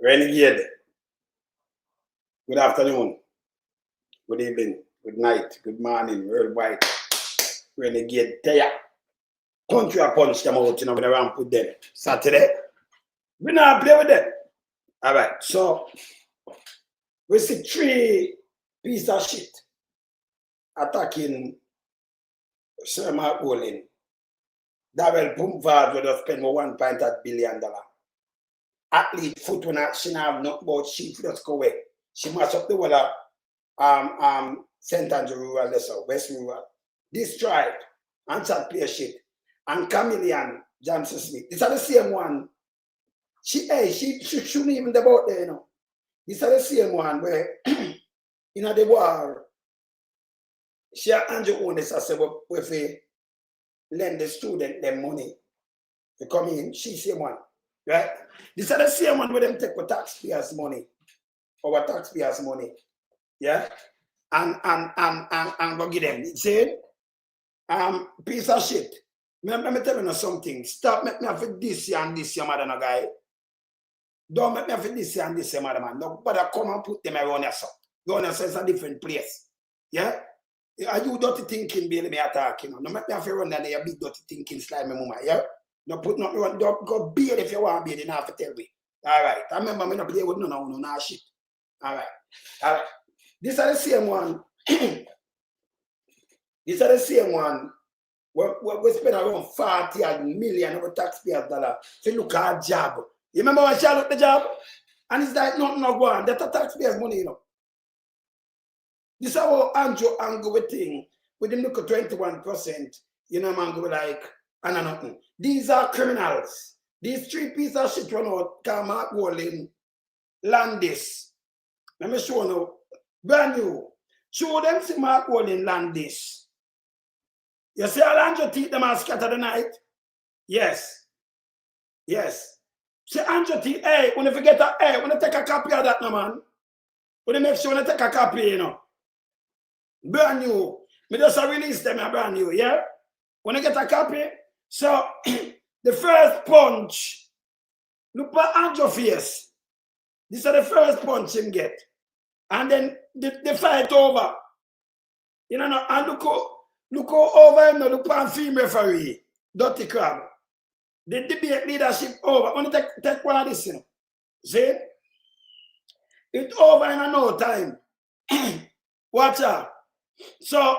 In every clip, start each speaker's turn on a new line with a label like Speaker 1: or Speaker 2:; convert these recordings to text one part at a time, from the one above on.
Speaker 1: Renegade. Good afternoon. Good evening. Good night. Good morning. Worldwide. Renegade. There. Country I punch them out, when around put them. Saturday. We not play with them. Alright, so we see 3 pieces of shit attacking Sir Mark Olin. Daryl Vaz would have spent $1.8 billion. Athlete foot when she have not about she just go away. She must up the whole St. Andrew Rural, West Rural. Destroyed and chat play shit. And Kaminon, Johnson Smith. These are the same one. She shouldn't even about there, These are the same one where in the war, she and Andrew Holness said, if they lend the student them money to come in, she same one. Right? These are the same one where them take for taxpayers' money. Our taxpayers' money. Yeah? And go give them. See? Piece of shit. Let me tell you something. Stop making me have this year and this year, madam guy. Don't make me have this year and this year, madam. No, but I come and put them around yourself. Around yourself is a different place. Yeah? Are you dirty thinking, baby, me attacking? No make me have to run down there, big dirty thinking, slime me, mama. Yeah? No put no run, don't go beard if you want beard, you don't have to tell me. Alright. I remember me not play with no shit. Alright. Alright. These are the same one. These are the same one. We spend around 40 million of taxpayers' dollars to look at a job. You remember when she looked at the job? And it's like nothing no one. That's a taxpayers' money, This is how Andrew angle with thing. With him look at 21%, man go like, and nothing. These are criminals. These 3 pieces of shit run out, Mark Olin, Landis. Let me show you. Brand new. Show them see Mark Olin, Landis. You see how Andrew teeth them are scattered the night? Yes. Yes. See Andrew teeth, hey, when you forget that, hey, when you take a copy of that, no man. When you make sure you take a copy, Brand new. Me just release them brand new, yeah? When you get a copy, so the first punch, look at Andrew's face. This is the first punch him get. And then the fight over. And look over him, look at female referee, Dirty Crab. The debate leadership over. When you take one of this, See? It's over in no time. Watch out. So,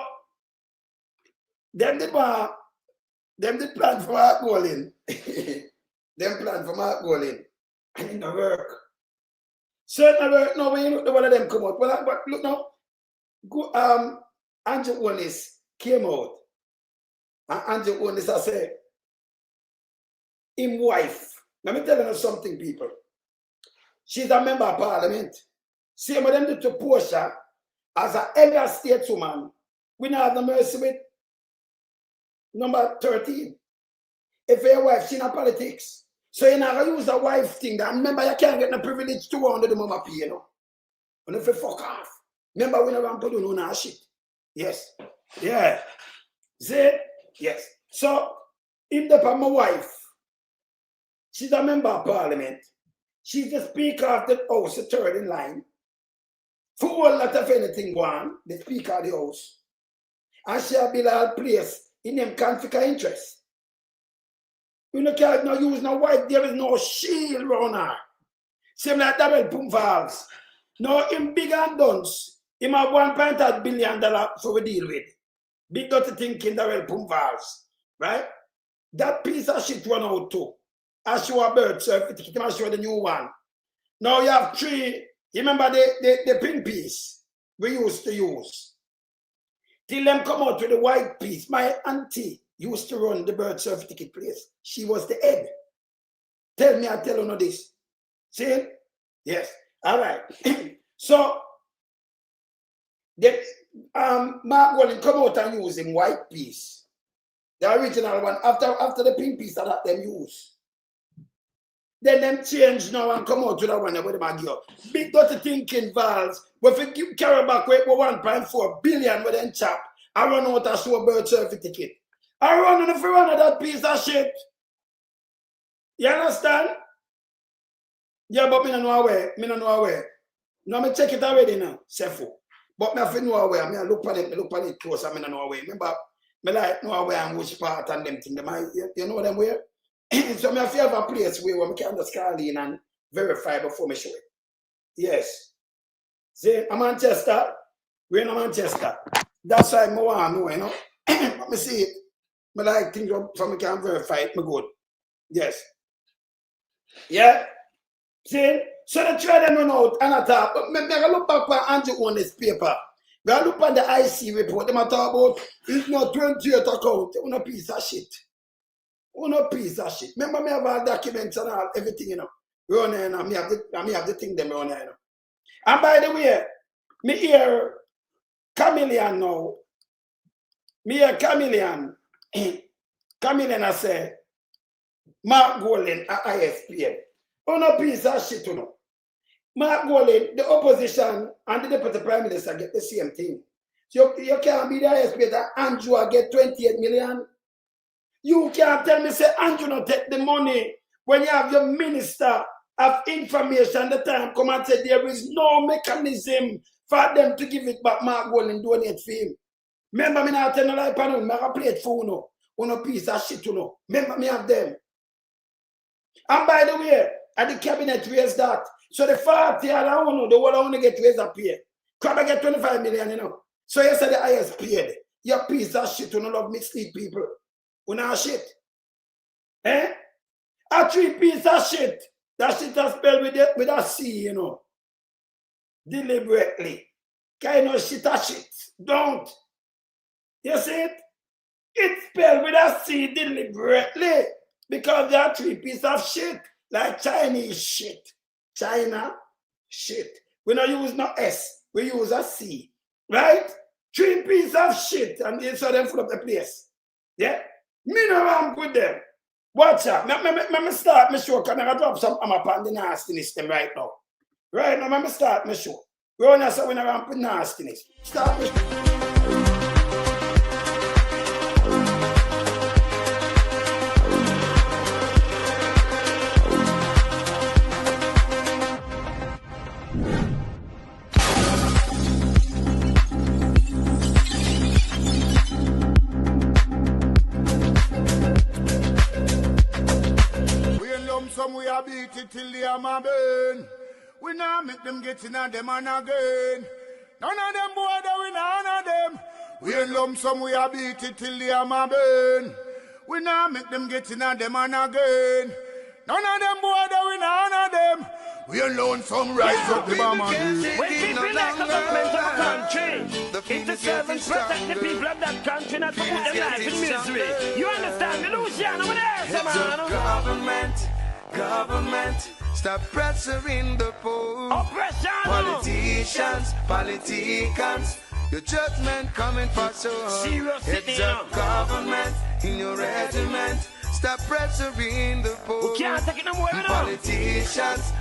Speaker 1: them did plan for Mark Olin. Them plan for Mark Olin. And it don't work. Certain work, no, when you look the one of them come out. But look now, Andrew Holness came out. And Andrew Holness I said, him wife. Let me tell you something, people. She's a member of parliament. Same with them to Portia as an elder stateswoman. We don't have no mercy with number 13. If your wife, she's in politics. So you're not going to use a wife thing. And remember, you can't get no privilege to under the mama pay, And if you fuck off. Remember, we don't put on our shit. Yes. Yeah. See? Yes. So, if the my wife, she's a member of parliament. She's the speaker of the house, the third in line. For all lot of anything go on, the speaker of the house. And she'll be like place in them conflict of interest. You can't no use no wife, there is no shield around her. Same like Daryl Vaz. No, him big and dunce. Him have $1.8 billion for we deal with. Big dirty thinking Daryl Vaz. Right? That piece of shit run out too. I show a birth certificate, I show the new one. Now you have 3. You remember the pink piece we used to use? Till them come out with the white piece. My auntie used to run the birth certificate place. She was the head. Tell me, I tell you this. See? Yes. All right. So, Mark Olin come out and use him white piece. The original one. After the pink piece that them use. Then them change now and come out to that one with them give. Big dirty thinking Vaz. But if you carry back with 1.4 billion with them chap, I run out to show a birth certificate. I run if you run of that piece of shit. You understand? Yeah, but me no know where. Me no know where. No, me check it already now. Sefo. But me have to know where. Me look at it close. I me no know where. Remember, me like know where and which part and them thing. You know them where. So me have to have a place where we can just call in and verify before me show it. Yes. See, I'm Manchester. We're in Manchester. That's why I want to know, you know. Let me see it. I like things so I can verify it. Me good. Yes. Yeah. See? So the trade them run out and I talk. But I look back on Andrew on this paper. I look at the IC report. They talk about it's not 28 account. Una piece of shit. Una piece of shit. Remember me have all documents and all everything, you know. Run here and me have the thing them run here, you know. And by the way, me hear Kaminon now. Me hear Kaminon. Kaminon I say, Mark Golden at ISPN. On a piece of shit, you know. Mark Golden, the opposition and the deputy prime minister get the same thing. So you can't be the ISPN that Andrew get 28 million. You can't tell me, say, Andrew not take the money when you have your minister of information the time come and say there is no mechanism for them to give it back Mark Golden donate for him. Remember me not tell no lie panel, me have play it for you on a piece of shit, you know. Remember me have them. And by the way, at the cabinet raised that. So the 40 and I want the one I want to get raised up here. Come and get 25 million, you know. So you say the highest paid. Your piece of shit, you don't love mislead people. You know shit. Eh? A 3 piece of shit. That shit is spelled with a C, you know. Deliberately. Kind of shit a shit. Don't. You see it? It's spelled with a C deliberately. Because they are 3 pieces of shit. Like Chinese shit. China shit. We don't use no S. We use a C. Right? 3 pieces of shit. And they saw them full of the place. Yeah? Me no wrong with them. Watch out. Let me start my show. Can I drop some upon the nastiness them right now? Right now, let me start my show. We only say we no wrong with nastiness. Start my show.
Speaker 2: We a beat it till the hammer burn. We now make them get in on them and again. None of them boy that we none of them. We in lump sum we a beat it till the hammer burn. We now make them get in on them and again. None of them boy that we none of them. We alone some rise up the bomber.
Speaker 3: When people like a government of a country, it's the servants protect the people of that country, not to put them life in misery. You understand me, Luciano? Over there, man.
Speaker 4: Government, stop pressuring the poor.
Speaker 3: Oppression.
Speaker 4: Politicians, your judgment coming for sure.
Speaker 3: Serious
Speaker 4: It's a government in your regiment. Stop pressuring the poor.
Speaker 3: We can't take it no more, you know.
Speaker 4: Politicians,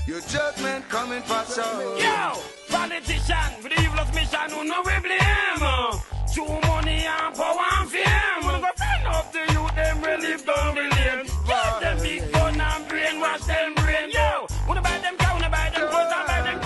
Speaker 4: your judgment coming for sure.
Speaker 3: Yo, politician, for the evil's mission, who no we blame. Too money and power and fame. When go friend up the youth, them relieve down the lane. Give them big gun and brainwash them brain. Yo, wanna buy them cow, wanna buy them clothes, and buy them.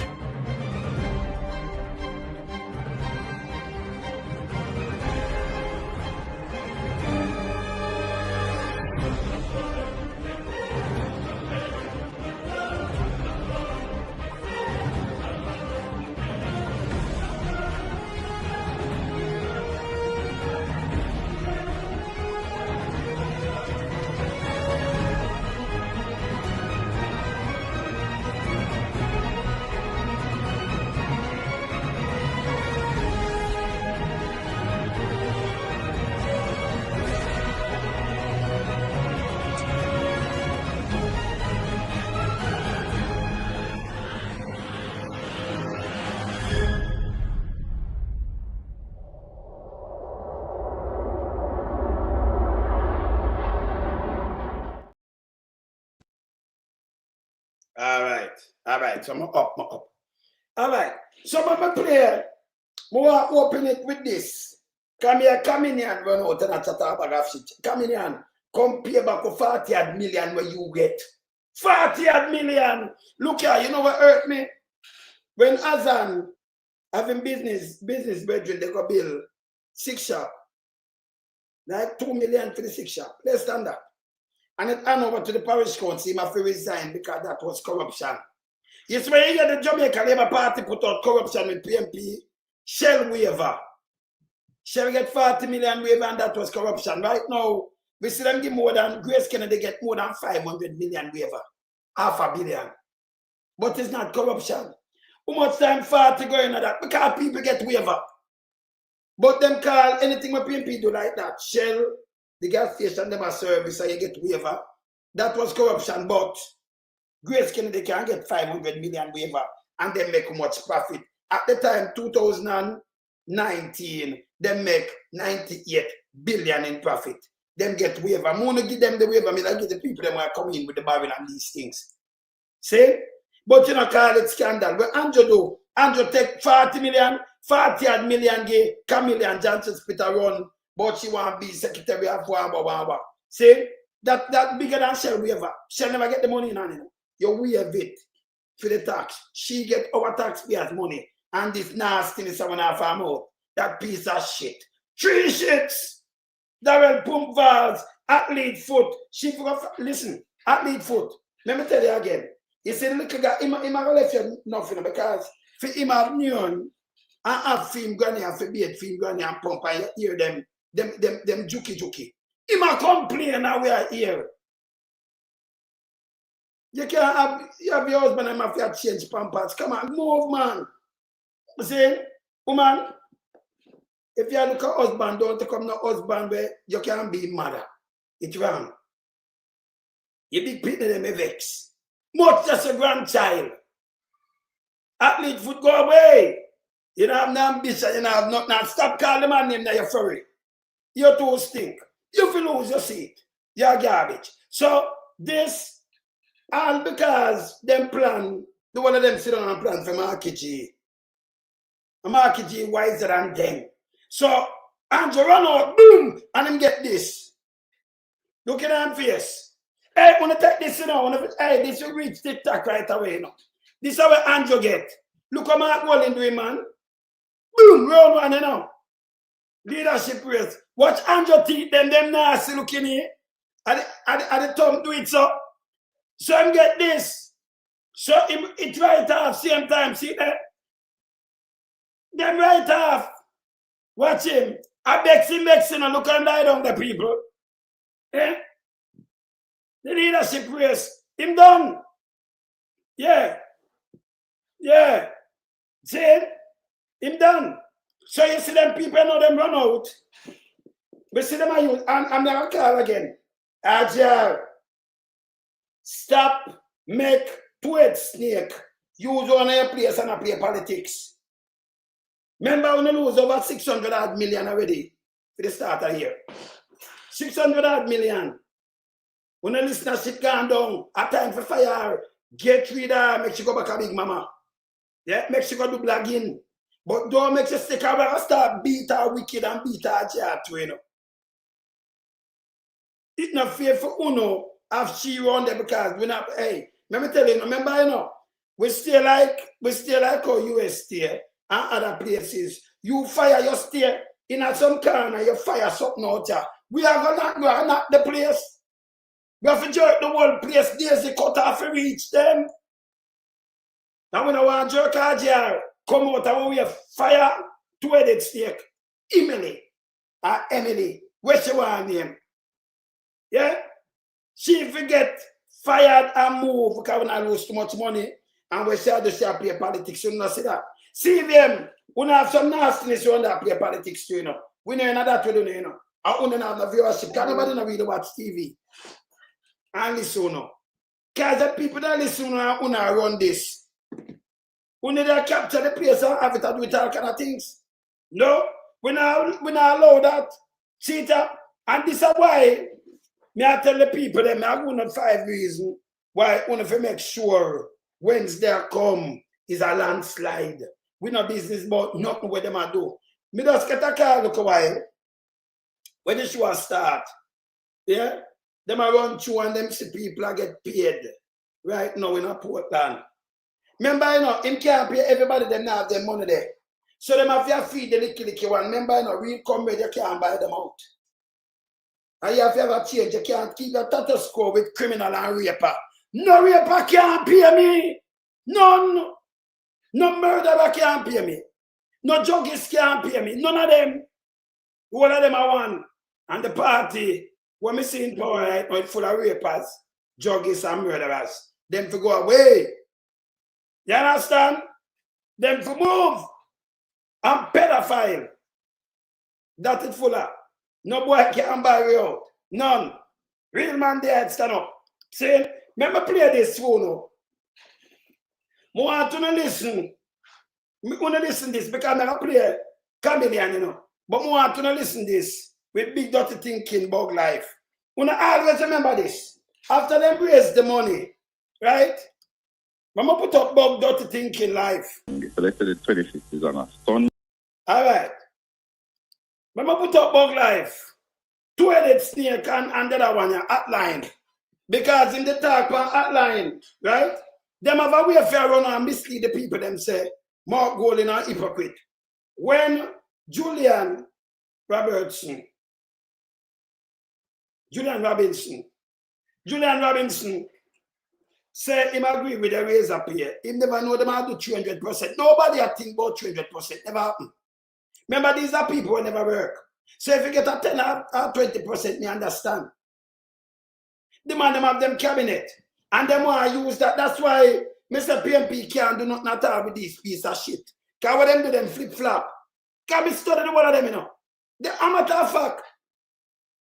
Speaker 1: All right. So I'm up. All right. So I'm going to play. More open it with this. Come here, Kaminon run out and chat about shit. Kaminon, come pay back for 40 million where you get. 40 million. Look here, you know what hurt me? When Azan having business brethren, they go build 6 shop. Like 2 million for the 6 shop. Less than that. And it hand over to the parish council, he have to resign because that was corruption. Yes, when you hear the Jamaica Labour Party put out corruption with PMP, Shell waiver. Shell get 40 million waiver and that was corruption. Right now, we see them give more than, Grace Kennedy get more than 500 million waiver. $500 million. But it's not corruption. How much time 40 going on that? Because people get waiver. But them call anything what PMP do like that. Shell, the gas station, them a service, and you get waiver. That was corruption, but Grace Kennedy can get 500 million waiver and they make much profit. At the time, 2019, they make 98 billion in profit. Them get waiver. I'm going to give them the waiver. I mean, I give the people them who are coming in with the barrel and these things. See? But you know, call it scandal. What Andrew do? Andrew take 40 million give Kaminon Johnson Peter run, but she want to be secretary of Wamba. See? That bigger than Shell waiver. Shell never get the money in on it. You waive it for the tax. She get our taxpayers' money. And this nastiness I want to farm out. That piece of shit. 3 shits. Daryl Vaz, athlete foot. She forgot. Listen, athlete foot. Let me tell you again. You see, the little guy, he might left you nothing because for him have neon and have film granny and for beard film granny and pump and you hear them juki. He might complain now we are here. You can't have your husband and have to change pampers. Come on, move, man. You see, woman, if you look at husband, don't come no husband where you can't be mother. It's wrong. You big people them vex. Much just a grandchild. Athlete foot go away. You don't have no ambition, you don't have nothing. Now stop calling the man name that you're furry. You too stink. You will lose your seat. You're garbage. So this, all because them plan, the one of them sit down and plan for Markie G. Markie G wiser than them. So Andrew run out, boom, and him get this. Look at him face. Hey, I want to take this, you know. Hey, this will reach TikTok right away, you know. This is how Andrew get. Look how Mark Wallen doing, man. Boom, round one, you know. Leadership race. Watch Andrew teeth them nasty looking here. At the thumb do it so. So him get this. So it right off same time. See that? Them right off. Watch him. I bex him and look and lie down the people. Eh? The leadership race. Him done. Yeah. See? Him done. So you see them people know them run out. We see them use and I'm never call again. Ajay. Stop, make tweet snake. Use one of your place and play politics. Remember when you lose over 600 million already for the start of here. 600 million. When the listenership gone down, a time for fire, get rid of, make she go back a big mama. Yeah, make she go do blogging. But don't make you stick around and start beat her wicked and beat her jar too, you know. It's not fair for Uno have she run there because we not, hey, let me tell you, remember, you know, we still like our US stay and other places. You fire your stay in some corner, you fire something out there. We are gonna knock the place. We have to jerk the whole place, there's a cut off to reach them. Now we don't want to jerk our jar, come out and we have fire to edit stake. Emily, where she want name? Yeah? She forget fired and move because we not lose too much money and we say to play politics, you not see that. See them, we have some nastiness you want to play politics too, you know. We know that we don't know, you know. And we don't have no viewership because nobody don't really watch TV. And listen, you know. Because the people that listen and run this. We need to capture the place and have it to do with all kind of things. No, we not allow that. Cheater. And this is why I tell the people that I have 5 reasons why I want to make sure Wednesday come is a landslide. We no business about nothing what them a do. Me just get a call look a while. When the show start, yeah, them a run through and them see people a get paid. right now in a Portland. Remember, you know, him can't pay everybody them now have their money there. So them have to feed the little one. Remember, you know, real comrade, you can't buy them out. And you have to have a change. You can't keep a status quo with criminal and raper. No raper can't pay me. None. No murderer can't pay me. No juggies can't pay me. None of them. One of them are one. And the party, when we see in power right now, it's full of rapers, juggies and murderers. Them to go away. You understand? Them to move. I'm pedophile. That is full of. No boy can buy you out. None. Real man there, stand up. See? Remember play this phone now. I want to listen. I want to listen this because I play Kaminon, you know. But I want to listen this with big dirty thinking bug life. I always remember this. After them raise the money, right? Mama put up bug dirty thinking life.
Speaker 5: Selected the 26 is on a stone.
Speaker 1: All right. Mama put up bug life. 2-headed snake and the other one, outline. Because in the talk on outline, right? Them have a way for run and mislead the people, them say, Mark Golding are hypocrite. When Julian Robinson say him agree with the raise up here, he never know them how to do 300%. Nobody have think about 300%. Never happen. Remember, these are people who never work. So if you get a 10 or 20%, me understand. The man them have them cabinet. And them want to use that. That's why Mr. PMP can't do nothing at all with this piece of shit. Because what them do them flip-flop. Can be studied one of them, you know. The amateur fuck.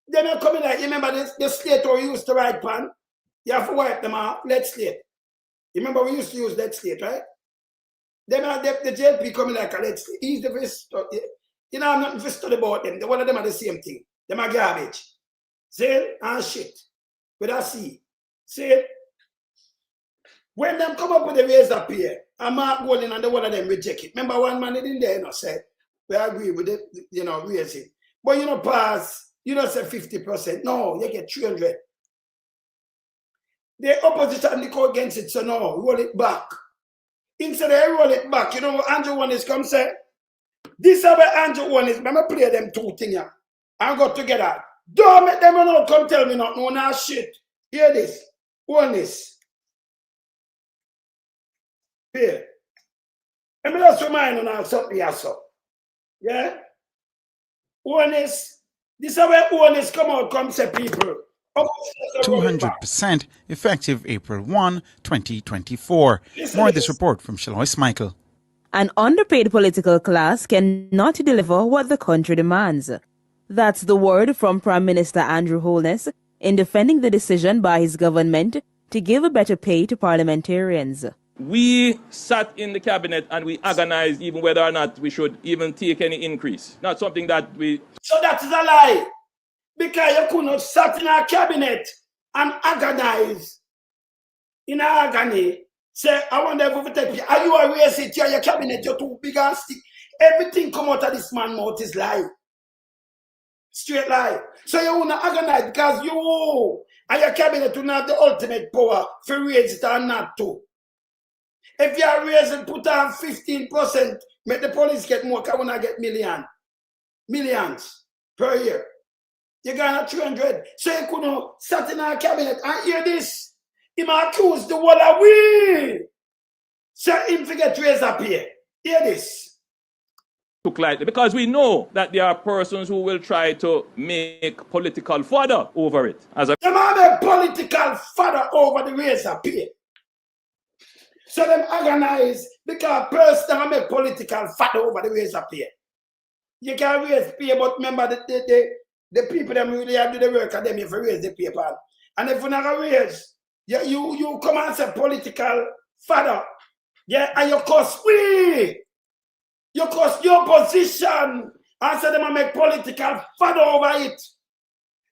Speaker 1: Them are coming like, you remember the slate we used to write pan? You have to wipe them out, lead slate. You remember we used to use lead slate, right? Them are the JLP coming like a lead slate. He's the first, you know, I'm not to study about them. The one of them are the same thing. Them are garbage. See? And shit. With a C. See? When them come up with the raise up here, and Mark Golding and the one of them reject it. Remember one man in there, you know, said, we agree with it, you know, raise it. But you know, pass, you know, say 50%. No, you get 300. The opposition, they go against it, so no, roll it back. Instead of roll it back, you know what Andrew Holness come say? This is where Andrew Holness, remember play them two things here, and go together. Don't make them not come tell me not no now shit. Hear this, Holness. Here. Let me just remind you now something here, so. Yeah? Holness. This is where Holness come out, come say people.
Speaker 6: 200% effective April 1, 2024. More of this report from Shalois Michael.
Speaker 7: An underpaid political class cannot deliver what the country demands. That's the word from Prime Minister Andrew Holness in defending the decision by his government to give a better pay to parliamentarians.
Speaker 8: We sat in the cabinet and we agonized even whether or not we should even take any increase. Not something that we...
Speaker 1: So that is a lie. Because you could not sit in a cabinet and agonize in agony. Say, I wonder if we take you. Are you a racist? You're your cabinet, you're too big and stick. Everything come out of this man's mouth is lie. Straight lie. So you want to agonize because you and your cabinet will not have the ultimate power for raise it or not to. If you are raising, put on 15%, make the police get more, because when I get millions per year. You got 300. So you couldn't sit in our cabinet and hear this. He might accuse the whole of we. So him forget raise up here. Hear this.
Speaker 8: Took lightly because we know that there are persons who will try to make political fodder over it. As a
Speaker 1: make political fodder over the raise up here. So them organize because first them make political fodder over the raise up here. You can raise pay, but remember the people them really have to do the work and them if you raise the paper. And if you not raise, you come and say political fodder. Yeah, and you cost we. You cost your position and say them make political fodder over it.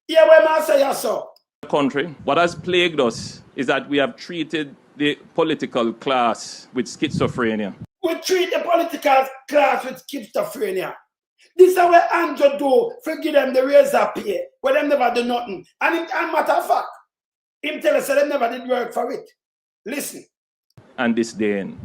Speaker 1: Yeah, when I say yes, sir.
Speaker 8: Country, what has plagued us is that we have treated the political class with schizophrenia.
Speaker 1: We treat the political class with schizophrenia. This is what Andrew do for give them the raise up here, where them never do nothing. And matter of fact, him tell us that them never did work for it. Listen.
Speaker 8: And disdain.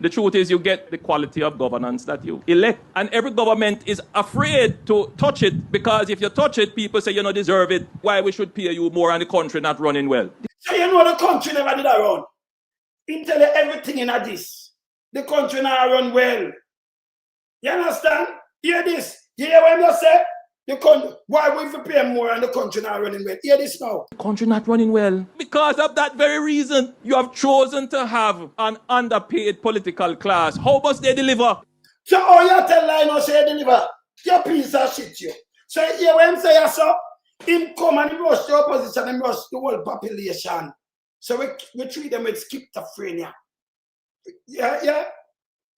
Speaker 8: The truth is you get the quality of governance that you elect. And every government is afraid to touch it because if you touch it, people say you don't deserve it. Why we should pay you more and the country not running well.
Speaker 1: So you know the country never did that run. He tell you everything in this. The country now run well. You understand? Hear this. You hear what I say? The country, why we pay more and the country not running well? Hear this now.
Speaker 8: The country not running well. Because of that very reason, you have chosen to have an underpaid political class. How must they deliver?
Speaker 1: So all you tell lie now say deliver. Your piece of shit you. So hear what I'm saying, so him come and he rush the opposition and rush the whole population. So we treat them with schizophrenia. Yeah.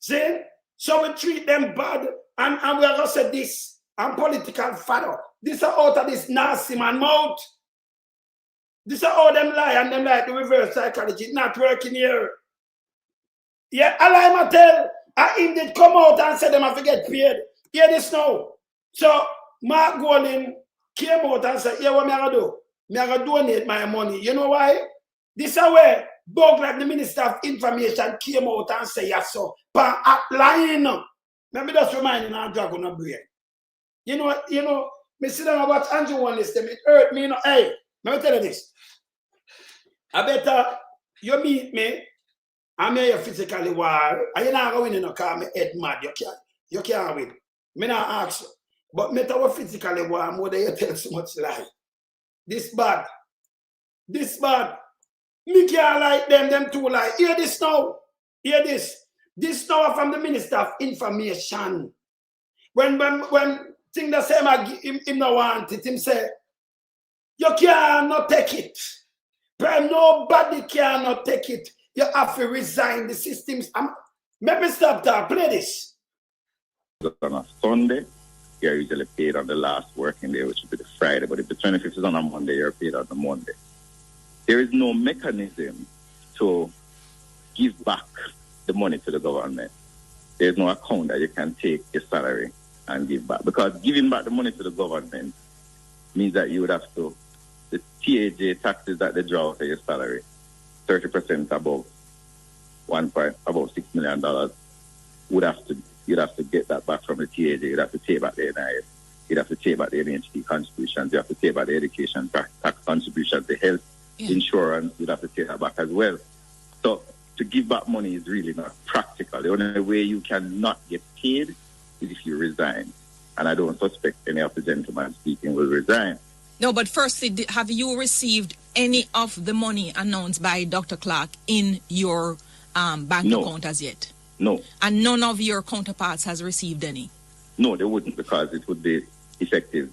Speaker 1: See? So we treat them bad and we are going to say this. And political fodder. This are out of this nasty man mouth. This are all them lie and them like the reverse psychology. It's not working here. Yeah, I lie my tell. I him did come out and said them have to get paid. Hear this now. So Mark Golden came out and said, yeah, what me I gonna do? Me I gonna donate my money. You know why? This is where bug like the Minister of Information came out and say yes so. But lying. Let me just remind you now, Dragon of Brain. You know, me sit down and watch Andrew Holness, it hurt me, you know. Hey, let me tell you this. I better you meet me, I'm here physically war. And you not going in a car, me head mad. You can't win. Me not ask you. But me tell you physically war, more than you tell so much lie. This bad. Me can't like them two lie. Hear this now. Hear this. This now from the Minister of Information. When thing the same him no want it, him say, you cannot take it. But nobody cannot take it. You have to resign the systems. Let me stop there. Play this.
Speaker 5: On a Sunday, you're usually paid on the last working day, which would be the Friday. But if the 25th is on a Monday, you're paid on the Monday. There is no mechanism to give back the money to the government. There's no account that you can take your salary and give back. Because giving back the money to the government means that you would have to, the TAJ taxes that they draw for your salary, 30% above above $6 million, you'd have to get that back from the TAJ. You'd have to take back the NIS. You'd have to take back the NHT contributions. You have to take back the education tax contributions, the health insurance. You'd have to take that back as well. So to give back money is really not practical. The only way you cannot get paid is if you resign. And I don't suspect any of the gentlemen speaking will resign.
Speaker 9: No, but firstly, have you received any of the money announced by Dr. Clark in your bank account as yet?
Speaker 5: No.
Speaker 9: And none of your counterparts has received any?
Speaker 5: No, they wouldn't, because it would be effective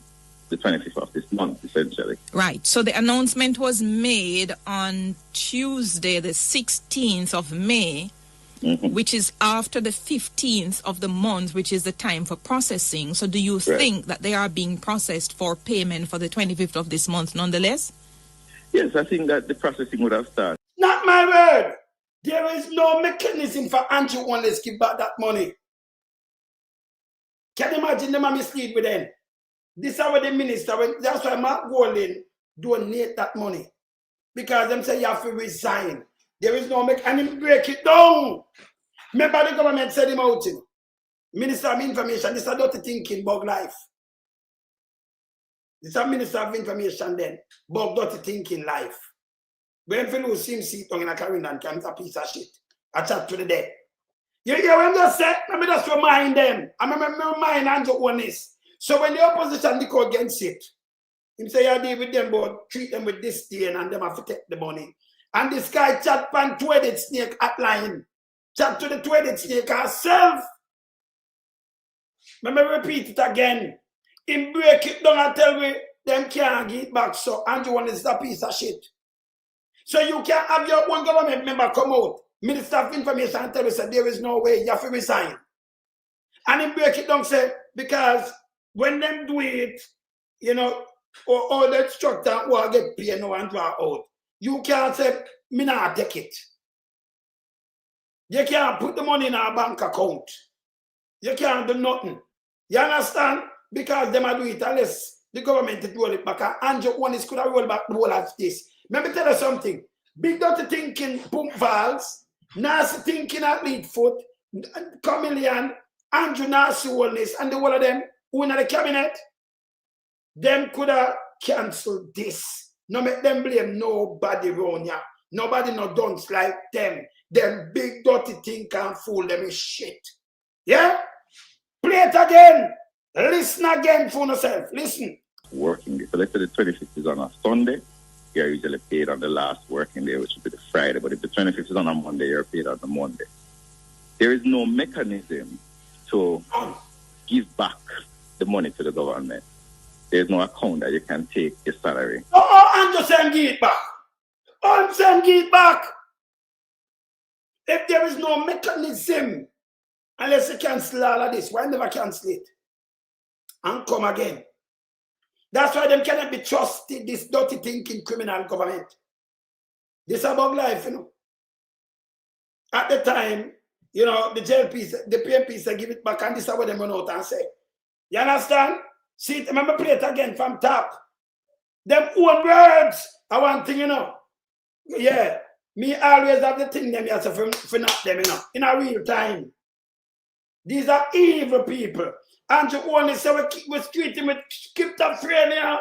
Speaker 5: the 25th of this month, essentially.
Speaker 9: Right. So the announcement was made on Tuesday, the 16th of May, which is after the 15th of the month, which is the time for processing. So do you think that they are being processed for payment for the 25th of this month nonetheless?
Speaker 5: Yes, I think that the processing would have started.
Speaker 1: Not my word. There is no mechanism for Andrew Holness to give back that money. Can you imagine them mislead with them? This is how the minister, that's why Mark Golden donate that money. Because them say you have to resign. There is no and him break it down. Remember the government said him out. Minister of Information, this is a dirty thinking, bug life. This is a Minister of Information then, bug dirty thinking life. When you lose him seat on in a Kaminon, comes a piece of shit. I chat to the dead. You hear what I'm just saying? Let me just remind them. I remind Andrew Holness. So when the opposition go against it, him say I deal with them, but treat them with this disdain and them have to take the money. And this guy chat pan two-headed snake hotline. Chat to the two-headed snake herself. Let me repeat it again. Him break it down and tell me them can't get it back. So Andrew Holness is a piece of shit. So you can't have your one government member come out, Minister of Information, and tell us that there is no way, you have to resign. And him break it down, say, because when them do it, you know, or all the instructor who get paid now and draw out, you can't say, me not take it. You can't put the money in our bank account. You can't do nothing. You understand? Because them do it unless the government roll it back. Andrew Holness could have rolled back the whole of this. Let me tell you something. Big dirty thinking pump valves, nasty thinking athlete foot, Kaminon, Andrew Nasty Holness, and the whole of them who in the cabinet, them could have cancelled this. No make them blame nobody around ya. Nobody no dunce like them. Them big dirty thing can't fool them is shit. Yeah? Play it again. Listen again for yourself. Listen.
Speaker 5: Working day. So let's say the 25th is on a Sunday. You're usually paid on the last working day, which would be the Friday. But if the 25th is on a Monday, you're paid on the Monday. There is no mechanism to give back the money to the government. There's no account that you can take your salary.
Speaker 1: I'm just saying give it back. I'm saying give it back. If there is no mechanism, unless you cancel all of this, why never cancel it? And come again. That's why them cannot be trusted, this dirty thinking criminal government. This about life, you know. At the time, you know, the JLP, the PMP said give it back, and this is what them run out and say. You understand? See, remember play it again from top. Them own words are one thing, you know. Yeah. Me always have the thing them here for not them, you know, in a real time. These are evil people. And you only say we treat him with schizophrenia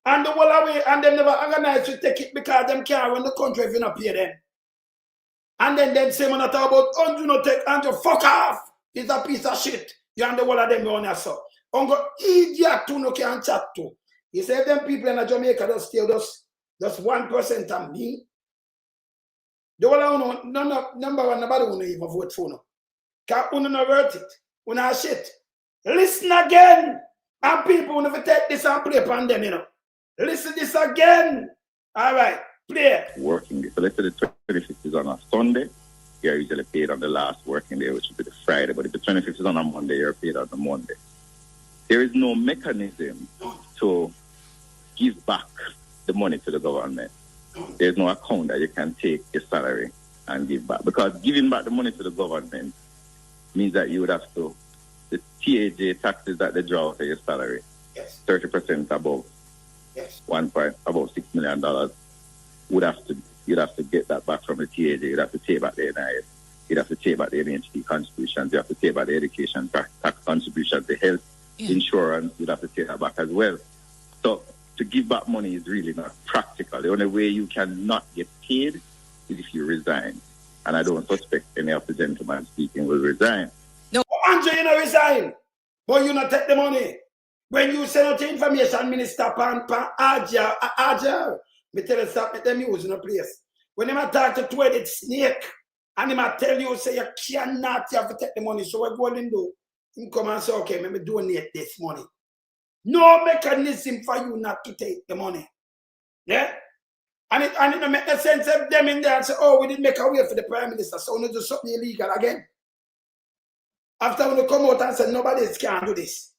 Speaker 1: and the whole away, and they never organize to take it because them can't run the country if you not pay them. And then them say, when I talk about, oh, do not take, and you fuck off. It's a piece of shit. You and the whole of them on your so. Ungo idiot to no can chat to. You say them people in Jamaica just still just 1% of me. The whole of number one, nobody will even vote for no. Because you not worth it. You not shit. Listen again. And people will take this and play upon them, you know. Listen this again. All right. Play.
Speaker 5: Working day. So let's say the 25th is on a Sunday. You're usually paid on the last working day, which would be the Friday. But if the 25th is on a Monday, you're paid on the Monday. There is no mechanism to give back the money to the government. There's no account that you can take your salary and give back. Because giving back the money to the government means that you would have to, the TAJ taxes that they draw out of your salary,
Speaker 1: yes,
Speaker 5: 30% above,
Speaker 1: yes,
Speaker 5: above $6 million, you'd have to get that back from the TAJ. You'd have to take back the NIS. You'd have to take back the NHT contributions. You have to take back the education tax contributions, the health insurance. You'd have to take that back as well. So to give back money is really not practical. The only way you cannot get paid is if you resign. And I don't suspect any of the gentlemen speaking will resign.
Speaker 1: No, Andrew, you know resign, but you not take the money. When you send out the information minister pan Aja, me tell you stop them use in a place. When they talk to two-headed snake, and they might tell you, say you cannot have to take the money, so what go and do? You come and say, okay, let me donate this money. No mechanism for you not to take the money. Yeah? And it don't make no sense of them in there and say, oh, we didn't make a way for the Prime Minister, so we do something illegal again. After when they come out and say, nobody else can do this.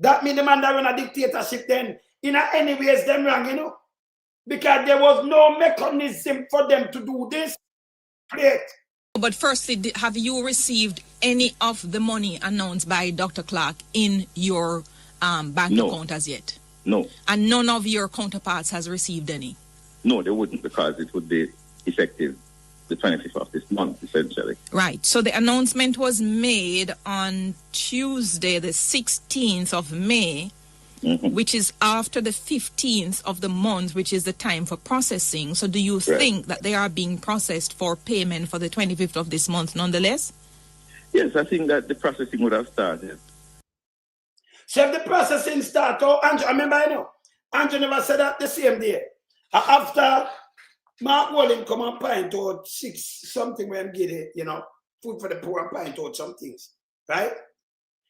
Speaker 1: That means the man that run a dictatorship then, in any ways, them wrong, you know? Because there was no mechanism for them to do this. Great.
Speaker 9: But firstly, have you received any of the money announced by Dr. Clark in your bank account as yet?
Speaker 5: No.
Speaker 9: And none of your counterparts has received any?
Speaker 5: No, they wouldn't, because it would be effective the 25th of this month, essentially.
Speaker 9: Right. So the announcement was made on Tuesday, the 16th of May, which is after the 15th of the month, which is the time for processing. So do you think that they are being processed for payment for the 25th of this month nonetheless?
Speaker 5: Yes, I think that the processing would have started.
Speaker 1: So if the processing starts, oh, Andrew, I remember, you know, Andrew never said that the same day. After Mark Walling come and pint out 6 something when get it, you know, food for the poor and pint out some things, right?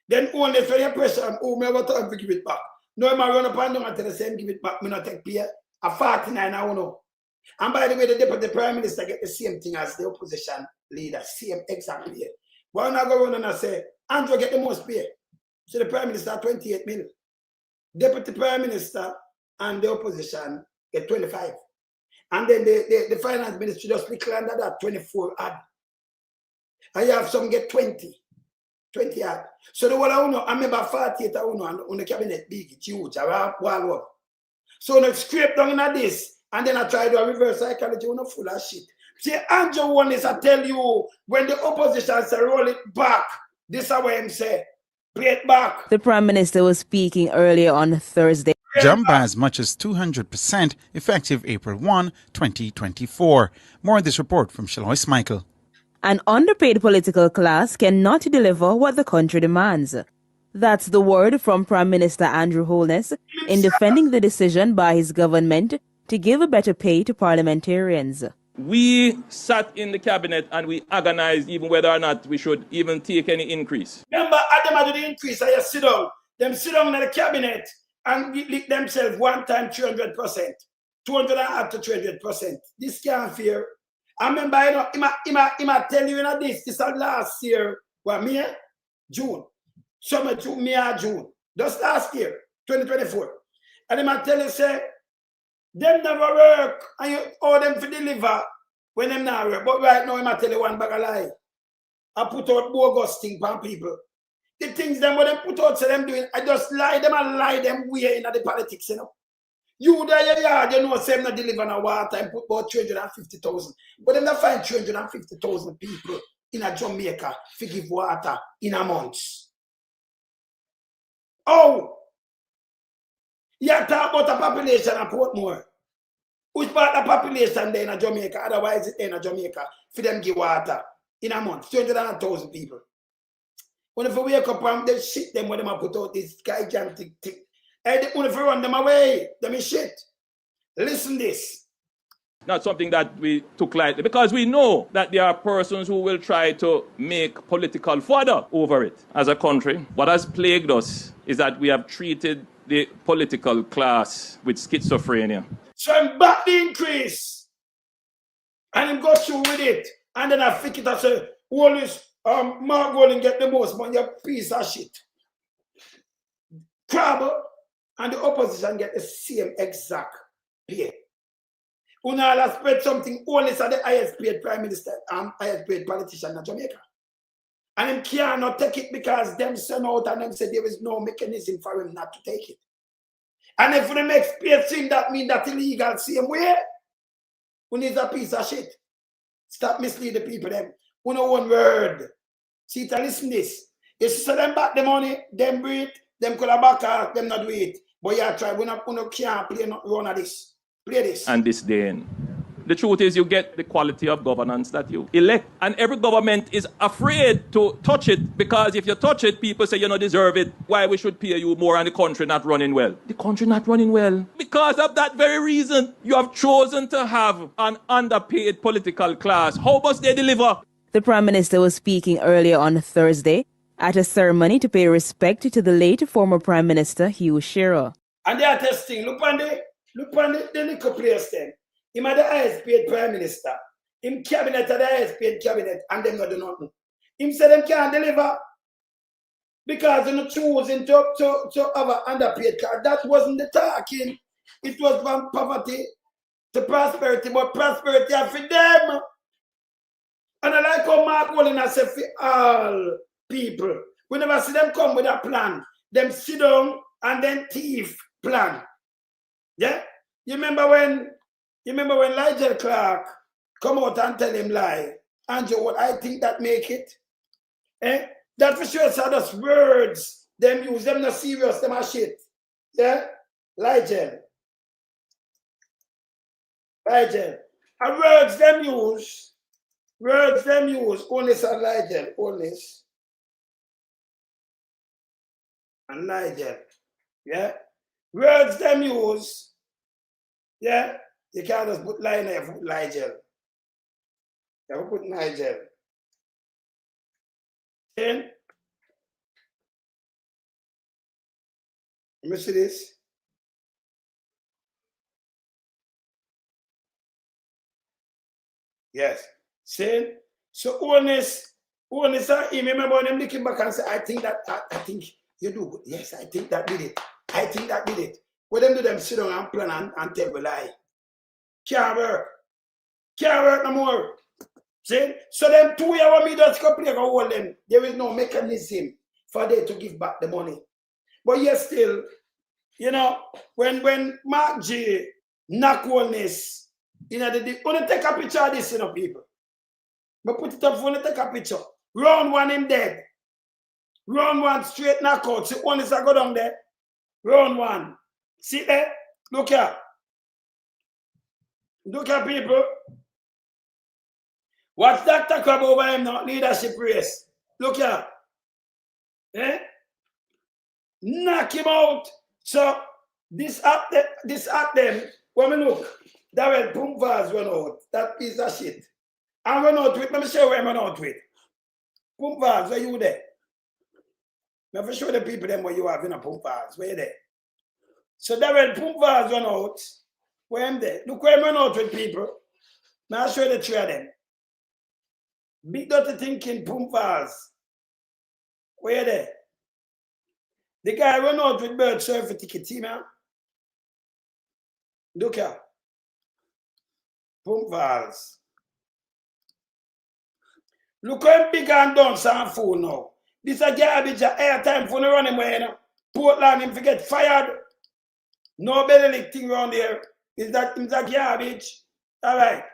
Speaker 1: Then only for your pressure, oh, me have time to give it back. No, I run up and down and tell the same give it back, me not take pay. A 49, I don't know. And by the way, the Deputy Prime Minister get the same thing as the opposition leader, same exact pay. Why not go around and I say, Andrew get the most pay? So the Prime Minister 28 million. Deputy Prime Minister and the opposition get 25. And then the finance ministry just declared under that 24 odd. And you have some get 20 odd. So the one I know, I remember 48 I know on the cabinet big, it's huge, around wall up. So they scrape down in this and then I try to do a reverse psychology, you're not full of shit. See, Andrew Holness, I tell you, when the opposition say roll it back, this is what him say, play it back.
Speaker 7: The Prime Minister was speaking earlier on Thursday.
Speaker 6: Jump by as much as 200% effective April 1, 2024. More on this report from Shalois Michael.
Speaker 7: An underpaid political class cannot deliver what the country demands. That's the word from Prime Minister Andrew Holness in defending the decision by his government to give a better pay to parliamentarians.
Speaker 8: We sat in the cabinet and we agonized even whether or not we should even take any increase.
Speaker 1: Remember, Adam had the increase, I sit down. Them sit down in the cabinet and lick themselves one time 300%. 200 up to 300%. This can't fear. I remember, you know, I tell you, you know, this is last year, what, me, June. Summer to me, June. Just last year, 2024. And I tell you, say, them never work, and you owe them to deliver when them not work. But right now, I tell you one bag of lie. I put out bogus things for people. The things them what them put out, so them doing, I just lie them and lie them way in the politics, you know. You there, you know, say not deliver no water and put about 350,000. But them not find 350,000 people in a Jamaica to give water in a month. Oh! You talk about the population of Portmore. Which part of the population there in Jamaica? Otherwise, it's in Jamaica for them give water in a month. 200,000 people. When if we wake up and they shit them when they put out this gigantic thing. And they want to run them away. Them is shit. Listen this.
Speaker 8: Not something that we took lightly, because we know that there are persons who will try to make political fodder over it. As a country, what has plagued us is that we have treated the political class with schizophrenia.
Speaker 1: So I'm back the increase. And I'm go through with it. And then I think it as a Holness, Mark Golden get the most money, a piece of shit. Crab and the opposition get the same exact pay. Unala spread something Holness at the highest paid prime minister and highest paid politician in Jamaica. And him cannot take it because them send out and them say there is no mechanism for him not to take it. And if them experience him, that means that illegal same way. Who needs a piece of shit? Stop misleading the people them. Who know one word. See to listen this. You see them back the money, them breathe, them could have back out, them not do it. But you try, we not can't play not run of this. Play this.
Speaker 8: And this day, the truth is you get the quality of governance that you elect. And every government is afraid to touch it, because if you touch it, people say you don't deserve it. Why we should pay you more and the country not running well? The country not running well. Because of that very reason, you have chosen to have an underpaid political class. How must they deliver?
Speaker 7: The Prime Minister was speaking earlier on Thursday at a ceremony to pay respect to the late former Prime Minister Hugh Shearer.
Speaker 1: And they are testing. Look on the little place then. Him are the highest paid prime minister. Him cabinet are the highest paid cabinet, and them not do nothing. Him say them can't deliver because they're not choosing to have an underpaid card. That wasn't the talking. It was from poverty to prosperity, but prosperity are for them. And I like how Mark Golden said for all people. We never see them come with a plan. Them sit down and then thief plan. Yeah? You remember when Nigel Clark come out and tell him lie? Andrew, what I think that make it? Eh? That for sure are just words. Them use them not serious, them are shit. Yeah? Nigel. And words them use. Holness and Nigel. Holness and Nigel. Yeah? Words them use. Yeah? You can't just put line there, put Nigel. You have to put Nigel. Then, let me see this. Yes. See? So Holness, remember when I'm looking back and say, I think you do good. Yes, I think that did it. What them do them sit down and plan and tell a lie. Can't work no more. See? So them 2 years me just go play go hold them. There is no mechanism for them to give back the money. But yes, still, you know, when Mark G knock Holness. You know, only take a picture of this, you know, people. But put it up for only take a picture. Round one, him dead. Round one, straight knockout. See, Holness I go down there. Round one. See there? Look here. Look at people. Watch Dr. Crab over him now, leadership race. Look here. Eh? Knock him out. So this at them, when we look, Daryl Vaz run out. That piece of shit. And run out with, let me show you where I'm run out with. Vaz, where you there? Let me show the people them where you have in a Vaz. Where you there? So Daryl Vaz run out. Where am there? Look where I'm run out with people. Now I'll show you the three of them. Big dirty thinking Vaz. Where you there? The guy run out with bird surfer ticket, see man? Look here. Vaz. Look how big and done some fool now. This a garbage airtime for the running way, you know. Portland him forget fired. No belly lick thing around there. Is that garbage? Alright.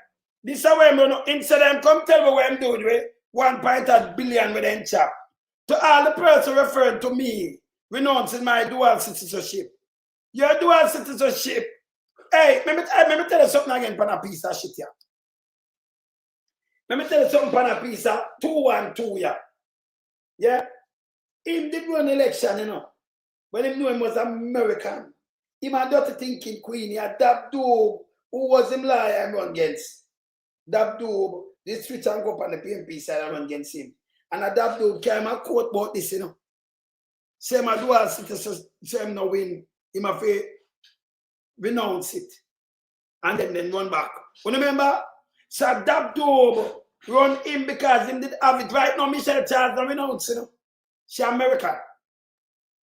Speaker 1: This is where I'm run instead of them come tell me what I'm doing with 1.8 billion with them chap. To all the person referred to me, renouncing my dual citizenship. Your dual citizenship. Hey, let me tell you something again, pan a piece of shit here. Let me tell you something, pan a piece of 212 here. Yeah? Him did run election, you know. When him knew him was American. Him had dirty thinking queen. He had that doob who was him liar and run against. That doob, this switch and go up on the PMP side and run against him. And a that dude came and quote about this, you know. Say my dual citizen, say him no win. Him afraid renounce it. And then run back. You remember? So that dude run him because him did have it right now. Michelle Charles don't renounce, you know. She American.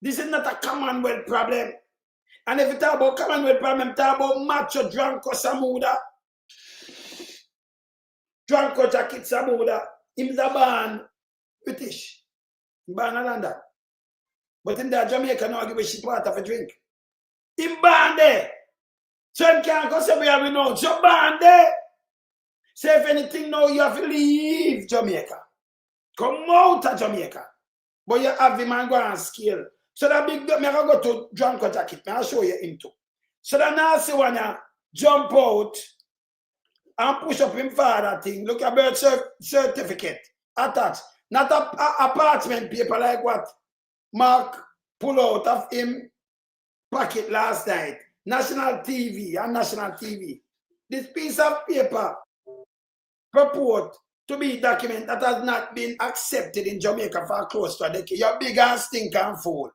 Speaker 1: This is not a Commonwealth problem. And if you talk about Commonwealth problem, talk about macho Dranko Samuda. Dranko Jacket Samuda. Him's a born British. Born London. But in that Jamaica now give a shit water for drink. Him born there. So him can't go say we have renowned. So born there. Say if anything now you have to leave Jamaica. Come out of Jamaica. But you have him and go and scale. So that big, me go to Dranko Jacket. I'll show you him too. So that now see when you jump out and push up him father thing. Look at birth certificate. Attached. Not a apartment paper like what Mark pull out of him pocket last night. National TV and National TV. This piece of paper purport to be document that has not been accepted in Jamaica for close to a decade. You're big and stink and fool.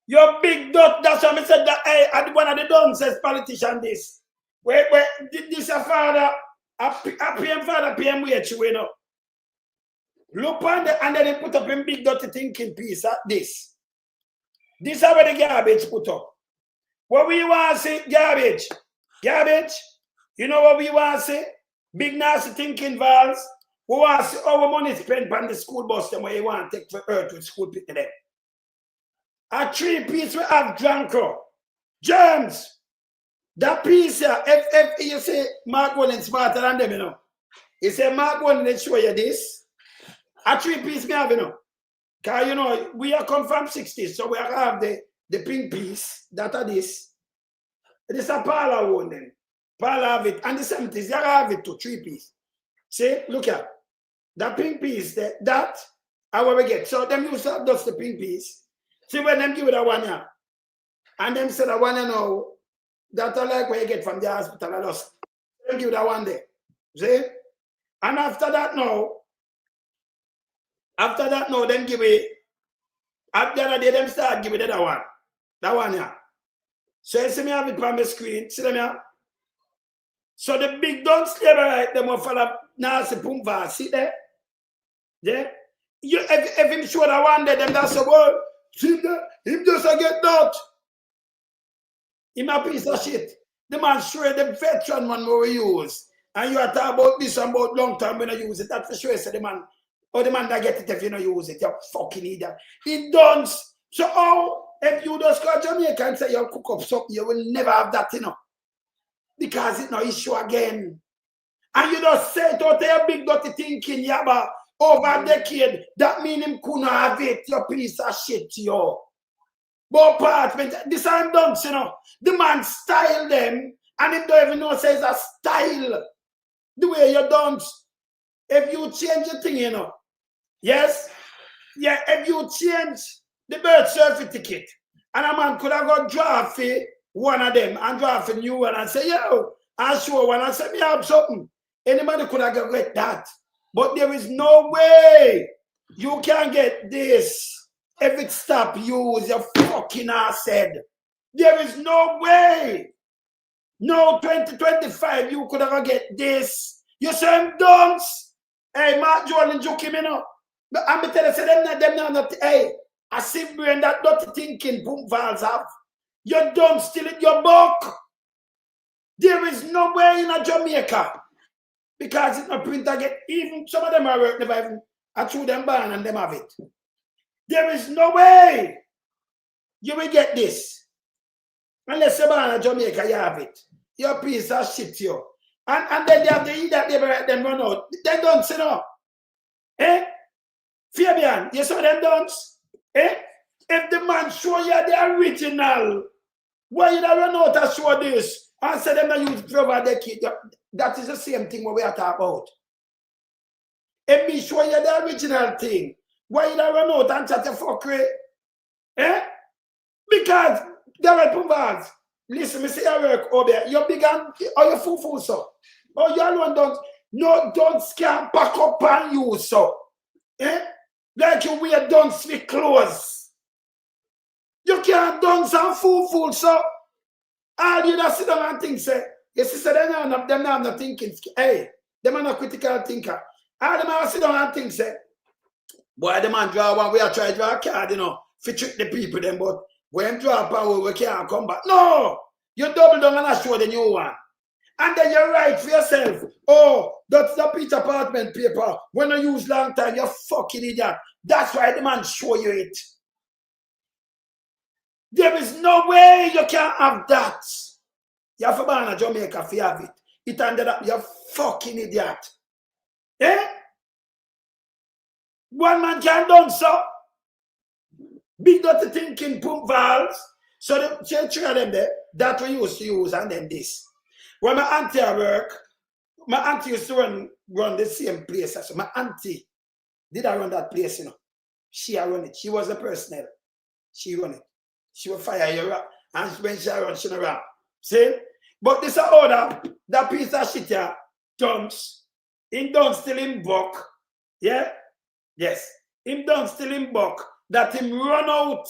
Speaker 1: You're big dot. That's why I said that hey, one of the done says politician this. Where this a father, a PM father, PM wait you know. Look on the, and then they put up in big dirty thinking piece at this. This is where the garbage put up. What we want to say, garbage. Garbage. You know what we want to say? Big nasty thinking valves. We want to see our money spent on the school bus them where you want to take for earth with school people them. A 3-piece we have Dranko. Germs. That piece here, if you say Mark Holness smarter than them, you know. You say Mark Holness show you this. A 3-piece me have, you know. Because, you know, we are come from 60s, so we have the pink piece, that are this. This is a parlor one then. Parlor have it. And the 70s, you have it to 3-piece. See, look at that pink piece, that, how we get. So them used to have just the pink piece. See when them give it a 1 year. And them said a 1 year now, that's like what you get from the hospital. I just them give it a 1 day. See? And after that now, them give it, after the other day, them start give it the other one. That 1 year. So you see me have it on the screen. See them here? So the big don't slave right, them will follow nasty Vaz. See there? Yeah? If him show that 1 day, them that's the word. See there? Him just a get that. Him a piece of shit. The man sure the veteran one we use. And you are talking about this and about long time when I use it. That's for sure. So the man, or the man that get it if you don't use it. You fucking idiot. It don't. So how if you just go to Jamaica and say you'll cook up something, you will never have that, you know. because it's no issue again. And you just say it out there, big dirty thinking, yabba, over a decade, that mean him couldn't have it, you piece of shit, yo. But apartment, this I'm done, you know. The man style them, and him don't even know says a style. The way you don't. If you change the thing, you know. Yes? Yeah, if you change the birth certificate, and a man could have got draft for one of them and draft a new one and say, yo, I show one and say, me have something. Anybody could have got that. But there is no way you can get this if it stop use your fucking ass head. There is no way. No 2025 you could ever get this. You say them dunks. Hey, Mark Jordan joke him, you know. But I'm telling you, say them not, hey, I see brain that dirty thinking boom valves have. You don't steal it your buck. There is no way in a Jamaica. Because it's not print again. Even some of them are work, never even I threw them ban and them have it. There is no way you will get this. Unless you ban in Jamaica, you have it. Your piece of shit, yo. And then they have to eat that they them run out. They don't say no. Eh? Fabian, you saw them dons? Eh? If the man show you the original, why you don't run out and show this? And say them not use it for over a decade. That is the same thing what we are talking about. If me show you the original thing, why you don't run out and chat your fuckery? Eh? Because Daryl Vaz, listen, me say your work over there. You're big and or you full so. Or you alone don't scam pack up on you so. Eh? Like you wear dunce with clothes. You can't dance and fool so. All you just sit down and think, say, your sister, them not thinking. Hey, them are not critical thinker. All them are sit down and think, say, boy, the man draw one, we are trying to draw a card, you know, to trick the people, them, but when draw power, we can't come back. No! You double down and I show the new one. And then you write for yourself, oh, that's the Peter apartment paper. When I use long time, you fucking idiot. That's why the man show you it. There is no way you can have that. You have to ban a Jamaica if you have it. It ended up, you fucking idiot. Eh? One man can done so. Big dirty thinking pump valves. So the three of them there, that we used to use, and then this. When my auntie at work, my auntie used to run the same place. So my auntie did I run that place, you know. She run it. She was the personnel. She run it. She will fire you up. And when she run, she around. See? But this order, that piece of shit here, dumps. Him don't still in buck. Yeah? Yes. Him don't still in buck. That him run out.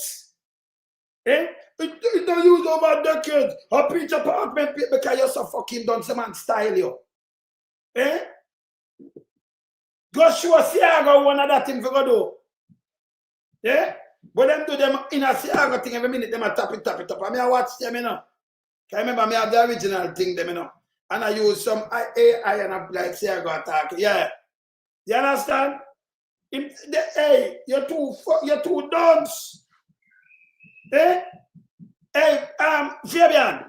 Speaker 1: Eh? It don't use over decades. A pitch apartment because you're so fucking done some man style you. Eh? Go show Siaga one of that thing for go do. Eh? But them do them in a Siaga thing every minute, them a tap it up. I mean I watch them, you know. I remember me have the original thing them, you know. And I use some AI and I like Siaga attack. Yeah. You understand? Hey, you're too dunce. Eh? Hey, Fabian,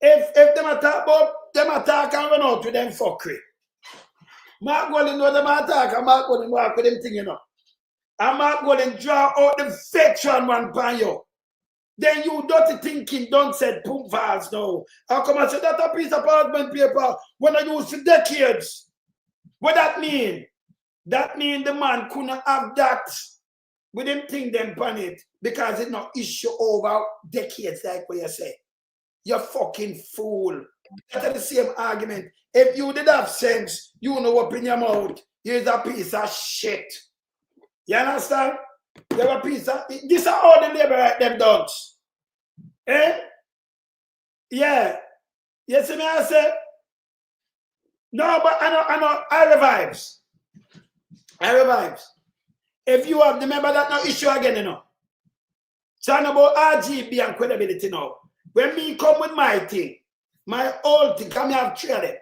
Speaker 1: if them attack about them attack and run out with them fuckery. Mark Golden know them attack and Mark Golden walk with them thing, you know. And Mark Golden draw out the veteran one pan you. Then you dirty thinking don't say pump valves now. How come I say that a piece of apartment paper when I use for decades? What that mean? That mean the man couldn't have that. We didn't think them on it because it's not issue over decades like what you say. You fucking fool. That's the same argument. If you did have sense, you know what in your mouth. Here's a piece of shit. You understand? You're a piece of... This is all the labor right them dogs. Eh? Yeah. You see me I say? No, but I revives. If you have, remember that no issue again, you know. So I'm about RGB and credibility now. When me come with my thing, my old thing, come have three of them.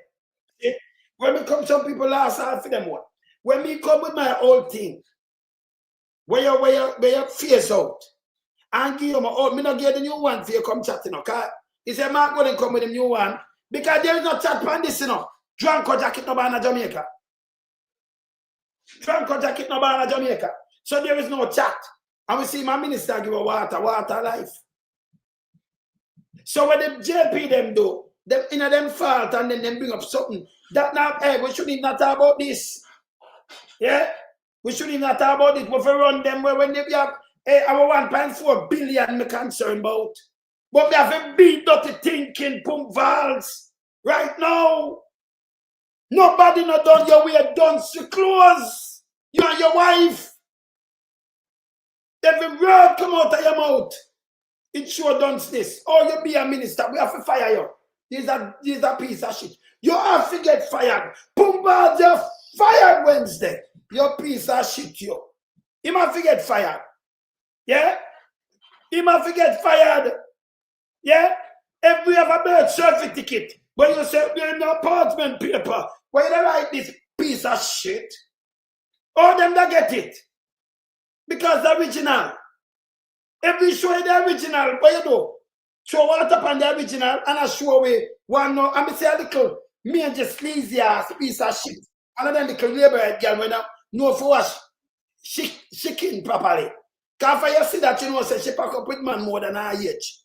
Speaker 1: See? When me come, some people last half of them one. When me come with my old thing, where you face out, and give you my old, me not get the new one for you come chatting, okay? He said, Mark, go and come with the new one, Because there is no chat on this, you know. Drunk or jacket no ban Jamaica. Drunk or jacket no ban Jamaica. So there is no chat. And we see my minister give a water life. So what the JP them do, them in them fault and then them bring up something. That now, hey, we shouldn't not talk about this. Yeah? We shouldn't not talk about it. We run them where when they have our 1.4 billion me concerned about. But we have a beat dirty thinking, pump valves. Right now. Nobody not done your way done to close. You and your wife. Every word come out of your mouth. It sure done this. Oh, you be a minister. We have to fire you. These are piece of shit. You have to get fired. Pumba, you're fired Wednesday. Your piece of shit, you. You have to get fired. Yeah? You have to get fired. Yeah? If we have a birth certificate, when you say we're in the apartment paper, why you write this piece of shit? All them that get it. Because the original. If we show you the original, what you do? Show what up on the original and I show away one no. I'm say a little me and just sleazy ass piece of shit. And then the labor girl when I know for wash chicken properly. Cause you see that you know say she pack up with man more than her age.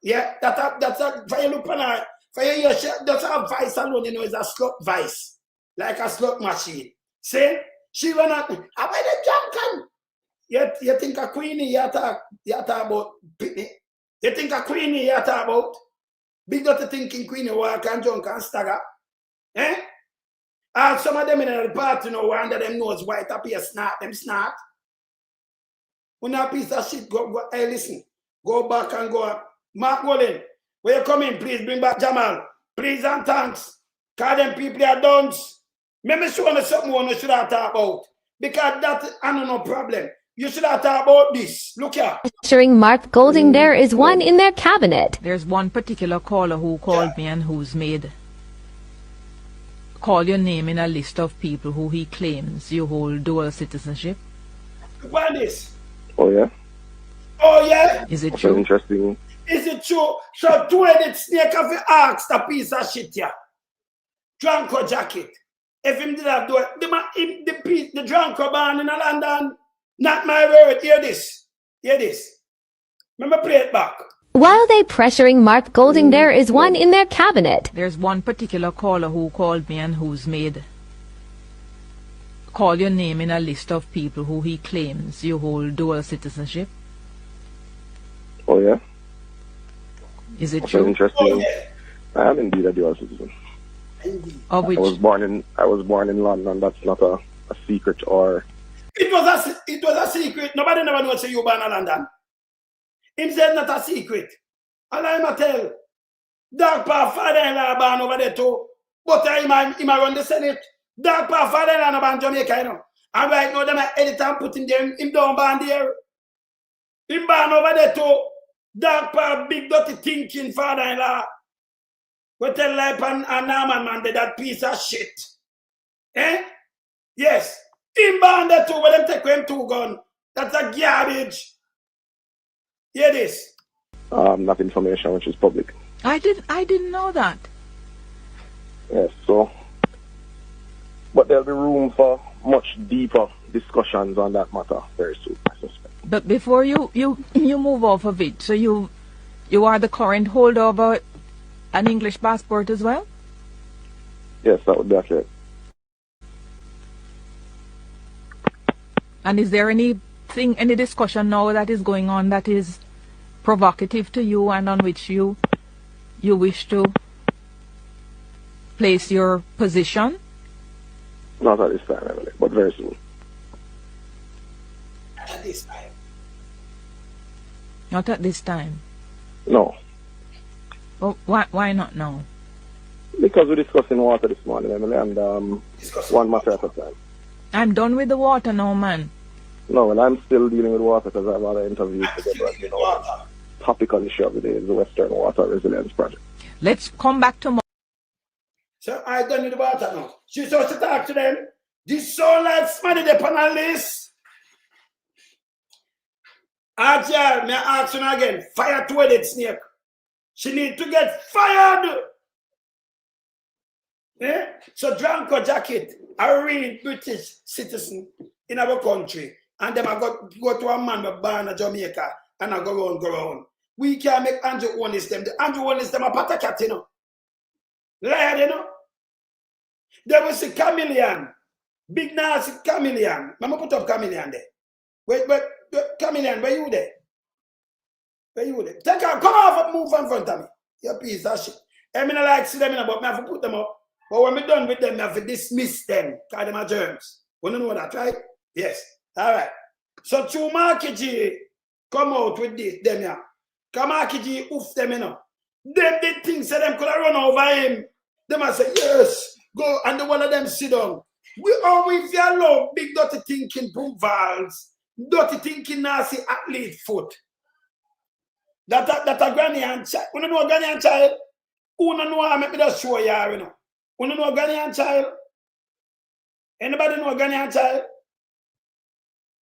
Speaker 1: Yeah, that's a for you look on her. For you that's a vice alone, you know, is a slot vice. Like a slot machine. See? She run out, I buy the junkan. You think a queenie you talk about Pitney? You think a queenie you talk about? Big dirty thinking queenie walk and junk and stagger. Eh? And some of them in the party, you know, under them nose white up here snap, them snap. When that piece of shit go, hey listen, go back and go. Mark Golden, where you come in, please bring back Jamal. Please and thanks. Cause them people are done. Maybe show me something you should have talked about. Because that I don't no problem. You should have talked about this. Look here.
Speaker 10: Featuring Mark Golding, there is one in their cabinet.
Speaker 9: There's one particular caller who called me and who's made call your name in a list of people who he claims you hold dual citizenship.
Speaker 1: What is?
Speaker 5: Oh, yeah?
Speaker 1: Oh, yeah?
Speaker 9: Is it
Speaker 5: That's
Speaker 9: true?
Speaker 5: interesting.
Speaker 1: Is it true? So, two-headed snake have to ask the piece of shit here. Drunko jacket. If him did have do it, the drunko born in London. Not my word. Hear this. Hear this. Remember, play it back.
Speaker 10: While they pressuring Mark Golding, there is one in their cabinet.
Speaker 9: There's one particular caller who called me and who's made call your name in a list of people who he claims you hold dual citizenship.
Speaker 5: Oh, yeah?
Speaker 9: Is it
Speaker 5: That's
Speaker 9: true?
Speaker 5: interesting.
Speaker 1: Oh, yeah.
Speaker 5: I am indeed a dual citizen.
Speaker 9: Of which?
Speaker 5: I was born in London. That's not a secret or.
Speaker 1: It was a secret. Nobody never knows you born in London. Him said not a secret. And I'm a tell. Dog pa father-in-law born over there too. But him run the Senate. Dog pa father-in-law born Jamaica, you know. And right now them edit and put him there. Him down born there. Him born over there too. Dog pa big dirty thinking father-in-law. We tell life and Norman man did that piece of shit. Eh? Yes. Him born there too, but them take him two gun. That's a garbage. Hear this.
Speaker 5: Not information which is public.
Speaker 9: I didn't know that.
Speaker 5: Yes, so. But there'll be room for much deeper discussions on that matter very soon, I suspect.
Speaker 9: But before you move off of it, so you are the current holder of an English passport as well?
Speaker 5: Yes, that would be accurate.
Speaker 9: And is there any discussion now that is going on that is provocative to you and on which you wish to place your position?
Speaker 5: Not at this time, Emily, but very soon.
Speaker 1: At this time.
Speaker 9: Not at this time.
Speaker 5: No.
Speaker 9: Well, why not now?
Speaker 5: Because we're discussing water this morning, Emily, and one matter at a time.
Speaker 9: I'm done with the water now, man.
Speaker 5: No, and I'm still dealing with water because I have other interviews to get, but you know, the topical issue of the day is the Western Water Resilience Project.
Speaker 9: Let's come back tomorrow.
Speaker 1: So I done with the water now. She's supposed to talk to them. This so like money the panelists. Ajay, may I ask you again, fire two-headed snake. She need to get fired. Eh? So Dranko Jacket, a real British citizen in our country, and them I go to a man with born in Jamaica, and I go around. We can't make Andrew Holness them. The Andrew Holness them a pata cat, you know. Liar, you know. There was a chameleon, big nasty chameleon. Mama put up chameleon there. Wait, chameleon, where you there? Where you there? Take out, come off and move in front of me. Your piece of shit. I mean, I like see them in, but I have to put them up. But when we're done with them, I have to dismiss them. Because them are germs. You know that, right? Yes. All right. So, to Markie G come out with this, them here. Because Markie G oof them, you know. Them did things so them could have run over him. Them I say, yes, go. And the one of them sit down. We always allow big dirty thinking poop valves, dirty thinking nasty athlete foot. That a granny and child. You know granny and child? Who don't know how I make me just show you, you know? You know granny and child? Anybody know granny and child?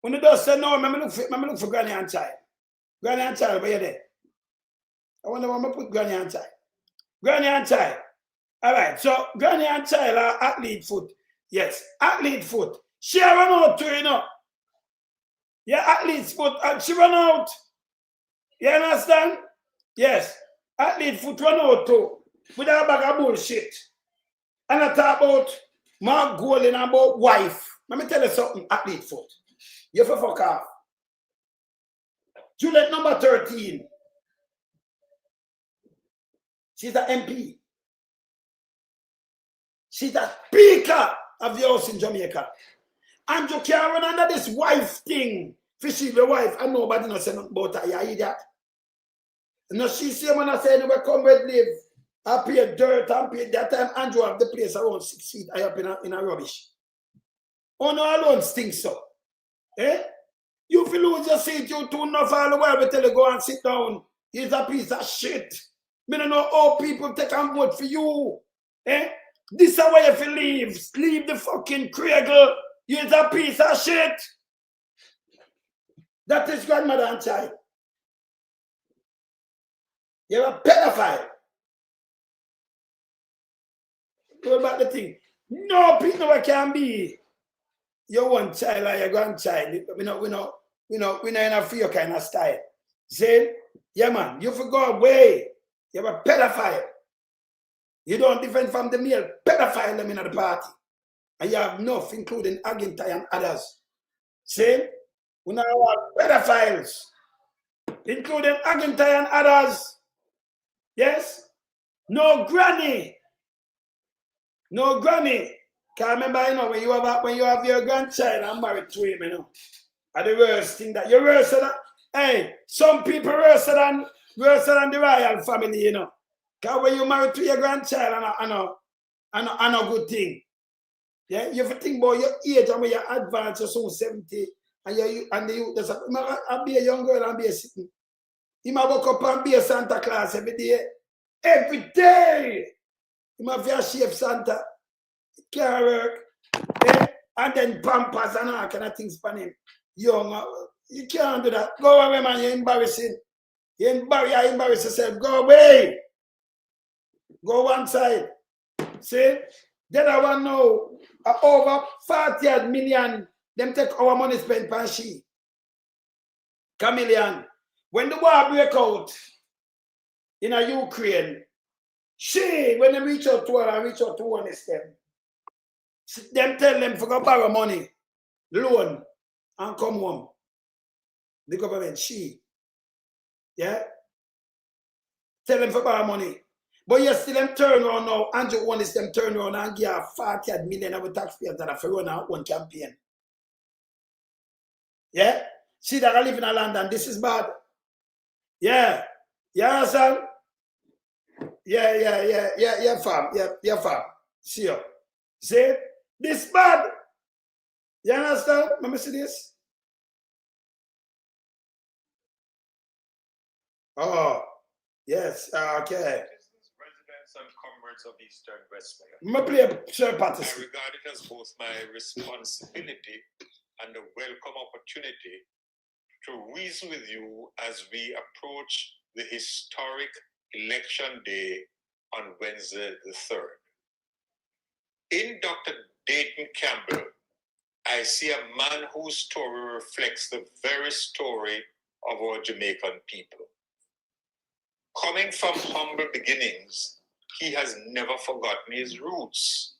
Speaker 1: When you just say no, I look for granny and child. Granny and child, where you there? I wonder where I put granny and child. Granny and child. All right, so granny and child are athlete foot. Yes, athlete foot. She run out too, you know. Yeah, athlete's foot. She run out. You understand? Yes. Athlete foot run out too. With a bag of bullshit. And I talk about Mark Golding about wife. Let me tell you something, athlete foot. You for fuck off. Juliet number 13. She's an MP. She's a speaker of the house in Jamaica. Andrew can't run under this wife thing. Fishy the wife, and nobody knows nothing about her. You hear that? No, she say when I say we come with live. I pay dirt and pay that time Andrew have the place around 6 feet high up in a rubbish. Oh no, alone stinks so. Eh? You feel lose your seat, you too enough all the while, but tell you go and sit down. He's a piece of shit. Me don't know how people take and vote for you. Eh? This is why you feel leave. Leave the fucking Cradle. You're a piece of shit. That is grandmother and child. You're a pedophile. What about the thing? No people can be your one child or your grandchild. We know in a few kind of style. Say, yeah man, you forgot away. You're a pedophile. You don't different from the male pedophile them in the party. And you have enough, including Agintai and others. See? We now have pedophiles, including Agintai and others. Yes? No granny. No granny. Can remember, you know, when you have your grandchild and married to him, you know. And the worst thing that you're worse than, hey, some people worse than the royal family, you know. Because when you married to your grandchild and a good thing. Yeah, you have to think about your age and when you're advanced, you're so 70, and I'll be a young girl and be a sitting. You might wake up and be a Santa Claus every day. Every day! You might be a chef Santa. It can't work. Yeah? And then Pampers and all kind of things for him. Young, you can't do that. Go away, man, you're embarrassing. You embarrass yourself. Go away. Go one side. See? Then I want to know over 40 million, them take our money spent on she. Chameleon. When the war break out in a Ukraine, when they reach out to her and reach out to Holness them tell them for go borrow money, loan, and come home. The government, yeah? Tell them for borrow money. But you still them turn around now, Andrew Holness them turn around and give 40 million of the taxpayers that have to run out one campaign. Yeah? See that I live in a land and this is bad. Yeah. You understand? Yeah, fam. Yeah, fam. See you. See? This bad. You understand? Let me see this. Oh, yes. Okay.
Speaker 11: Residents and comrades of Eastern Westmere.
Speaker 1: I regard
Speaker 11: it as both my responsibility and a welcome opportunity to reason with you as we approach the historic election day on Wednesday the 3rd. In Dr. Dayton Campbell, I see a man whose story reflects the very story of our Jamaican people. Coming from humble beginnings, he has never forgotten his roots.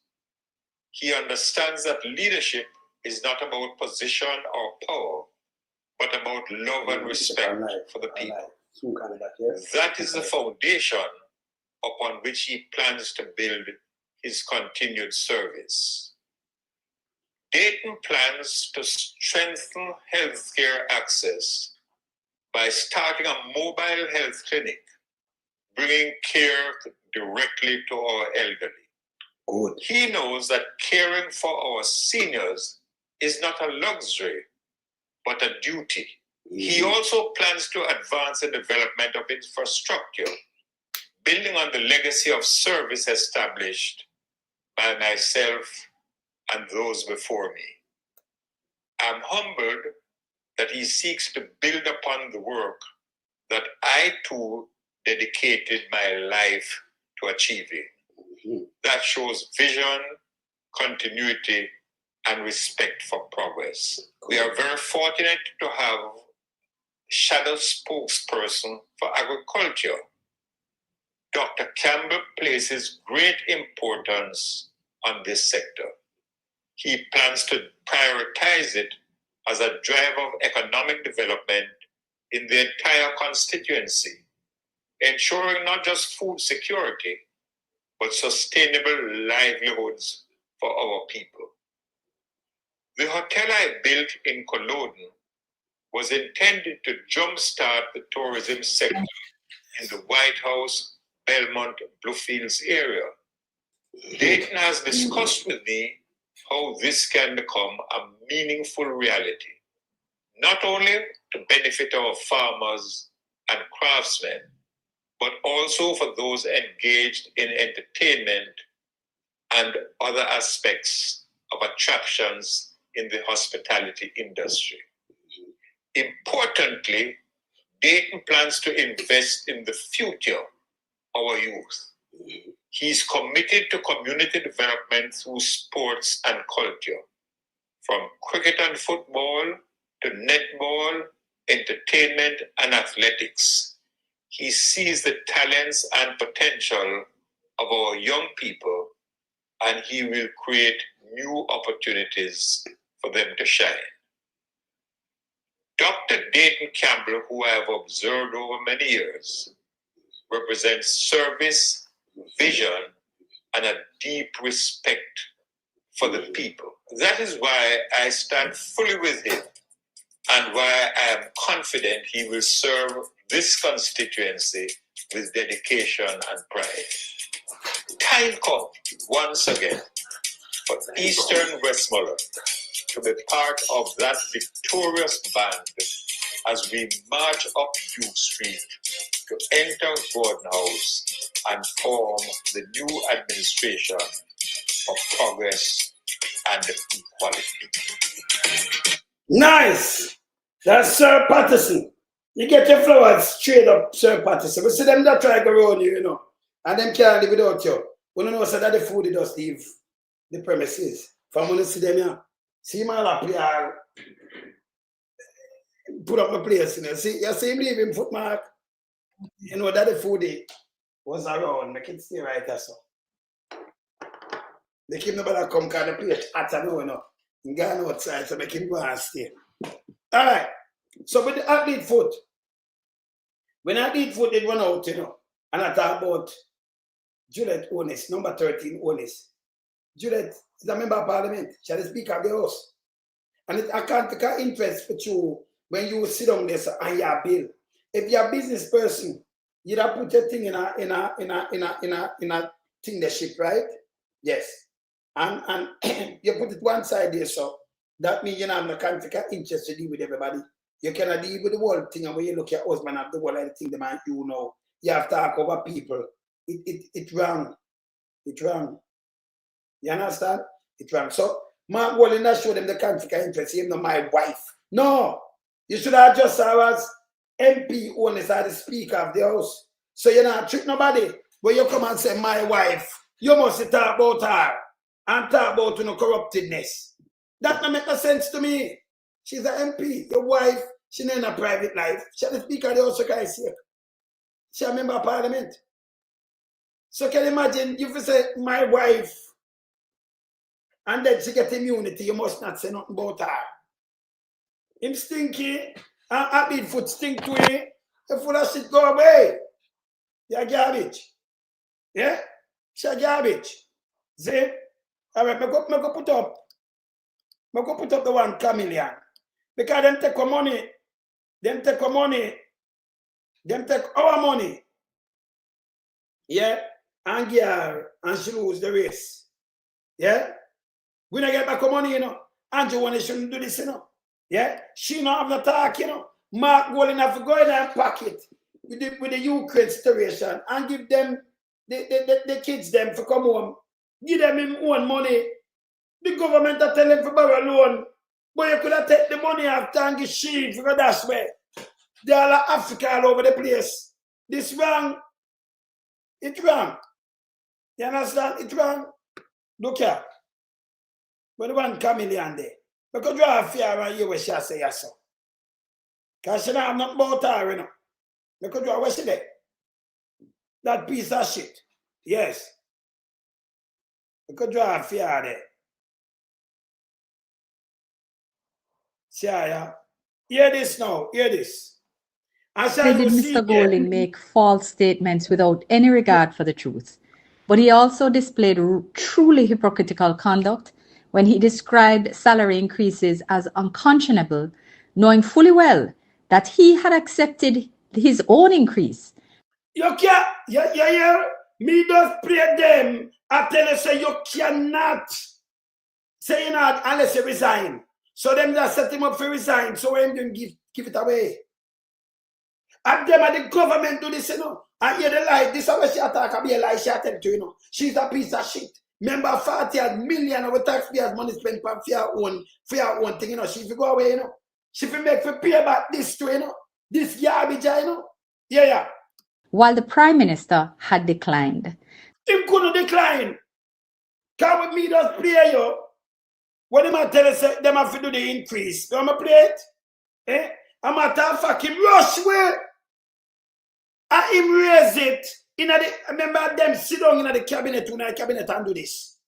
Speaker 11: He understands that leadership is not about position or power, but about love and respect for the people. That is the foundation upon which he plans to build his continued service. Dayton plans to strengthen healthcare access by starting a mobile health clinic, bringing care directly to our elderly. Good. He knows that caring for our seniors is not a luxury, but a duty. He also plans to advance the development of infrastructure, building on the legacy of service established by myself and those before me. I'm humbled that he seeks to build upon the work that I too dedicated my life to achieving. That shows vision, continuity, and respect for progress. We are very fortunate to have shadow spokesperson for agriculture. Dr. Campbell places great importance on this sector. He plans to prioritize it as a driver of economic development in the entire constituency, ensuring not just food security, but sustainable livelihoods for our people. The hotel I built in Culloden was intended to jumpstart the tourism sector in the White House, Belmont, Bluefields area. Dayton has discussed with me how this can become a meaningful reality, not only to benefit our farmers and craftsmen, but also for those engaged in entertainment and other aspects of attractions in the hospitality industry. Importantly, Dayton plans to invest in the future of our youth. He's committed to community development through sports and culture, from cricket and football to netball, entertainment, and athletics. He sees the talents and potential of our young people, and he will create new opportunities for them to shine. Dr. Dayton Campbell, who I have observed over many years, represents service, vision, and a deep respect for the people. That is why I stand fully with him and why I am confident he will serve this constituency with dedication and pride. Time comes once again for Eastern Westmoreland to be part of that victorious band as we march up U Street to enter Gordon House and form the new administration of progress and equality.
Speaker 1: Nice! That's Sir Patterson. You get your flowers straight up, Sir Patterson. We see them that try to go around you, you know, and them can't live without you. We don't know so that the food it does leave the premises. From when you see them here, see my lap here, put up my place, you know. See, you see him leaving footmark. You know that the food was around, make it stay right there, so. Make him nobody come because the plate hot and you know. He gone outside, so make him go and stay. All right. So with the athlete foot, when athlete foot did run out, you know, and I talk about Juliet Holness, number 13 Holness. Juliet is a member of parliament. She's the speaker of the house. And I can't take an interest for you when you sit down there and your bill. If you're a business person, you don't put your thing in a thing that ship, right? Yes. And you put it one side there, so that means you know I'm not take an interest to deal with everybody. You cannot deal with the whole thing, and when you look at your husband of the world, I think the man you know, you have to talk over people. It's wrong. It's wrong. You understand? It's wrong. So Mark Wallen not show them the country can interest him, not my wife. No. You should have just her as MP owners are the speaker of the house. So you're not trick nobody. When you come and say my wife, you must talk about her. and talk about corruptedness. That don't make no sense to me. She's an MP. Your wife, she not in a private life. She's the Speaker of the House of Christ. She's a member of Parliament. So can you imagine if you say, my wife, and then she get immunity, you must not say nothing about her. Him stinky, and happy foot stink to him. The full of shit go away. You're garbage. Yeah? She's garbage. See? All right, I go put up the one Kaminon. Because them take our money. Them take our money. Them take our money. Yeah? And give her, and she lose the race. Yeah? We don't get back our money, you know. Andrew when shouldn't do this, you know. Yeah? She don't have the talk, you know. Mark will enough to go in and pack it with the Ukraine situation and give them the kids them for come home. Give them him own money. The government are telling him for borrow loan. But you could have take the money after and give sheep for that way. They are like Africa all over the place. This wrong. It's wrong. You understand? It's wrong. Look here. But the one Kaminon there. Because you have fear and you will shall say yes, sir. Because she don't have nothing about her, you know. Because you are what she there. That piece of shit. Yes. Because you have fear there. See, yeah. Hear this now. Hear this.
Speaker 12: Did Mr. Golding make false statements without any regard for the truth? But he also displayed truly hypocritical conduct when he described salary increases as unconscionable, knowing fully well that he had accepted his own increase.
Speaker 1: You can't, yeah. Me just play them. I tell you, say you cannot say not unless you resign. So them just set him up for resign. So when them give it away. And them and the government do this, you know. And hear the lie. This is how she attack. Be a lie she attend to, you know. She's a piece of shit. Remember 40 million of the taxpayers' money spent for your own thing, you know. She will go away, you know. She will make for pay back this too, you know. This garbage, you know. Yeah.
Speaker 12: While the Prime Minister had declined.
Speaker 1: Him couldn't decline. Come with me, just play you. When them tell us them have to do the increase, you want me play it? Eh? I'm at a fucking rush way. I him raise it. Remember them sit down in the cabinet and do this.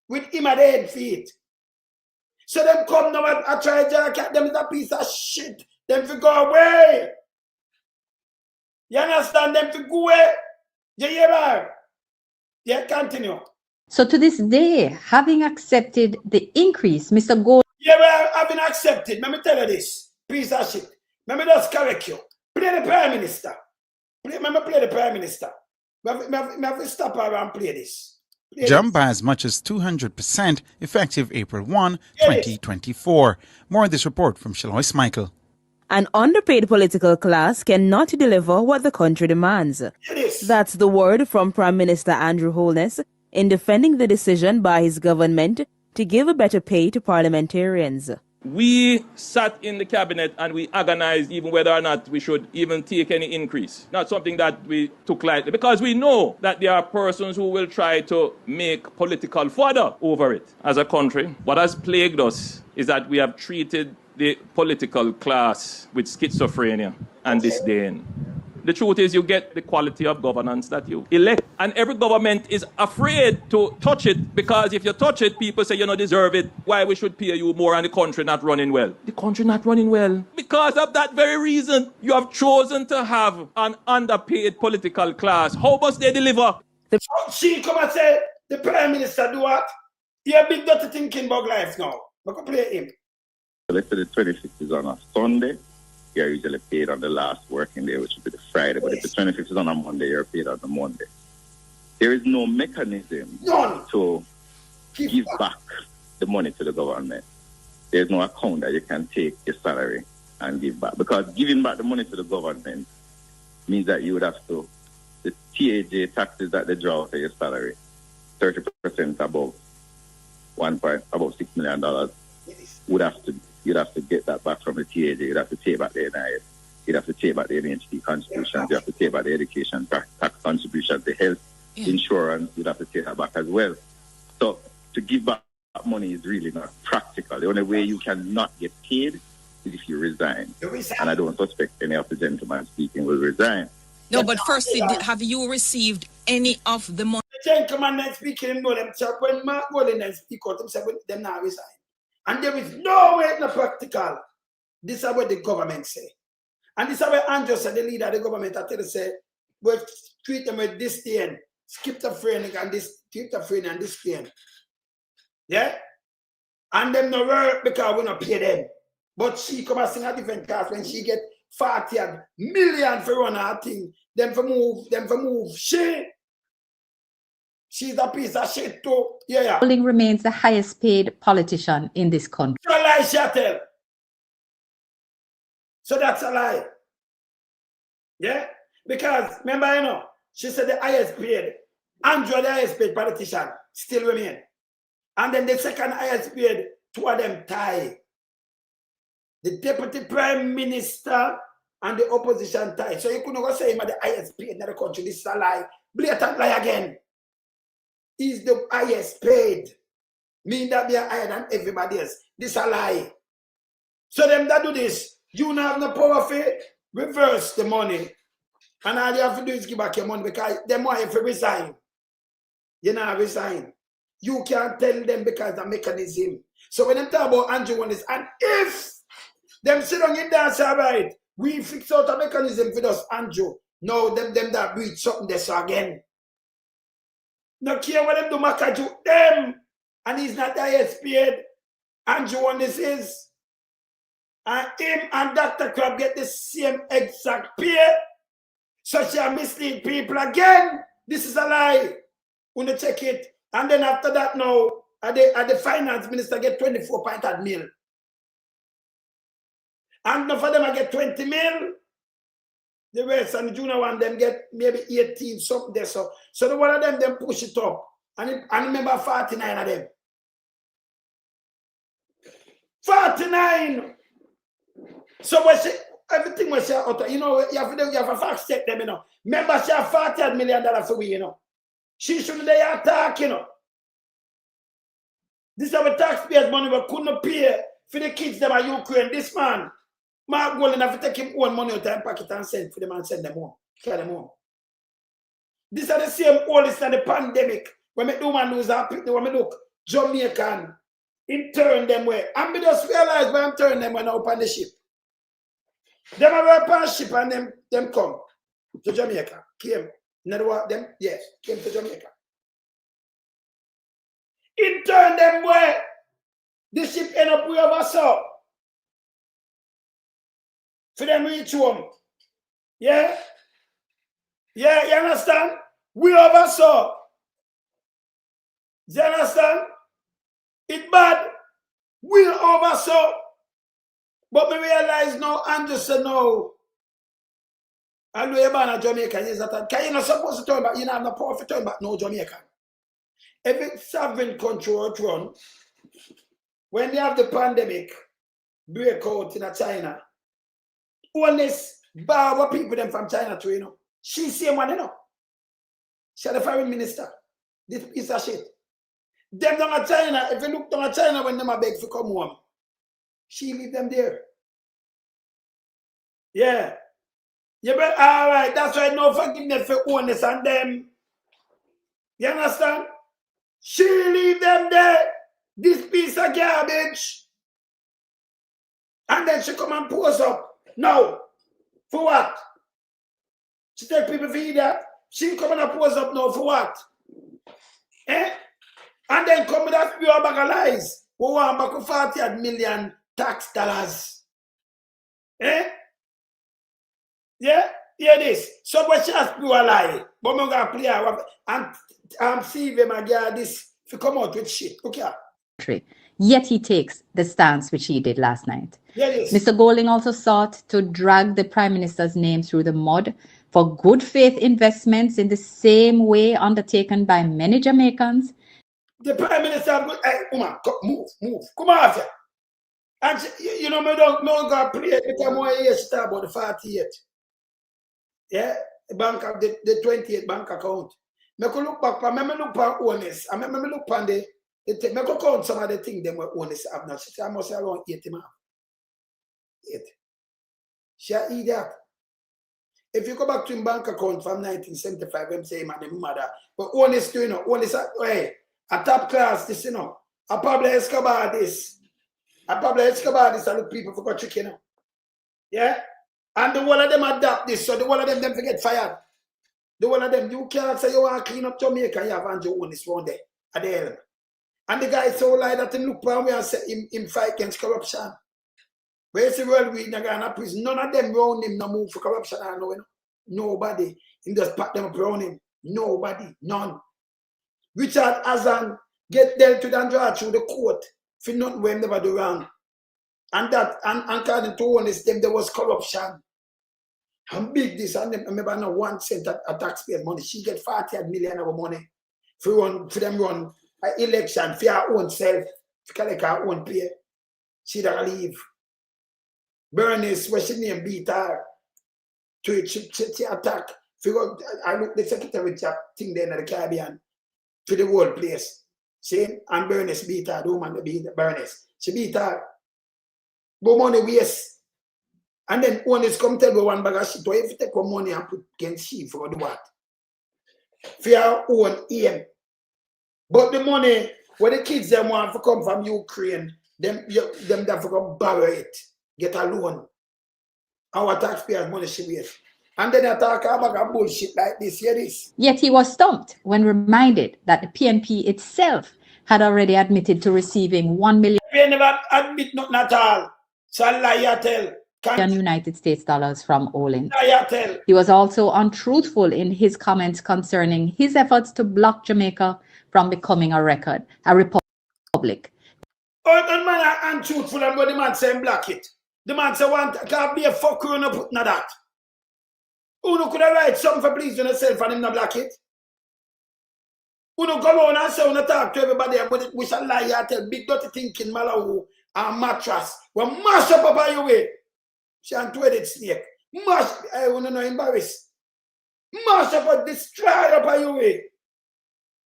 Speaker 1: With him at the head feet. So them come now and try to jack them is a piece of shit. Them to go away. You understand? Them to go away. You hear me? Yeah, continue.
Speaker 12: So to this day, having accepted the increase, Mr. Gold.
Speaker 1: Yeah, well, having accepted. Let me tell you this. Piece of shit. Let me just correct you. Play the Prime Minister. Play the Prime Minister. We have to stop her and play this.
Speaker 6: Jump by as much as 200% effective April 1, 2024. More on this report from Shalois Michael.
Speaker 7: An underpaid political class cannot deliver what the country demands. That's the word from Prime Minister Andrew Holness in defending the decision by his government to give a better pay to parliamentarians.
Speaker 8: We sat in the cabinet and we agonized even whether or not we should even take any increase. Not something that we took lightly, because we know that there are persons who will try to make political fodder over it. As a country, what has plagued us is that we have treated the political class with schizophrenia and disdain. The truth is, you get the quality of governance that you elect. And every government is afraid to touch it, because if you touch it, people say you don't deserve it. Why we should pay you more and the country not running well? The country not running well. Because of that very reason, you have chosen to have an underpaid political class. How must they deliver?
Speaker 1: She come and say, the Prime Minister do what? You have big dirty thinking about life now. We can play him.
Speaker 5: Let's say the 25th is on a Sunday. You're usually paid on the last working day, which would be the Friday. But if the 25th is on a Monday, you're paid on the Monday. There is no mechanism to give back the money to the government. There's no account that you can take your salary and give back. Because giving back the money to the government means that you would have to, the TAJ taxes that they draw for your salary, 30% above about $6 million, you'd have to get that back from the TAJ. You'd have to take back the NIS. You'd have to take back the NHT contributions. You have to take back the education tax contributions, the health insurance. You'd have to take that back as well. So to give back money is really not practical. The only way you cannot get paid is if you resign. And I don't suspect any of the gentlemen speaking will resign.
Speaker 9: No, but firstly, have you received any of the money?
Speaker 1: The gentleman that speaking, know themselves when Mark Holness speak out himself, them now resign. And there is no way in the practical. This is what the government say. And this is what Andrew said, the leader of the government, I tell you, say, we treat them with this thing, schizophrenic and this schizophrenic and this thing. Yeah? And them no work because we not pay them. But she come and sing a different class when she get 40 million for run her thing. Them for move. She's a piece of shit too. Yeah.
Speaker 12: Golding remains the highest paid politician in this country.
Speaker 1: That's a lie, Shatel. So that's a lie. Yeah? Because remember, you know, she said the highest paid, Andrew the highest paid politician still remain. And then the second highest paid, two of them tie. The deputy prime minister and the opposition tie. So you couldn't go say him at the highest paid in the country. This is a lie. Blatant lie again. He's the highest paid. Mean that they are higher than everybody else. This is a lie. So them that do this, you don't have no power for reverse the money. And all you have to do is give back your money because them want you to resign. You know, resign. You can't tell them because the mechanism. So when they talk about Andrew Holness, and if them sit down in there and say, all right, we fix out a mechanism for us, Andrew. No, them that breach something there so again. No care what them do, Makaju, them. And he's not the highest paid. Andrew Holness is. And him and Dr. Crab get the same exact pay. So she mislead people again. This is a lie. When you check it. And then after that now, the finance minister get 24.8 mil. And now for them I get 20 mil. The rest and the junior one them get maybe 18 something there. So the one of them push it up. And remember 49 of them. 49. So when she everything was share out, you know, you have to fact check them, you know. Remember she have $40 million for we, you know. She shouldn't they attack, you know. This is our taxpayers' money we couldn't pay for the kids that are Ukraine. This man, Mark Golding, have to take him own money out and packet and send for them and send them home. Carry them home. These are the same all this and the pandemic. When me do man lose our people, when me look, Jamaican, in turn them way. And me just realize when I'm turning them when I open the ship. Them are on ship and them come to Jamaica. Came. Them, yes, came to Jamaica. In turn them way, the ship end up we oversaw. For them reach home. Yeah? Yeah, you understand? We oversaw. You understand? It's bad. We oversaw. But we realize now, Andrew said no. And we are Jamaica. Because you're not supposed to turn back. You don't have no power to turn back no Jamaica. Every sovereign country run, when they have the pandemic break out in China, Holness bar people them from China too, you know. She same one, you know. She's the foreign minister. This piece of shit. Them down at China, if you look down at China when them are beg to come home, she leave them there. Yeah. You bet, all right, that's why no forgiveness for Holness and them. You understand? She leave them there. This piece of garbage. And then she come and pose up. No. For what? She take people for that. She come and pose up now for what? Eh? And then come with that pure bag of lies. We want back $40 million tax dollars. Eh? Yeah? Hear this. So what she has pure lie. But I'm going to play and see if I get this to come out with shit. Okay.
Speaker 12: Yet he takes the stance which he did last night.
Speaker 1: Yes.
Speaker 12: Mr. Golding also sought to drag the Prime Minister's name through the mud for good faith investments in the same way undertaken by many Jamaicans.
Speaker 1: The Prime Minister, hey, woman, move. Come on, sir. And you know, me don't go play because more years start about the 48. Yeah, the bank of the 28 bank account. Me could look back, me look back Holness, and me look on the I go count some of the things them were Holness have now. She said, I must have around 80 man. 8. She eat that. If you go back to him bank account from 1975, I'm saying, man, the mother. But Holness, you know, Holness, hey, a top class, this, you know. A Pablo Escobar, this. A Pablo Escobar, this, and the people forgot trick, you know. Yeah? And the one of them adapt this, so the one of them forget fired. The one of them, you can't say you want to clean up Jamaica, you have Andrew Holness one day at the end. And the guy is so lie that him look around and say him fight against corruption. Where's the world we in prison? None of them round him no move for corruption. I know, you know. Nobody. He just pat them up around him. Nobody. None. Richard Azan get dealt with and draw through the court for nothing when never do wrong. And that, and according to Holness, them there was corruption. And big this, and them, I remember no 1 cent at taxpayer money. She get 40 million of money for them run an election for her own self, to collect her own pay. She don't leave. Bernice, where she name beat her to attack. I look the secretary thing there in the Caribbean for the whole place. See? And Bernice beat her, the woman that beat Bernice. She beat her. But money waste. And then Holness come tell me one bag of shit. If you take your money and put against she for the what? For your own aim. But the money where the kids them want to come from Ukraine, them that for go borrow it. Get a loan. Our taxpayers' money she waste. And then I talk about bullshit like this, hear this.
Speaker 12: Yet he was stumped when reminded that the PNP itself had already admitted to receiving $1 million
Speaker 1: They never admit nothing at all. So lie tell.
Speaker 12: United States dollars from Olin.
Speaker 1: Lie tell.
Speaker 12: He was also untruthful in his comments concerning his efforts to block Jamaica from becoming a republic.
Speaker 1: Oh, the man are untruthful and the man say block it. The man say can't be a fucker and put na that. Uno could have write something for please yourself and him not block it. Uno come on and say uno talk to everybody about it. We shall lie here tell big dirty thinking Malawu and mattress. We mash up by your way. She and two-headed snake. Mash, I wanna know embarrassed. Mash up and destroy up by your way.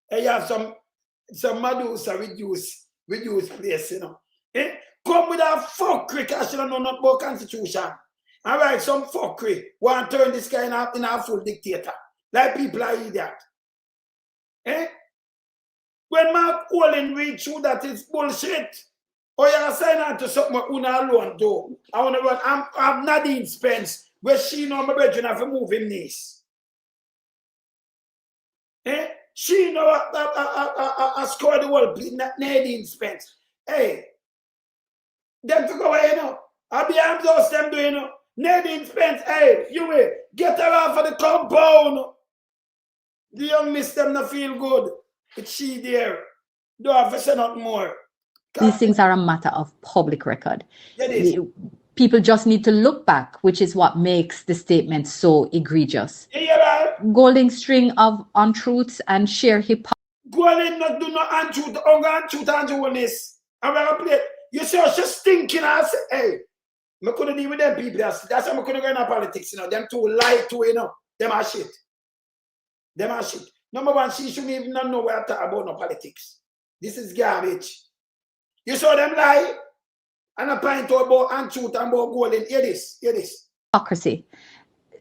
Speaker 1: And you have some Medusa reduce place, you know. Eh? Come with a fuckery, because you don't know nothing about constitution. All right, some fuckery. Want to turn this guy in a full dictator. Like people are idiot. Eh? When Mark Olin read through that, it's bullshit. Or you sign on to something una alone do. I want to run. I'm Nadine Spence, where she know my bedroom have to move him knees. Eh? She know I scored the world, Nadine Spence. Hey, them to go away, you know. I'll be arms those them doing, you know. Nadine Spence, hey, you will get her off of the compound. The young miss them not feel good. It's she there. Don't have to say nothing more.
Speaker 12: These things are a matter of public record.
Speaker 1: It is.
Speaker 12: People just need to look back, which is what makes the statement so egregious.
Speaker 1: Yeah,
Speaker 12: Golden string of untruths and sheer hypocrisy.
Speaker 1: Golden not do no untruth, untruth and Holness. I'm gonna play. You see how she's thinking. I say, hey, I couldn't deal with them people. That's why I couldn't go into politics, you know. Them two lie to, you know. Them are shit. Them are shit. Number one, she shouldn't even know where to talk about no politics. This is garbage. You saw them lie? And a pint about untruth and about Golden. Hear this. Hear this.
Speaker 12: Hypocrisy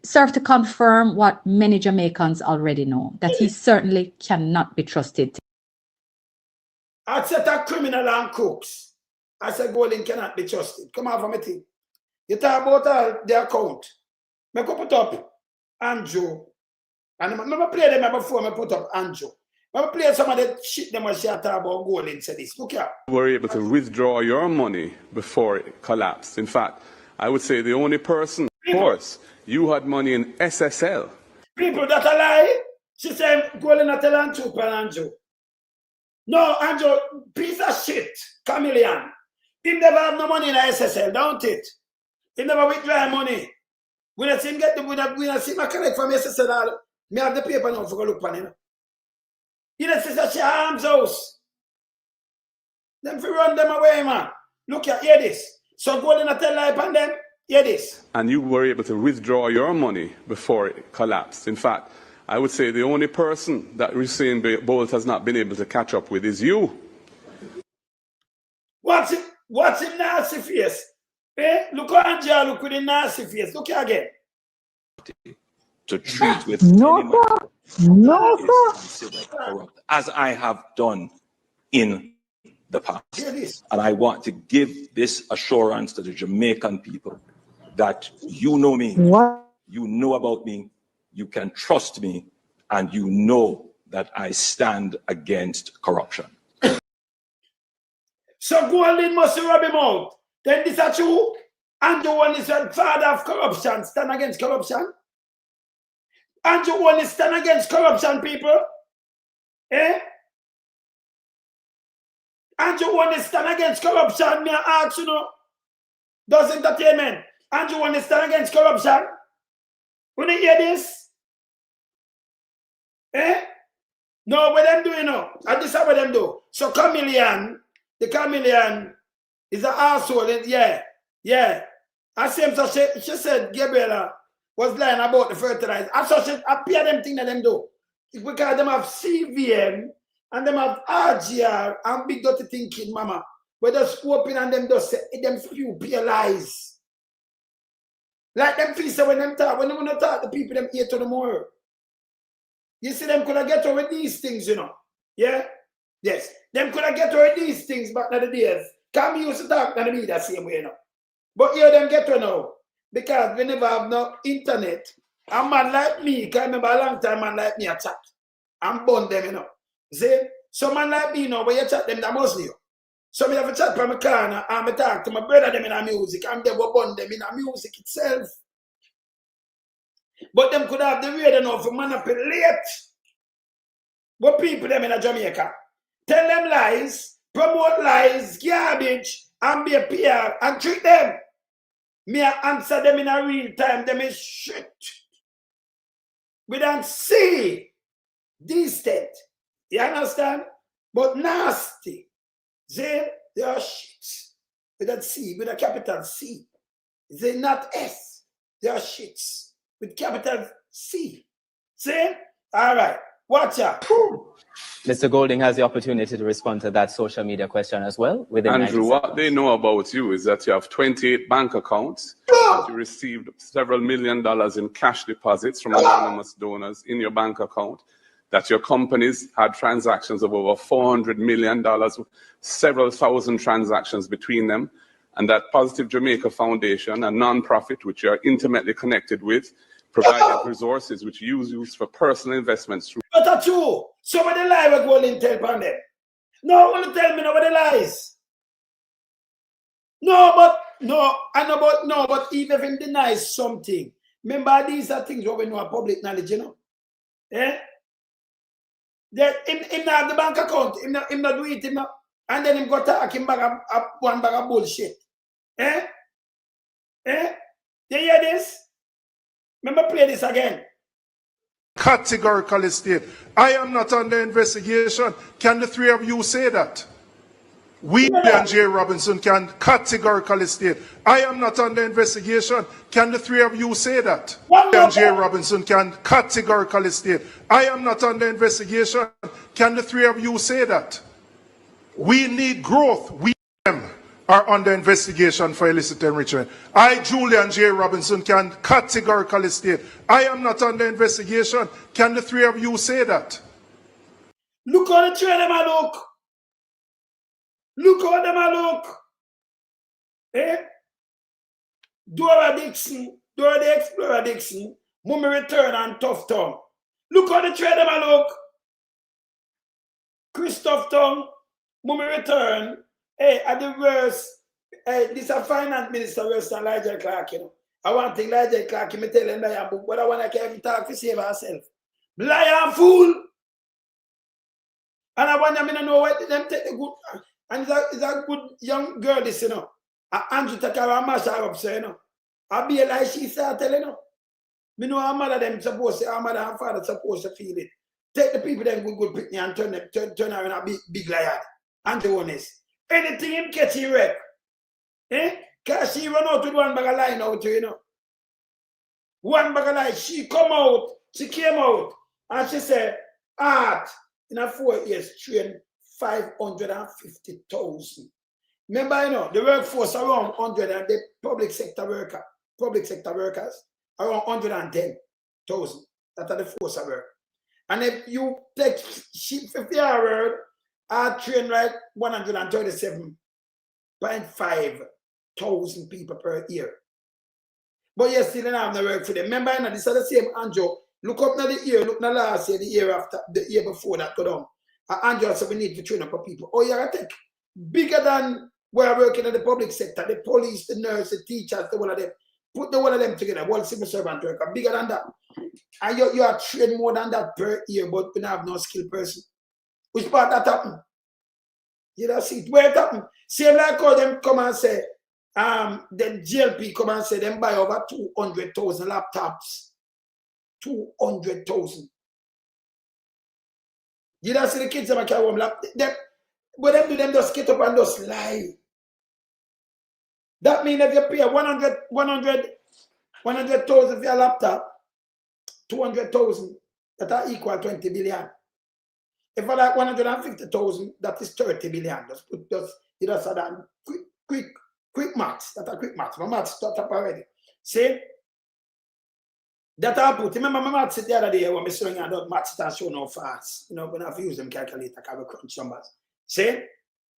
Speaker 12: serve to confirm what many Jamaicans already know, that he certainly cannot be trusted.
Speaker 1: I said a criminal and crooks. I said Golden cannot be trusted. Come on from me thing. You talk about the account. I go put up Andrew. And I never play them before I put up Andrew. I play some of the shit them was talk about Golden said this. Look here.
Speaker 13: You were able to withdraw your money before it collapsed. In fact, I would say the only person, of course, you had money in SSL.
Speaker 1: People that are lie. She said Golden not tell Andrew for Andrew. No, Andrew, piece of shit, Kaminon. He never have no money in SSL, don't it? He never withdraw money. When I see him get the when I see my collect from SSL, me have the paper now for go look on him. You know, sister, she arms house. Them fi run them away, man. Look here, hear this. So Golden a tell lie upon them, hear this.
Speaker 13: And you were able to withdraw your money before it collapsed. In fact, I would say the only person that Usain Bolt has not been able to catch up with is you.
Speaker 1: Watch him nasty face. Eh? Look how Angela look with the nasty face. Look here again.
Speaker 8: To treat with
Speaker 12: No,
Speaker 8: any matter
Speaker 12: sir. No,
Speaker 8: that is
Speaker 12: sir.
Speaker 8: considered corrupt, as I have done in the past. And I want to give this assurance to the Jamaican people that you know me, you know about me, you can trust me, and you know that I stand against corruption.
Speaker 1: So Golding must rub him out. Then this is true. Andrew Holness is the father of corruption. Stand against corruption. Andrew Holness stand against corruption, people. Eh? Andrew Holness stand against corruption. Me ask you know. Does entertainment. Andrew Holness stand against corruption. When you hear this? Eh? No, what them do, you know. And this is what them do. So Kaminon, the Kaminon is an asshole. Yeah. I see him, so she said Gabriela was lying about the fertilizer. I saw she appear them thing that them do. It's because them have CVM and them have RGR and big dirty thinking, mama. But just open and them just say them spew pure lies. Like them feel so when them talk, when they want to talk to people, them ear to the more. You see, them could have get over these things, you know. Yeah? Yes. Them could have get over these things back in the days. Come used to talk to the media the same way, you know. But here them get to now. Because we never have no internet. A man like me, can remember a long time man like me a chat. And bun them, you know. See? So man like me, you know, when you chat them, that must you. So me have a chat from my corner and I talk to my brother them in a music and they will bun them in a music itself. But them could have the radio now for manipulate. But people them in a Jamaica. Tell them lies, promote lies, garbage, and be a PR and treat them. Me answer them in a real time, them is shit. We don't see distant. You understand? But nasty. They are shits. With that C, with a capital C. They not S. They are shits. With capital C. See? All right. Watch out.
Speaker 14: Mr. Golding has the opportunity to respond to that social media question as well.
Speaker 13: Andrew, what they know about you is that you have 28 bank accounts. That you received several $1 million in cash deposits from anonymous donors in your bank account. That your companies had transactions of over $400 million, several thousand transactions between them. And that Positive Jamaica Foundation, a non-profit which you are intimately connected with, provided resources which you use for personal investments.
Speaker 1: But that's true. Some of the lies we're going to tell upon them. No, want to tell me nobody lies. But even if he denies something, remember these are things what we know are public knowledge, you know. Eh? Him not have the bank account, him not do it, and then him go talk him back one bag of bullshit. Eh? You hear this? Remember, play this again.
Speaker 15: Categorically state, I am not under investigation. Can the three of you say that? We and J. Robinson can categorically state, I am not under investigation. Can the three of you say that? We and J. Robinson can categorically state, I am not under investigation. Can the three of you say that? We need growth. We are under investigation for illicit enrichment. I, Julian J. Robinson, can categorically state, I am not under investigation. Can the three of you say that?
Speaker 1: Look how the three of them a look. Look how them a look. Eh? Dora the Explorer Dixon, Mummy Return and Tough Tongue. Look how the three of them a look. Christoph Tongue, Mummy Return. Hey, at the worst, this is a finance minister worse than Elijah Clark, you know. I want to Elijah Clark, me tell him that book, but I want to even talk to save herself. Liar fool! And I want them to know what them take the good, and it's a good young girl, this, you know. Andrew take her and mash her up, so, you know. I be like she start telling, you know. Me know her mother them supposed to, her mother and father supposed to feel it. Take the people them good pick me and turn her in a big liar. Andrew Holness. Anything him catch he wreck. Eh? Cause she run out with one bag of line out, you know. One bag of line. She come out, she came out, and she said, Art, in a 4 years, train 550,000. Remember, you know, the workforce around 100 and the public sector workers around 110,000. That are the force of work. And if you take sheep 50 hours, I train like 137.5 thousand people per year. But you still don't have no work for them. Remember, you know, this is the same Andrew. Look up now the year, look now last year, the year after, the year before that go down. And Andrew said we need to train up for people. Oh, you're going to take bigger than we're working in the public sector, the police, the nurse, the teachers, the one of them. Put the one of them together, one civil servant worker, bigger than that. And you are trained more than that per year, but we don't have no skilled person. Which part that happen? You don't see it. Where it happen? Same like how them come and say, then GLP come and say them buy over 200,000 laptops. 200,000. You don't see the kids that carry home laptops. But them do them just get up and just lie. That means if you pay 100,000 for your laptop, 200,000, that are equal 20 billion. If I like 150,000, that is 30 billion. You just say that quick maths. That are quick maths. My maths start up already. See? That I put. Remember my maths the other day when I showing you that maths that show no fast. You know, when I have to use them calculator, I will crunch numbers. See?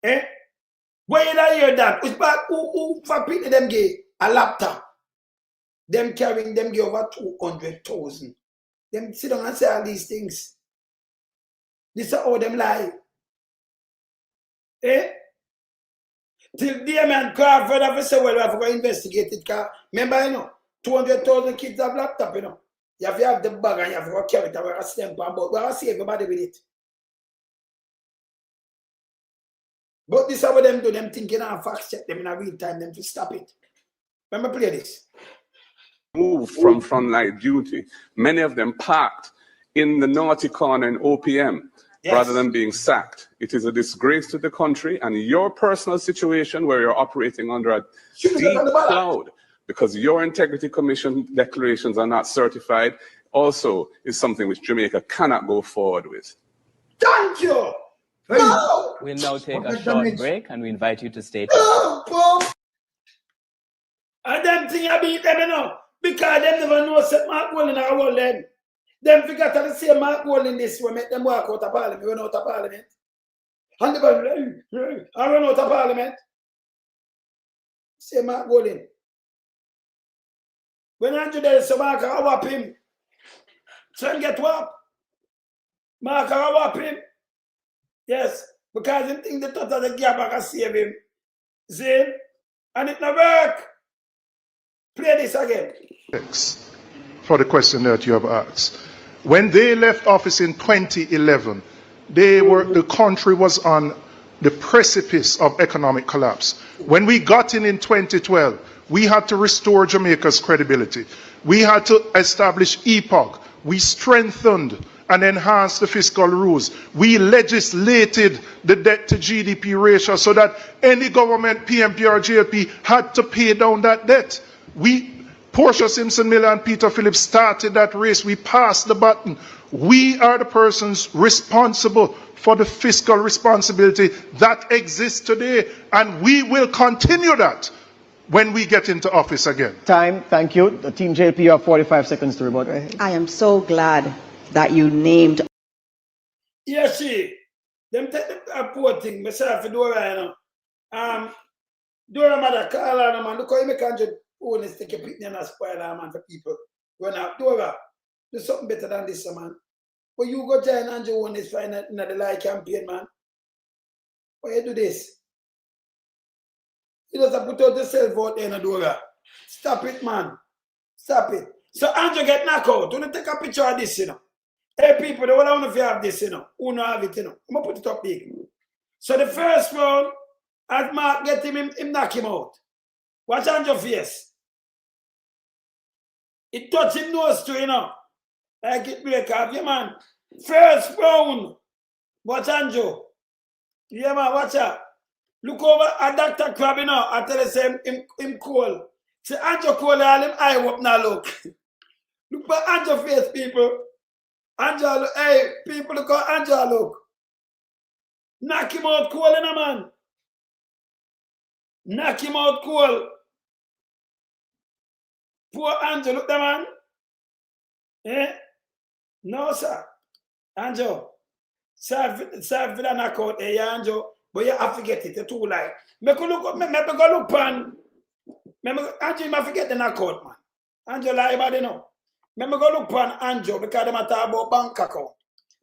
Speaker 1: Eh? Why you don't hear that? It's bad. Who for people them give a laptop? Them carrying them give over 200,000. Them sit down and say all these things. This is how them lie. Eh? Till the man Crawford have to say, well, we have to go investigate it. Remember, you know, 200,000 kids have laptop, you know. You have to have the bag and you have to go carry it and we're going to stamp on board. We're going to see everybody with it. But this is what them do. Them thinking and fact check them in a real time, them to stop it. Remember, play this.
Speaker 13: Moved from frontline duty, many of them parked in the naughty corner in OPM rather than being sacked. It is a disgrace to the country, and your personal situation where you're operating under a deep cloud because your Integrity Commission declarations are not certified also is something which Jamaica cannot go forward with.
Speaker 1: Thank you. No.
Speaker 14: We'll now take a short break and we invite you to stay.
Speaker 1: And them thing I beat them, you know, because them never know set Mark Gold in our world then. Them figure to say Mark Gold in this will make them walk out of parliament, run out of parliament. And they go, I run out of parliament. Say Mark Gold in. When Andrew there, so Mark I whop him. So get whop. Mark I whop him. Yes, because him think the thought of the gap I can save him. See? And it not work. Play this again.
Speaker 15: Thanks for the question that you have asked. When they left office in 2011, the country was on the precipice of economic collapse. When we got in 2012, we had to restore Jamaica's credibility. We had to establish EPOG. We strengthened and enhanced the fiscal rules. We legislated the debt to GDP ratio so that any government, PMP or JLP, had to pay down that debt. Portia Simpson Miller and Peter Phillips started that race. We passed the baton. We are the persons responsible for the fiscal responsibility that exists today, and we will continue that when we get into office again.
Speaker 16: Time, thank you. The Team JLP, you have 45 seconds to rebut.
Speaker 17: I am so glad that you named.
Speaker 1: Yes, see, them take the poor thing, myself for Dora, you know. Dora mother call her, man, look how you make 100 Holness take a picnic and spoil her, man, for people. Run out, Dora, do something better than this, man. But you go join Andrew Holness for in the lie campaign, man. Why you do this? You just have to put out yourself out there, Dora. Stop it, man. Stop it. So Andrew get knocked out. You take a picture of this, you know. Hey, people, the one I want to have this, you know. Who don't have it, you know. I'm going to put it up big. So the first round, as Mark get him knock him out. Watch Andrew's face. It touch him nose too, you know. Like it break off, yeah, man. First round. Watch Andrew. Yeah, man, watch out. Look over at Dr. Crab, you know. I tell you, him cool. See, Andrew cool, all him eye up now, look. Look at Andrew's face, people. Andrew, hey, people, look how Andrew look. Knock him out cool, you know, man. Knock him out cool. Poor Angel, look the man. Eh? No, sir. Angel. Sir, for the knockout, eh, Angel. But you have to get it. You're too light. Me go look pan. Angel, you must forget the knockout, man. Angel, lie about it now. Me go look pan Angel because they matter about bank account.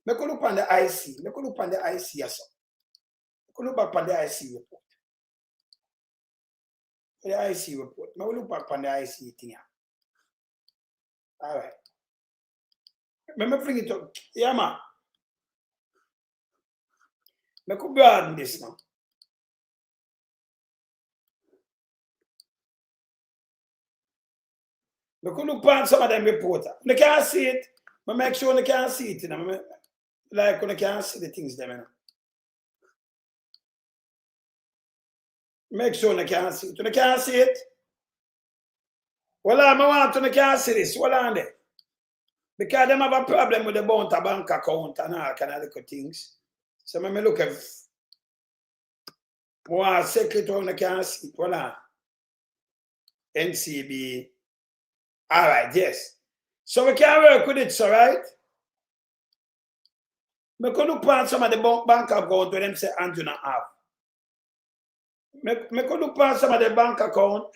Speaker 1: Me go look pan the IC. Me go look pan the IC, yes, sir. Me go look back on the IC report. The IC report. Me go look back on the IC thing. All right. Me bring it up. Yeah, man. Me could garden this now. Me could look at some of them reporter. They can't see it. But make sure they can't see it. You know? Like when they can't see the things them. You know? Make sure they can't see it. When they can't see it. Well, I want to can't see this. What on there? Because they have a problem with the bank account and all kind of little things. So me look at one secretary when they can't see it. What on? NCB. All right, yes. So we can work with it, so right? We can look at some of the bank account where them say Andrew not have. We can look at some of the bank account.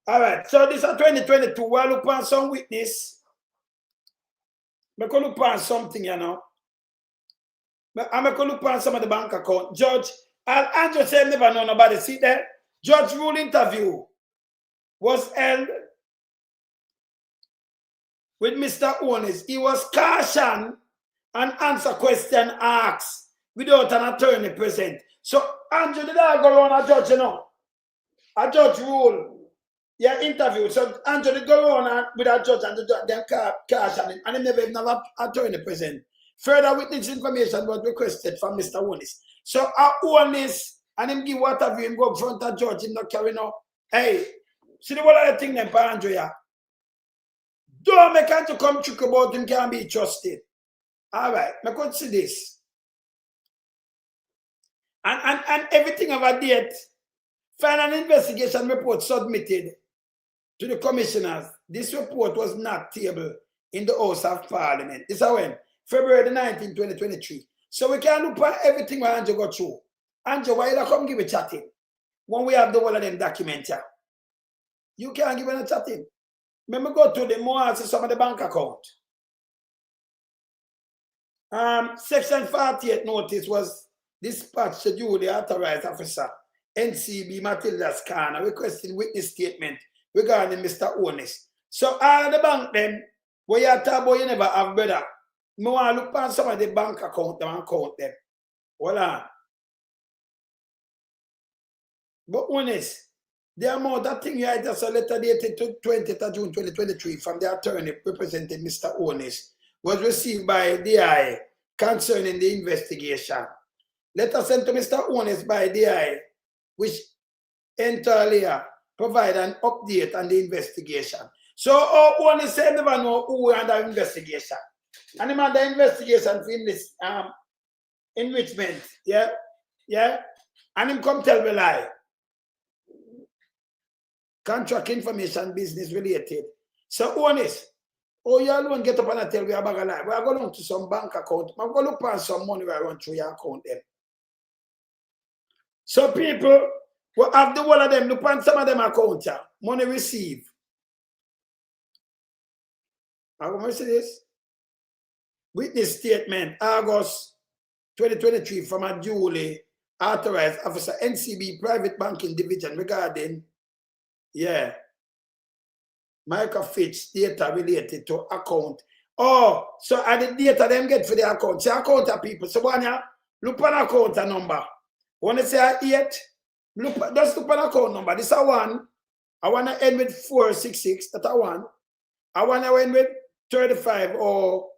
Speaker 1: All right, so this is 2022. We'll look at some witness. We can look at something, you know. And we can look at some of the bank account. Judge, Andrew said never know nobody. See there? Judge rule interview was held with Mr. Holness. He was cautioned and answer question asked without an attorney present. So Andrew did I go on a judge, you know? A judge rule. Yeah, interview. So Andrew did go on with a judge and the judge then caution him and he never even have an attorney present. Further witness information was requested from Mr. Holness. So Holness and him give whatever him go up front of judge, him not carry no. Hey, see the one other thing then for Andrew, yeah? Don't make Andrew come trick about him can be trusted. All right, I could see this. And everything of a date, final investigation report submitted to the commissioners. This report was not tabled in the House of Parliament. This is when? February 19, 2023. So we can look at everything where Andrew got through. Andrew, why you come give a chatting? When we have the whole of them documents here. You can't give a chatting. Let me go to the more some of the bank account. Section 48 notice was dispatched to duly authorized officer NCB Matilda Scanner requesting witness statement regarding Mr. Holness. So all of the bank them, where you talk about you never have brother. I want to look at some of the bank account and count them. Hold on. But Holness, the amount of thing you had just a letter dated to 20th of June 2023 from the attorney representing Mr. Holness was received by DI concerning the investigation. Letter sent to Mr. Holness by DI, which entirely provide an update on the investigation. So Holness said never know who were under investigation. And him under investigation for this enrichment. Yeah? Yeah? And him come tell me lie. Contract information business related. So Holness, you alone get up and tell me about a lie. We are going to some bank account. I'm going to look for some money I run through your account then. So people will have the whole of them, look on some of them account here. Money received. I'm going to see this. Witness statement, August 2023 from a duly authorized officer NCB Private Banking Division regarding microfiche data related to account. Oh, so are the data them get for the account? Say account of people. So when you look on account number. When you say 8, just look on account number. This is a 1. I want to end with 466. That's a 1. I want to end with 35 or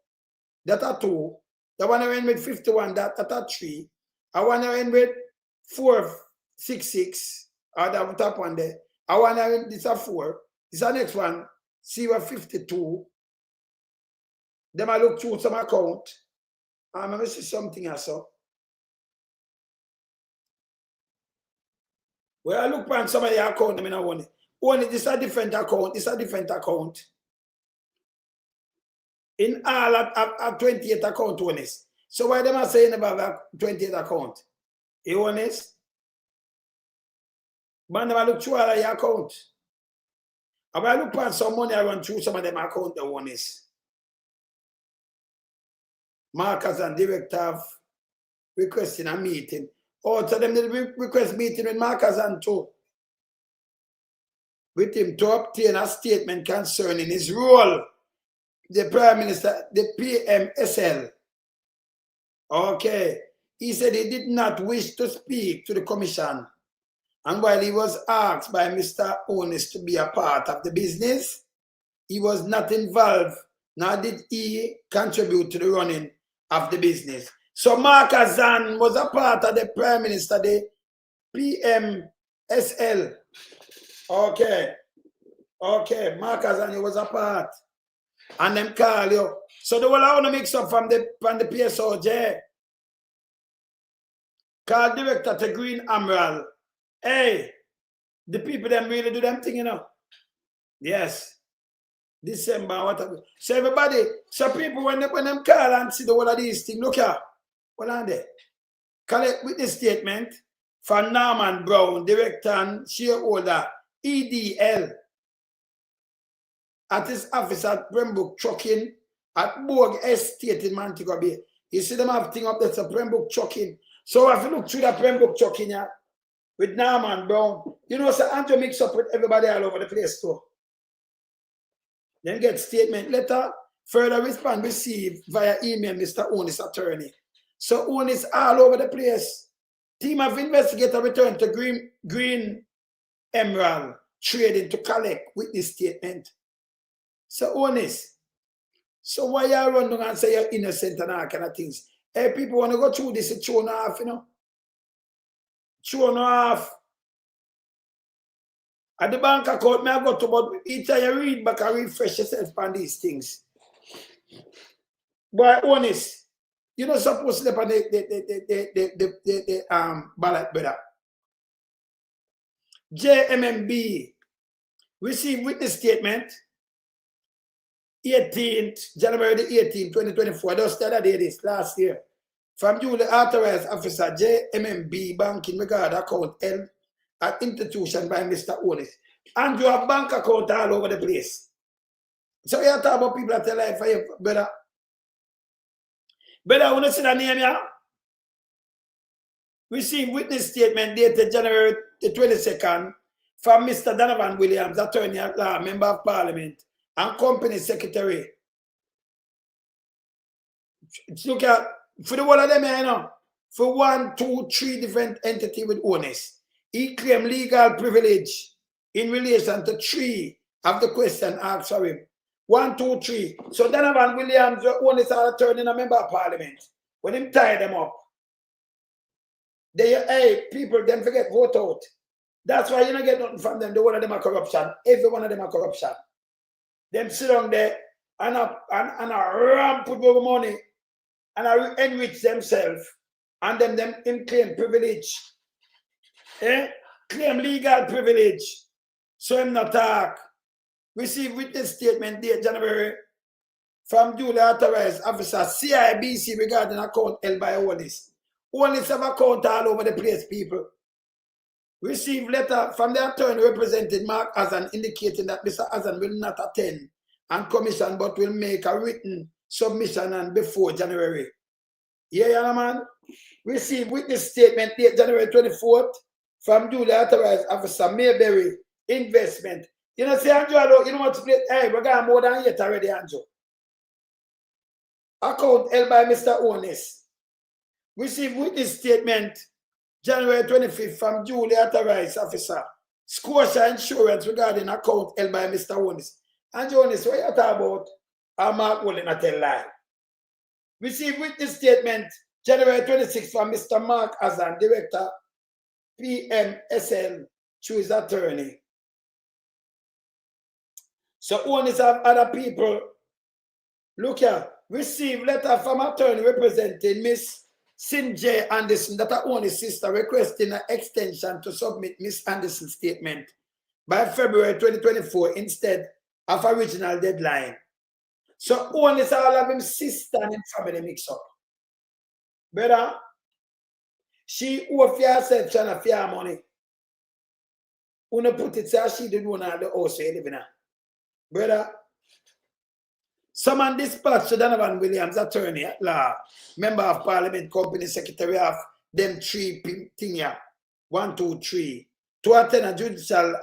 Speaker 1: that's a 2. I want to end with 51. That's a 3. I want to end with 466. Or that top one there. I want to end this a 4. This is the next one. See what 52. Then I look through some account. I'm going to see something else. Well, I look on some of your account, I mean, I want it. Only this is a different account. This is a different account. In all at 28 account, honest. So why them are saying about that 28 account? You honest? Man, I look through all of your account. And I look on some money, I run through some of them account, the honest. Markers and director requesting a meeting. Oh, so them did request meeting with Markers and too. With him to obtain a statement concerning his role, the Prime Minister, the PMSL. Okay. He said he did not wish to speak to the Commission. And while he was asked by Mr. Holness to be a part of the business, he was not involved, nor did he contribute to the running of the business. So Mark Azan was a part of the Prime Minister, the PMSL. Okay. Okay, Mark Azan was a part. And them call you. So the one I want to mix up from the PSOJ. Call director to Green Emerald. Hey, the people them really do them thing, you know. Yes. December, whatever. So everybody, so people when them call and see the one of these things, look here. What are they? Collect witness statement for Norman Brown, director and shareholder, EDL, at his office at Pembroke Trucking at Borg Estate in Montego Bay. You see them have thing up there, so Pembroke Trucking. So if you look through that Pembroke Trucking here, with Norman Brown, you know, so Andrew mix up with everybody all over the place too. Then get statement letter, further respond received via email, Mr. Holness attorney. So Holness all over the place. Team of investigator returned to Green Emerald Trading to collect witness statement. So Holness, so why you run down and say you're innocent and all kind of things? Hey, people want to go through this, it's thrown off, you know. Thrown off. At the bank account, I go to, but each time you read back and refresh yourself on these things. Boy, Holness, you're not supposed to sleep on the ballot, brother. JMMB received witness statement 18th, January the 18th, 2024. Just the other day, this last year. From duly authorized officer JMMB Bank in regard account held at institution by Mr. Holness. And you have bank account all over the place. So you talk about people that tell life for you, brother. Brother, I want to see the name here. Received witness statement dated January the 22nd from Mr. Donovan Williams, attorney at law, member of parliament, and company secretary. Look at, for the one of them, you know, for 1, 2, 3 different entities with Holness. He claimed legal privilege in relation to 3 of the question asked for him. 1, 2, 3. So Donovan Williams, Holness attorney and a member of parliament. When him tie them up, they, hey, people, them forget vote out. That's why you don't get nothing from them. The one of them are corruption. Every one of them are corruption. Them sit down there and ramp with more money and enrich themselves, and then them claim privilege. Claim legal privilege. So him not talk. Receive witness statement date January from duly authorized officer CIBC regarding account held by Holness. Holness have account all over the place, people. Receive letter from the attorney representing Mark Azan indicating that Mr. Azan will not attend and commission but will make a written submission and before January. Yeah, man. Receive witness statement date January 24th from duly authorized officer Mayberry Investment. You know, say Andrew, you know what to play? Hey, we're going more than yet already, Andrew. Account held by Mr. Holness. Receive witness statement January 25th from duly authorized officer Scotia Insurance regarding account held by Mr. Holness. And Holness, what you talk about? I'm Mark holding a tell lie. Receive witness statement January 26th from Mr. Mark Azan, director PMSL, through his attorney. So Holness have other people. Look here. Receive letter from attorney representing Miss J. Anderson, that her only sister, requesting an extension to submit Miss Anderson's statement by February 2024 instead of original deadline. So only all of him sister and him family mix up. Brother, she owe for herself trying to fear money. Una put it so she didn't want to have the house where you live in. Brother, someone dispatched to Donovan Williams, attorney at law, member of Parliament, company secretary of them three thing here, 1, 2, 3, to attend a judicial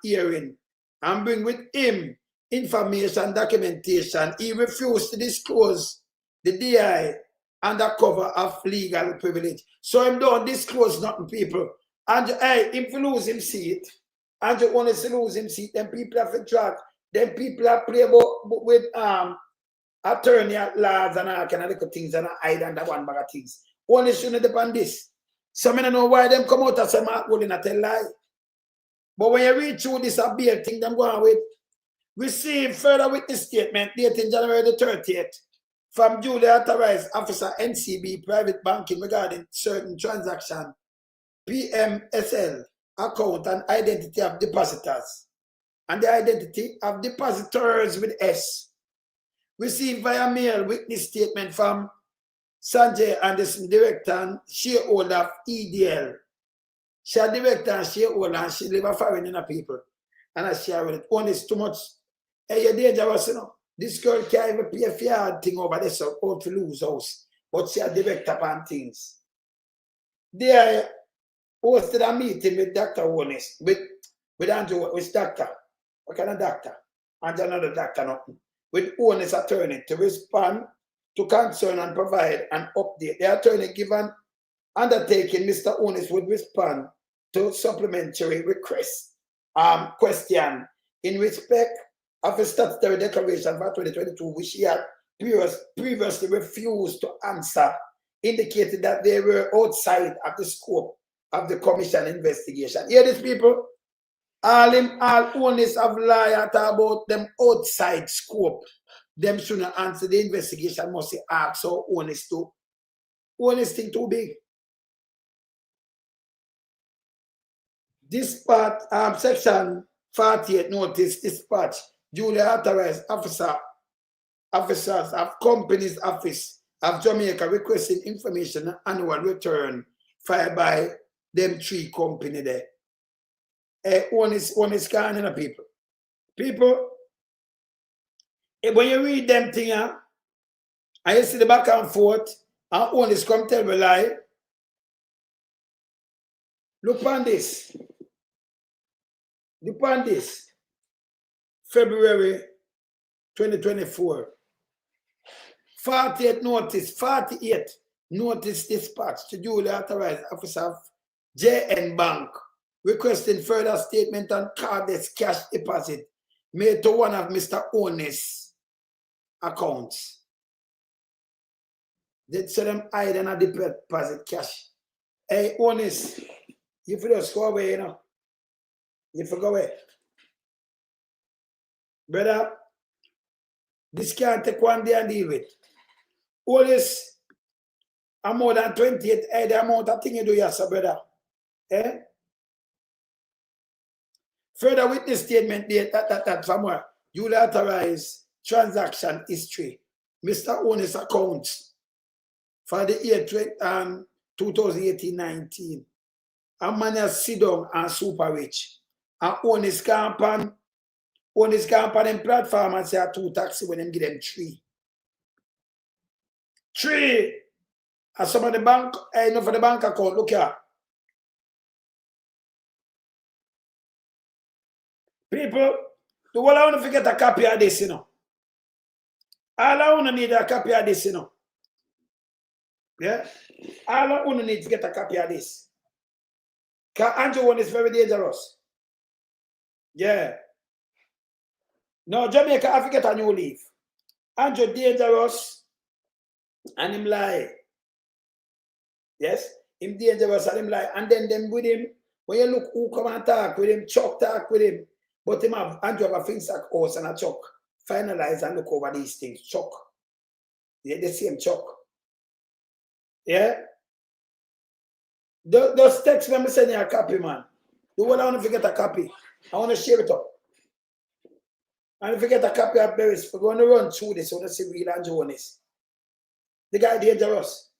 Speaker 1: hearing and bring with him information, documentation. He refused to disclose the DI under cover of legal privilege. So him don't disclose nothing, people. And hey, if you lose him seat, and you want to lose him seat, then people have to track. Then people are play with attorney at laws and all kind of little things and hide under one bag of things. Only shouldn't depend this. Some men don't know why them come out and say Mark Golding a tell lie. But when you read through this a beer thing, them go on with receive further witness statement dated January the 30th from duly authorized officer NCB private banking regarding certain transaction PMSL account and identity of depositors and the identity of depositors with S. Received via mail witness statement from Sanjay Anderson, director and shareholder of EDL. She a director and shareholder and she live a foreign in a people. And I share with it. One is too much. Hey, you're dangerous, you know. This girl can't even pay a fair thing over this or to lose house. But she a director upon things. They hosted a meeting with Dr. Holness, with Andrew, with doctor. What kind of doctor? And another doctor, nothing. With Holness attorney to respond to concern and provide an update. The attorney given undertaking, Mr. Holness would respond to supplementary request question in respect of a statutory declaration for 2022, which he had previously refused to answer, indicated that they were outside of the scope of the commission investigation. Hear this, people? All Holness have lied about them outside scope. Them shouldn't answer the investigation, must say ask so Holness to. Holness thing too big. This part, section 48 notice dispatch duly authorized officers of Companies Office of Jamaica requesting information annual return filed by them three company there. One is kind of people. People, when you read them thing, and you see the back and forth, and one is come tell me lie. Look on this. Look on this. February 2024. 48 notice dispatch to duly authorized officer of JN Bank requesting further statement on cardless cash deposit made to one of Mr. Holness accounts. They said them hide and deposit cash. Hey, Holness, you for just go away, you know. You for go away. Brother, this can't take one day and deal with. Holness, I'm more than 28, the amount of thing you do, yes, brother. Eh? Further witness statement date that somewhere. You'll authorize transaction history. Mr. Holness accounts for the year 2018-19. A man has sit down and super rich. And Holness campaign in platform and say 2 taxi when them give them 3. 3. And some of the bank, enough for the bank account, look here. People, the whole I want to get a copy of this, you know. All I want to need a copy of this, you know. Yeah? All I want to need to get a copy of this. Because Andrew one is very dangerous. Yeah. No, Jamaica have to get a new leaf. Andrew dangerous and him lie. Yes? Him dangerous and him lie. And then them with him, when you look who come and talk with him, Chuck talk with him. But him have Andrew have a finsack horse and a Chuck. Finalize and look over these things. Chuck. Yeah, the same Chuck. Yeah? Those text me send you a copy, man. The one I want to get a copy. I want to share it up. And if you get a copy of Berries, we're going to run through this. I want to see real and Jonas. The guy dangerous.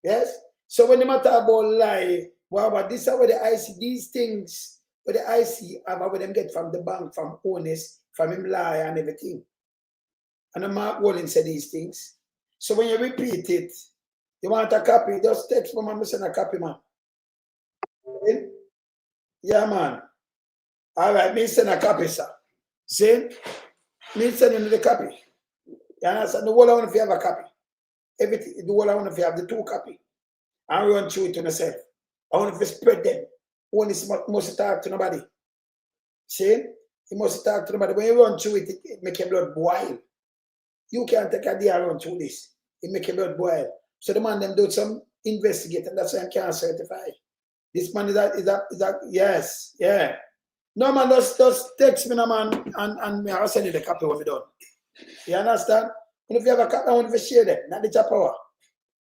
Speaker 1: Yes? So when you talk about lie, well, but this is where the IC, these things, where the IC have where them get from the bank, from Holness, from him lie and everything. And the Mark Wallen said these things. So when you repeat it, you want a copy, just text me, man, send a copy, man. Yeah, man. All right, me send a copy, sir. See? Me send him the copy. You understand? The whole I want if you have a copy. Everything, the whole I want if you have the 2 copy. I run through it to myself. I want to spread them. One is must talk to nobody. See? You must talk to nobody. When you run through it, it make your blood boil. You can't take a day and run through this. It make your blood boil. So the man them do some investigating. That's why I can't certify. This man is that yes, yeah. No man, just text me, no man, and I'll send you the copy when we done. You understand? And if you have a copy, I want to share them, not the power.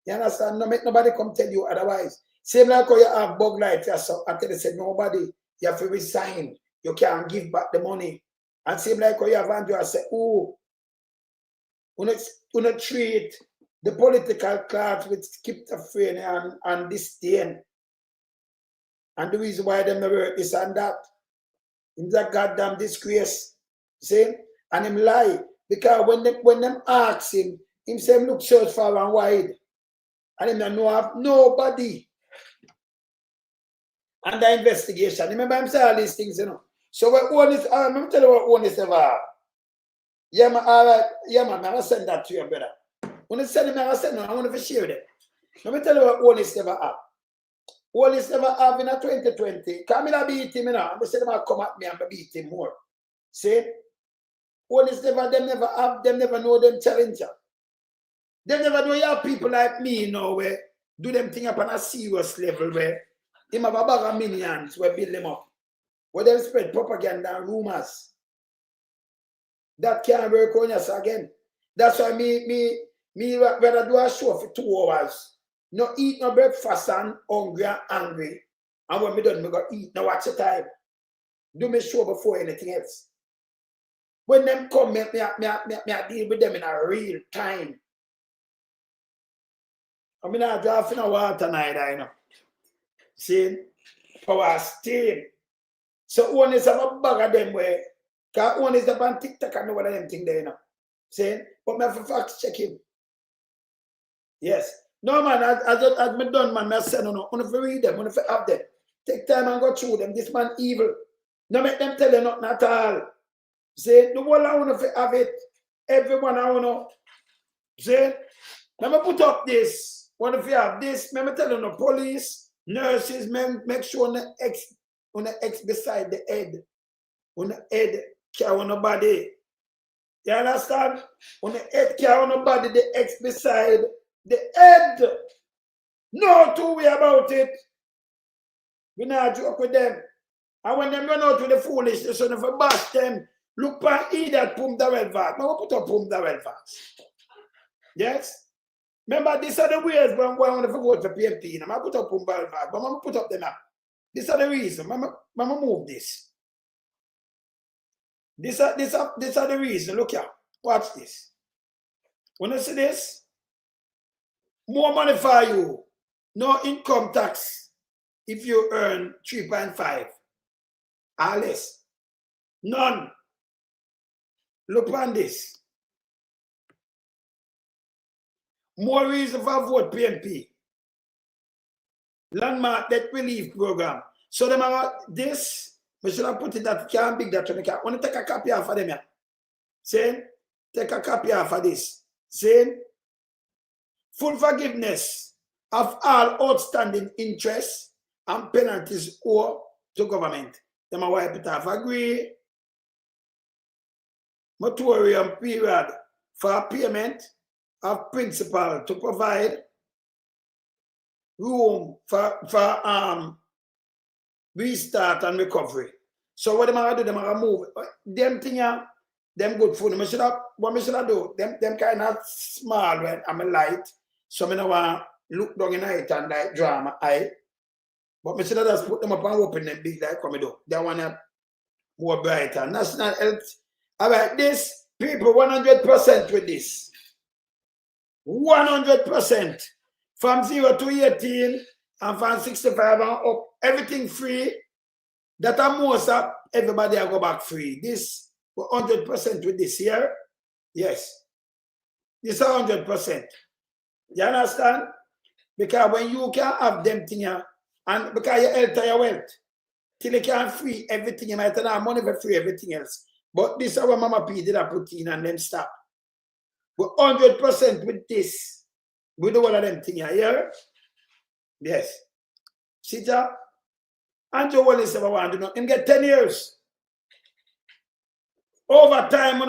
Speaker 1: You understand? No make nobody come tell you otherwise. Same like how you have bug light, so I tell you said nobody, you have to resign. You can't give back the money. And same like how you have Andrew, I say, oh, we treat the political class with schizophrenia and disdain. And the reason why them never work this and that. In that goddamn disgrace. See? And him lie. Because when them ask him say him look search far and wide. And him don't know have nobody. And the investigation. Remember him say all these things, you know. So what Holness, let me tell you what Holness ever have. Yeah, man, all right. Yeah, man, I'm going to send that to you, brother. When I send him, I send him, I want to share them. Let me tell you what Holness never have. Holness never have in a 2020. Kaminon beat him, you know. I said, them come at me and beat him more. See? Holness never, them never know them challenger. They never know you have people like me, you know, where do them thing up on a serious level where him have a bag of minions where build them up. Where them spread propaganda and rumors. That can't work on us again. That's why me rather do a show for 2 hours. No eat no breakfast and hungry and angry. And when me done, me go eat. Now watch the time. Do me show before anything else. When them come, me deal with them in a real time. I mean, I draw in a water neither, you know. See? Power steam. So one is have a bag of them where, because one is up on TikTok and know what them thing there, you know. See? But me have to fact check him. Yes. No man, as me done, man, I say no. I want to read them, I want to have them. Take time and go through them. This man evil. No make them tell you nothing at all. See, the whole I want to have it. Everyone I want to. See? Let me put up this. What if you have this? Let me tell you, no police, nurses, make sure on the X beside the head. On the head, care on the body. You understand? On the head, care on the body, the X beside the head. No two way about it. We not joke with them. And when them run out with the foolishness, so if I bash them, look for idiot Daryl Vaz. I will put up Daryl Vaz. Yes? Remember, these are the ways when I want to vote for PMP. I put up Daryl Vaz, but I'm going to put up them up. These are the reasons. I'm going to move this. These are the reasons. Look here. Watch this. When you see this, more money for you. No income tax if you earn 3.5 or less. None. Look on this. More reason for vote PMP. Landmark debt relief program. So them are this. We should have put it that can't big that I want to take a copy off of them. Yeah. Saying, take a copy off of this. Saying, full forgiveness of all outstanding interests and penalties owed to government. Them are wipe it off. Agree. Moratorium period for payment of principal to provide room for restart and recovery. So what them are do? Them are move them thing them good food. What me should I do? Them kind of small when I'm a light. So I don't want look down in it and like drama. But me should have just put them up and open them big like Kaminon. They want to more brighter. National health. All right, this people 100% with this. 100%. From 0 to 18 and from 65 and up. Everything free. That are most of everybody will go back free. This 100% with this here. Yes. This is 100%. You understand? Because when you can have them things here, and because your health and your wealth, till you can free everything, you might not have money for free everything else. But this is our Mama P did a put in and them stop. But 100% with this, with all of them things here. Yes. See that? Andrew Holness never want to do nothing. Him get 10 years. Overtime, with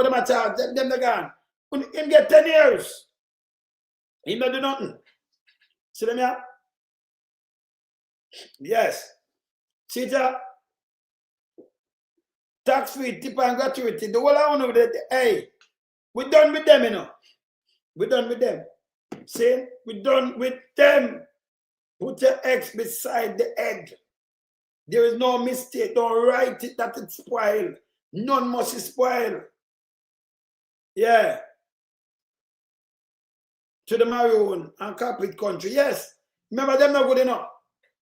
Speaker 1: them at charge, them they gone. Him get 10 years. He not do nothing. See them here? Yes. See that? Tax-free, tip and gratuity. The whole I want to do, hey, we done with them, you know. We done with them. See? We done with them. Put your X beside the egg. There is no mistake. Don't write it that it's spoiled. None must spoil. Yeah. To the maroon and carpet country. Yes. Remember them not good enough.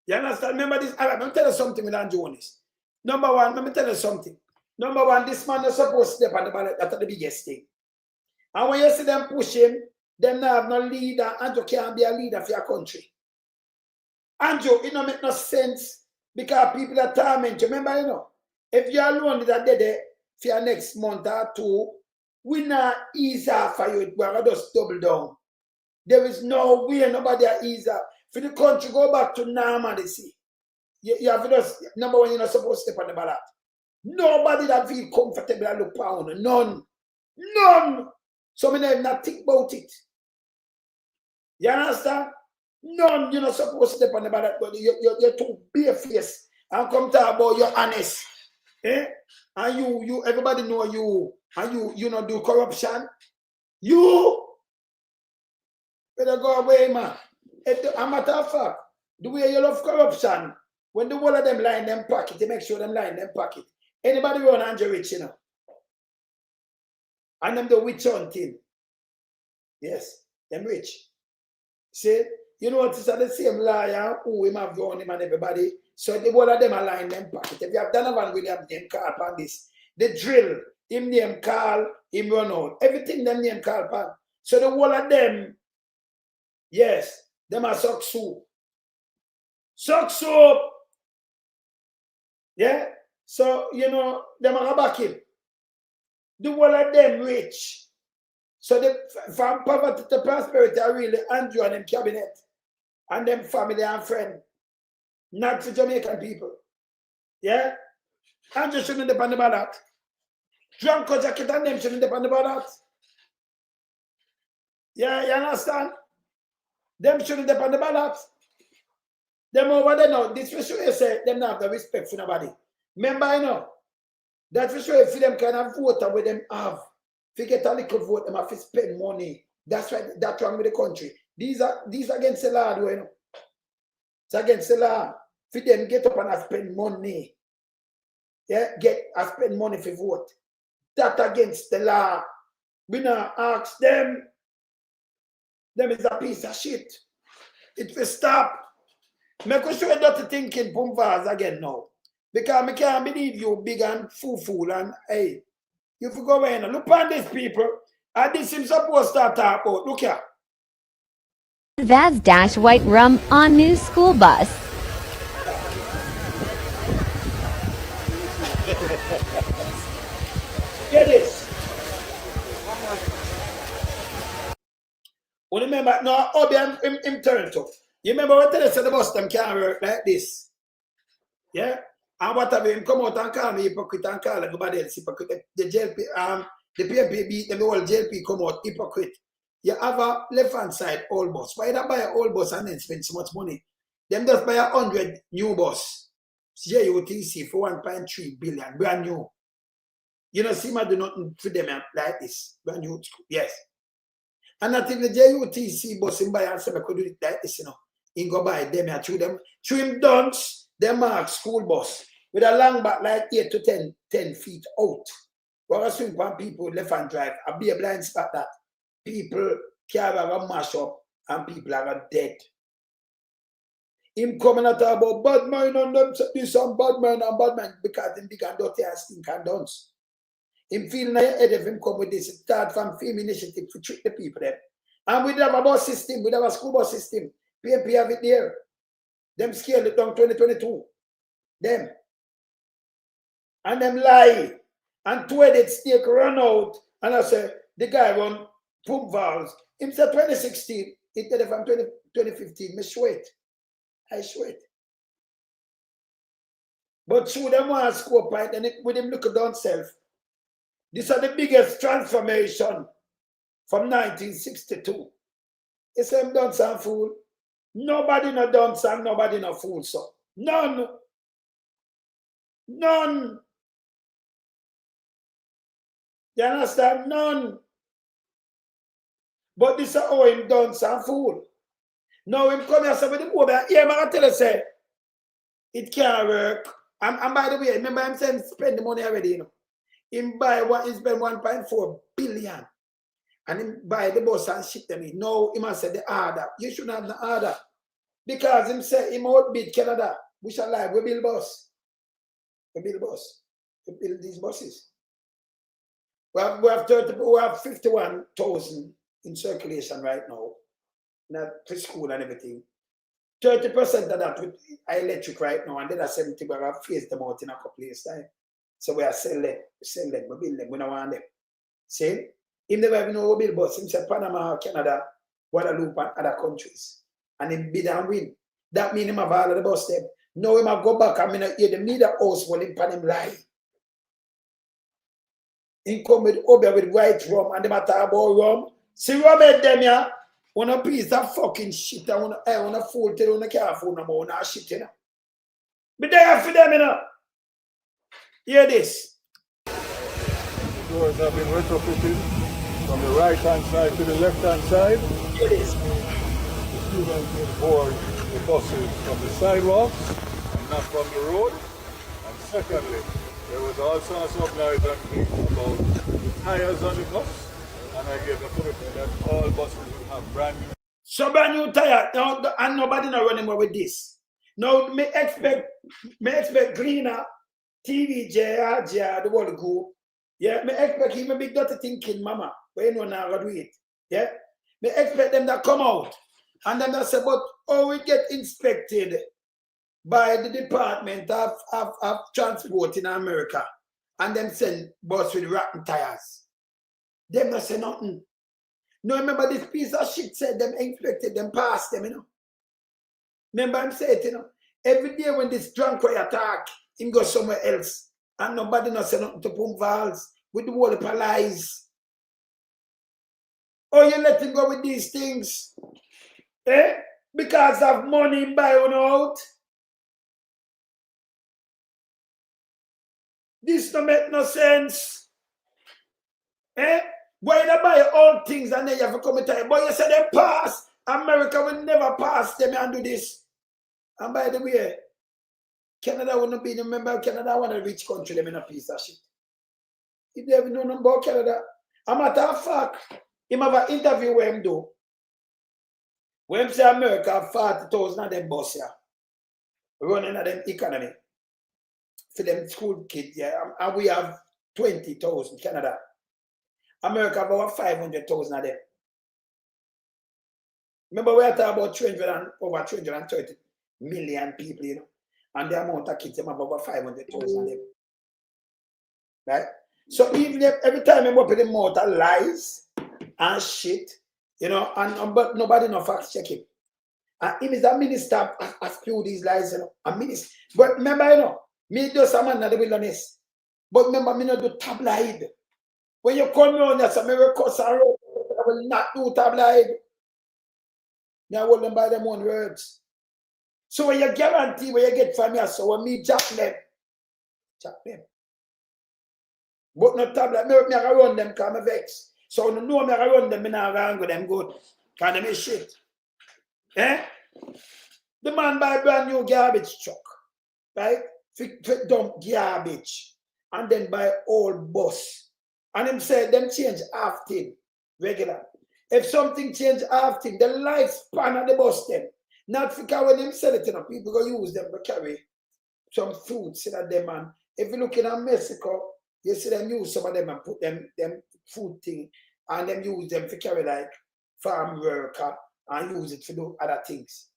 Speaker 1: You understand? Remember this. All right, let me tell you something with Andrew Holness. Number one, let me tell you something. Number one, this man is supposed to step on the ballot. That's the biggest thing. And when you see them push him, them not have no leader. Andrew can't be a leader for your country. Andrew, it don't make no sense because people are torment you. Remember, you know, if you are alone that day for your next month or two, we not ease off for you. We're just double down. There is no way nobody ease off. For the country, go back to normalcy. You have to just, number one, you're not supposed to step on the ballot. Nobody that feel comfortable and look pound. None. None. So many have not think about it. You understand? None. You're not supposed to step on the ballot, but you're too barefaced and come talk about you're honest. Eh? And you everybody know you, and you not do corruption. You better go away, man. A matter of fact, the way you love corruption, when the whole of them line them pocket, you make sure them line them pocket. Anybody run Andrew rich, you know? And them the witch hunting. Yes, them rich. See, you know what is the same liar who him have drawn him and everybody. So the whole of them align them pocket. If you have Donovan Williams name call upon this, the drill, him name call, him run out. Everything them name call upon. So the whole of them, yes, them are suck soup. Suck soup. Yeah? So, you know, them are back him. The whole of them rich. So from poverty to prosperity are really Andrew and them cabinet. And them family and friend. Not for Jamaican people. Yeah? Andrew shouldn't depend on that. Drunko Jacket and them shouldn't depend on that. Yeah, you understand? Them shouldn't depend on that. Them over there now, this for sure you say them not have the respect for nobody. Remember, you know, that for sure if them kind of vote with them have. If you get a little vote, them have to spend money. That's right, that's wrong with the country. These are against the law, you know. It's against the law. For them get up and spend money. Yeah, spend money for vote. That against the law. We now ask them. Them is a piece of shit. It will stop. Make sure you don't thinking Daryl Vaz again now. Because I can't believe you big and fool and hey. You have to go in and look on these people. And this is supposed to talk about. Look here.
Speaker 10: Vaz dash white rum on new school bus.
Speaker 1: Get this. Well, remember, no, Obi him turn to. You remember what they said the bus them can't work like this? Yeah? And whatever him come out and call me hypocrite and call everybody else hypocrite. The JLP, the PMP beat them, the whole JLP come out hypocrite. You have a left-hand side old bus. Why not buy an old bus and then spend so much money? Them just buy 100 new bus. JUTC for 1.3 billion, brand new. You know, SEMA do nothing for them like this. Brand new, yes. And not even the JUTC bus in buy and say I could do it like this, you know. He go buy them and through him dunce, them mark school bus with a long back like 8 to 10 feet out. What a swing on people left and drive. I'll be a blind spot that people can't have a mash up and people are dead. Him coming at about bad mind on them, do some bad mind and bad mind because him big and dirty and stink and dance. Him feeling like head of him come with this start from film initiative to trick the people there. And we have a bus system, we have a school bus system. PMP have it there. Them scale it down 2022. Them. And them lie. And two edit stake run out. And I say, the guy run pump valves. Him said 2016, it did it from 2015. Me sweat. I sweat. But through them one score point and with him look down self. These are the biggest transformation from 1962. It's them done some fool. Nobody no dance and nobody no fool so. None. None. You understand? None. But this is how him dance and fool. Now him come here with the boy, yeah, man, I tell you, say, it can't work. And by the way, remember him saying spend the money already, you know. Him buy one, he spend 1.4 billion. And him buy the bus and ship them in. No, he must say the order. You shouldn't have the order. Because him say him outbid Canada. We shall lie, we build bus. We build bus. We build these buses. We have 51,000 in circulation right now. Not preschool and everything. 30% of that with electric right now, and then 70 we have phased them out in a couple of years time. So we are selling them, we build them, we don't want them. See? Him never even know we build bus. Him say Panama, Canada, Guadeloupe, and other countries. And him bid and win. That means him have all of the bus them. Now him have go back and me hear them need a house while him pan him lie. He come with Ober with white rum and them talk about rum. See rum at them yeah. On a piece of fucking shit. I want to fool till you can't fool no more. Not shit, you know. But there for them, you know. Hear this.
Speaker 18: Doors have been retrofitted from the right hand side to the left hand side.
Speaker 1: Hear this.
Speaker 18: Students will board the buses from the sidewalks and not from the road. And secondly, there was all sorts of noise and things about the tires on the bus. And I gave the commitment that all buses will have brand new.
Speaker 1: So brand new tire, now, and nobody not running more with this. Now, me expect cleaner, TVJ, RJ, the world group. Yeah, me expect him a big dirty thinking, mama. But you know now how to do it. Yeah, me expect them to come out. And then they say, but oh, we get inspected by the Department of Transport in America. And them send bus with rotten tires. Them not say nothing. No, remember this piece of shit said them inspected them past them, you know. Remember him say it, you know. Every day when this drunk boy attack, him go somewhere else. And nobody not say nothing to pump valves with the whole of lies. Oh, you let him go with these things. Eh? Because of money buy one out. This don't make no sense. Eh? Why they buy all things and then you have to come and tell you, but you say they pass. America will never pass them and do this. And by the way, Canada wouldn't be, remember, Canada one of the rich country, them in a piece of shit. If they ever know nothing about Canada, a matter of fact, him have an interview where him do. When him say America have 40,000 of them bus here, running at them economy. For them school kids, yeah, and we have 20,000 Canada. America have over 500,000 of them. Remember we are talking about over 330 million people, you know, and the amount of kids them have over 500,000 of them. Right? So even if every time I'm up in the mouth of lies and shit, you know, but nobody no fact check him. And him is a minister has spewed these lies, you know. A minister. But remember, you know, me do some man in the wilderness. But remember, me not do tabloid. When you come on, you say, I will not do tabloid. I hold them by them own words. So when you guarantee where you get from me, so when me jack them. But not tabloid, me I run them because I'm vex. So when you know me I run them, I not run with them good. Because them is shit. Eh? The man buy brand new garbage truck, right? Fit dump garbage and then buy old bus. And him say them change half thing regular. If something change half thing, the lifespan of the bus them. Not because when them sell it, people go use them to carry some fruits in them. And if you look in Mexico, you see them use some of them and put them food thing and them use them to carry like farm worker and use it to do other things.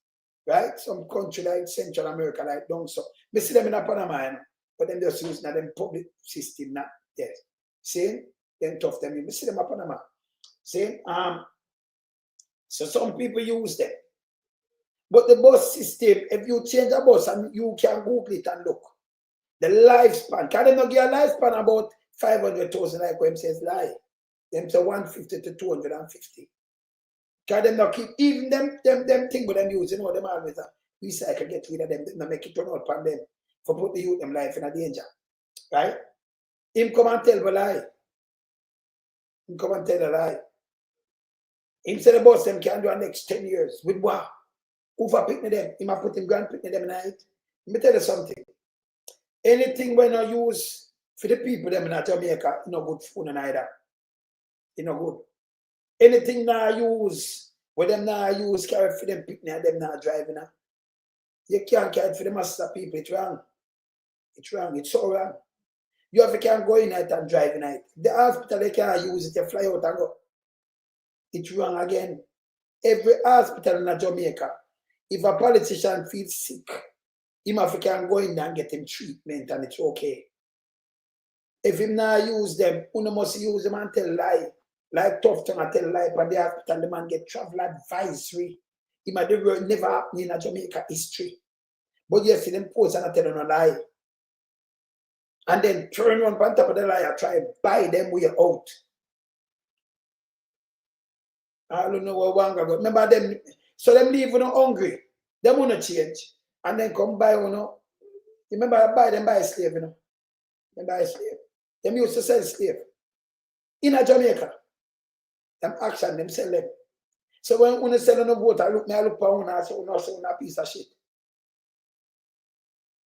Speaker 1: Right? Some country like Central America, like down so. We see them in Panama, but them just use them public system now. Yes. See? Then tough them. We see them in Panama. See? So some people use them. But the bus system, if you change a bus and you can Google it and look, the lifespan, can they not give a lifespan about 500,000 like when says lie? Them say 150 to 250. Can they not keep even them thing with them use, you know, them always recycle, get rid of them, they make it turn out upon them for put the youth them life in a danger. Right? Him come and tell a lie. Him come and tell a lie. Him say the bus them can do the next 10 years with what? Who for picking them? He might put him grand picking them in night. Let me tell you something. Anything when I use for the people them in Jamaica, no good food neither. You know good. Anything now use, when them now use carry for them picking them now driving. You can't carry it for the master people. It's wrong. It's wrong. It's so wrong. You have to can't go in night and drive in night. The hospital they can't use it, you fly out and go. It's wrong again. Every hospital in Jamaica, if a politician feels sick, him have to can go in there and get him treatment and it's okay. If him not use them, you must use them and tell lie. Like tough tongue and tell lie, but the hospital, the man get travel advisory. He might never happen in a Jamaica history. But yes, see them post and tell them a lie. And then turn on top of the lie and try to buy them way out. I don't know what one go. Remember them, so them leave you hungry. Them want to change. And then come buy you know. Remember buy them buy a slave, you know. Them buy a slave. Them used to sell slave. In a Jamaica. Them action, them sell them. So when you sell on a vote, I look for one and say, a piece of shit.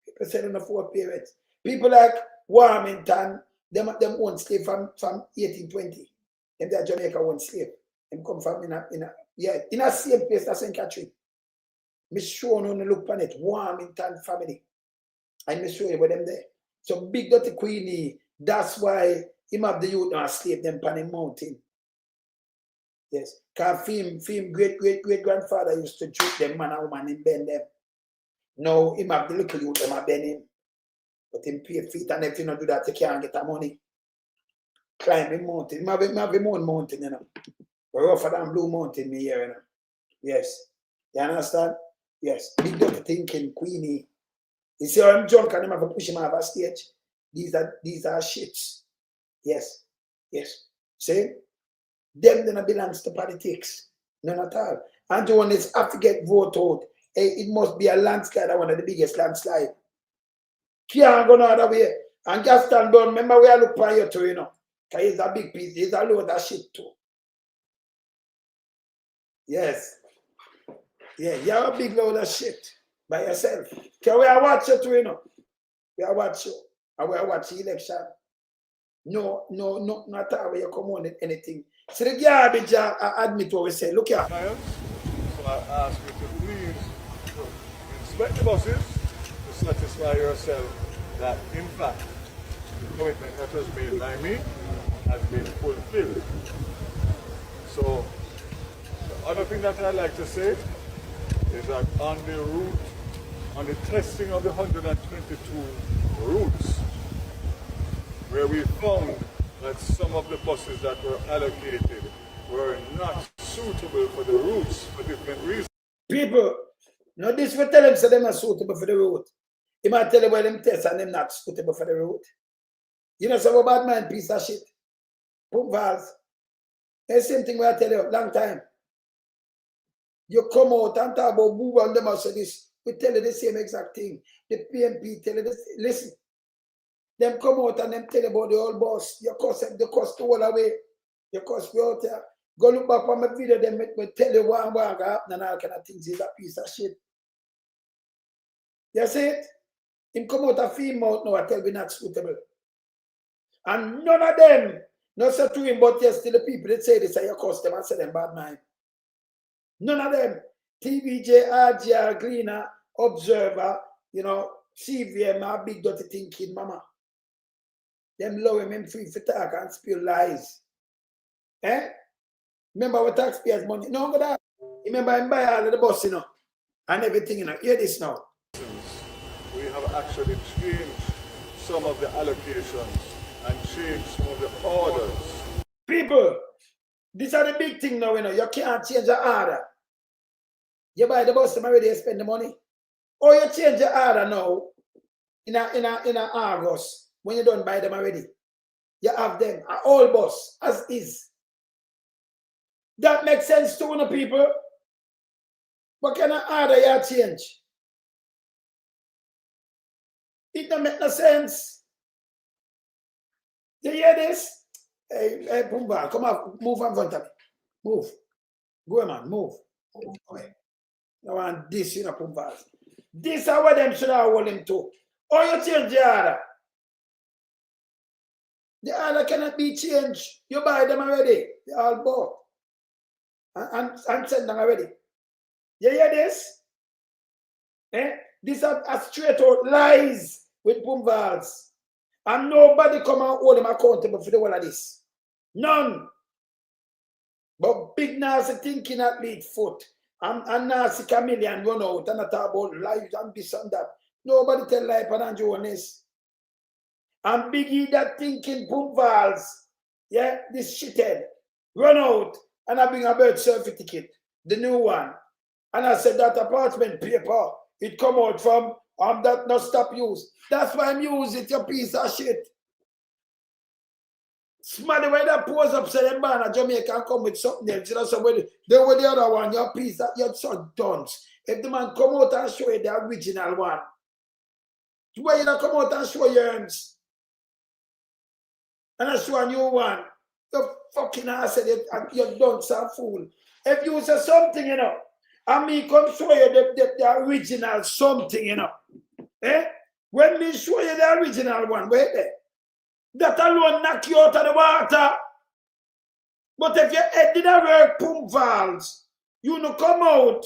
Speaker 1: People selling the 4 periods. People like Warmington, them own slave from 1820. Them they Jamaica own slave. Them come from in a same place as St. Catherine. Me show you look on it. Warmington family. And me show you where them there. So big dirty Queenie. That's why him have the youth and slave them on the mountain. Yes. Because film great-grandfather used to treat them man and woman and bend them. Now him have the little youth them and bend him. But him pay feet and if you don't do that, you can't get the money. Climb the mountain. Him have him own mountain, you know. Rougher than Blue Mountain, me here, you know. Yes. You understand? Yes. Big dirty thinking, Queenie. You see how I'm drunk and him have to push him off a stage? These are shits. Yes. Yes. See? Them then belongs to politics. None at all. And the one is have to get vote out. It must be a landslide, one of the biggest landslide. Can't go no other way. And Gaston Brown, remember we are looking for you too, you know. Because he's a big piece, he's a load of shit too. Yes. Yeah, you're a big load of shit by yourself. Because we are watching too, you know. We are watching. And we are watching election. No, not how you come on with anything. So the garbage, I admit what we say. Look here.
Speaker 18: So I ask you to please inspect the buses to satisfy yourself that, in fact, the commitment that was made by me has been fulfilled. So, the other thing that I'd like to say is that on the testing of the 122 routes, where we found that some of the buses that were allocated were not suitable for the routes for different reasons.
Speaker 1: People, no, this will tell them so them are suitable for the route. You might tell them where them tests and them not suitable for the route. You know, some bad man piece of shit. Pump valves. The same thing we I tell you, long time. You come out and talk about move on them and say this. We tell you the same exact thing. The PMP tell you this. Listen. Them come out and them tell you about the old boss. You cost the cost all away. You cost me out there. Go look back on my video, them make me tell you what happened and all kind of things. Is a piece of shit. You see it? Him come out a female now, I tell me not suitable. And none of them, not say to him, but yes, to the people that say this are your customer and say them bad mind. None of them. TVJ, RGR, Gleaner, Observer, you know, CVM, my big dirty thinking, mama. Them low him free for talk and spill lies. Eh? Remember our taxpayers' money? No, but that. Remember him buy all of the bus, you know, and everything, you know. Hear this now.
Speaker 18: We have actually changed some of the allocations and changed some of the orders.
Speaker 1: People, these are the big thing now, you know. You can't change the order. You buy the bus, already you spend the money. Or you change the order now in August when you don't buy them already. You have them, an old bus, as is. That makes sense to the people. What kind of order you change? It don't make no sense. You hear this? Hey, Pumba, come on, move in front of me. Move. Go, man, move. Okay. I want this, you know, Pumba. This is what them should have hold him to. Or you change the order. The order cannot be changed. You buy them already. They all bought. And send them already. You hear this? Eh? These are straight out lies with Pumbals. And nobody come and hold them accountable for the whole of this. None. But big nasty thinking at lead foot. And nasty Kaminon run out and talk about lies and this and that. Nobody tell lie for Andrew Holness. And Biggie that thinking Pumbals. Yeah, this shithead. Run out and I bring a birth certificate. The new one. And I said that apartment paper, it come out from that not stop use. That's why I'm using it, you piece of shit. Smarty way that pose up, say them man at Jamaica and come with something else. You know, somebody, they were the other one, your piece that you're so dunce. If the man come out and show you the original one, why you not come out and show your hands? And I show a new one. You fucking ass, you're dunce and fool. If you say something, you know, and me come show you the original something, you know. Eh? When me show you the original one, wait there. That alone knock you out of the water. But if your head didn't work, pump valves, you no come out,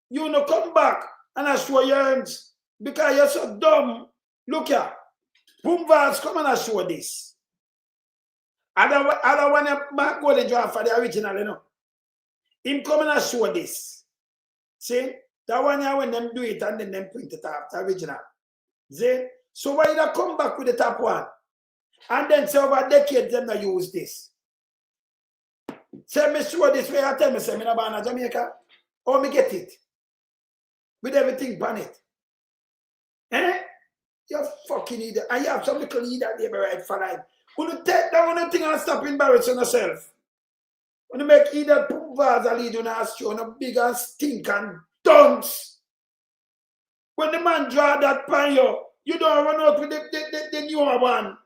Speaker 1: you no come back, and I show your hands. Because you're so dumb. Look here. Pump valves, come and I show this. I don't want to go and draw for the original, you know. Him come and I show this. See, that one here when them do it and then them print it out, the original. See? So why you not come back with the top one? And then say over decades them not use this. Say me show this way I tell me say me not born in Jamaica. Or me get it. With everything on it. Eh? You're fucking idiot. And you have some little idiot there right for life. Will you take that one thing and stop embarrassing yourself? When you make either poop vase or lead you in a show, no big and stink and dunce. When the man draw that pan you don't run out with the newer one.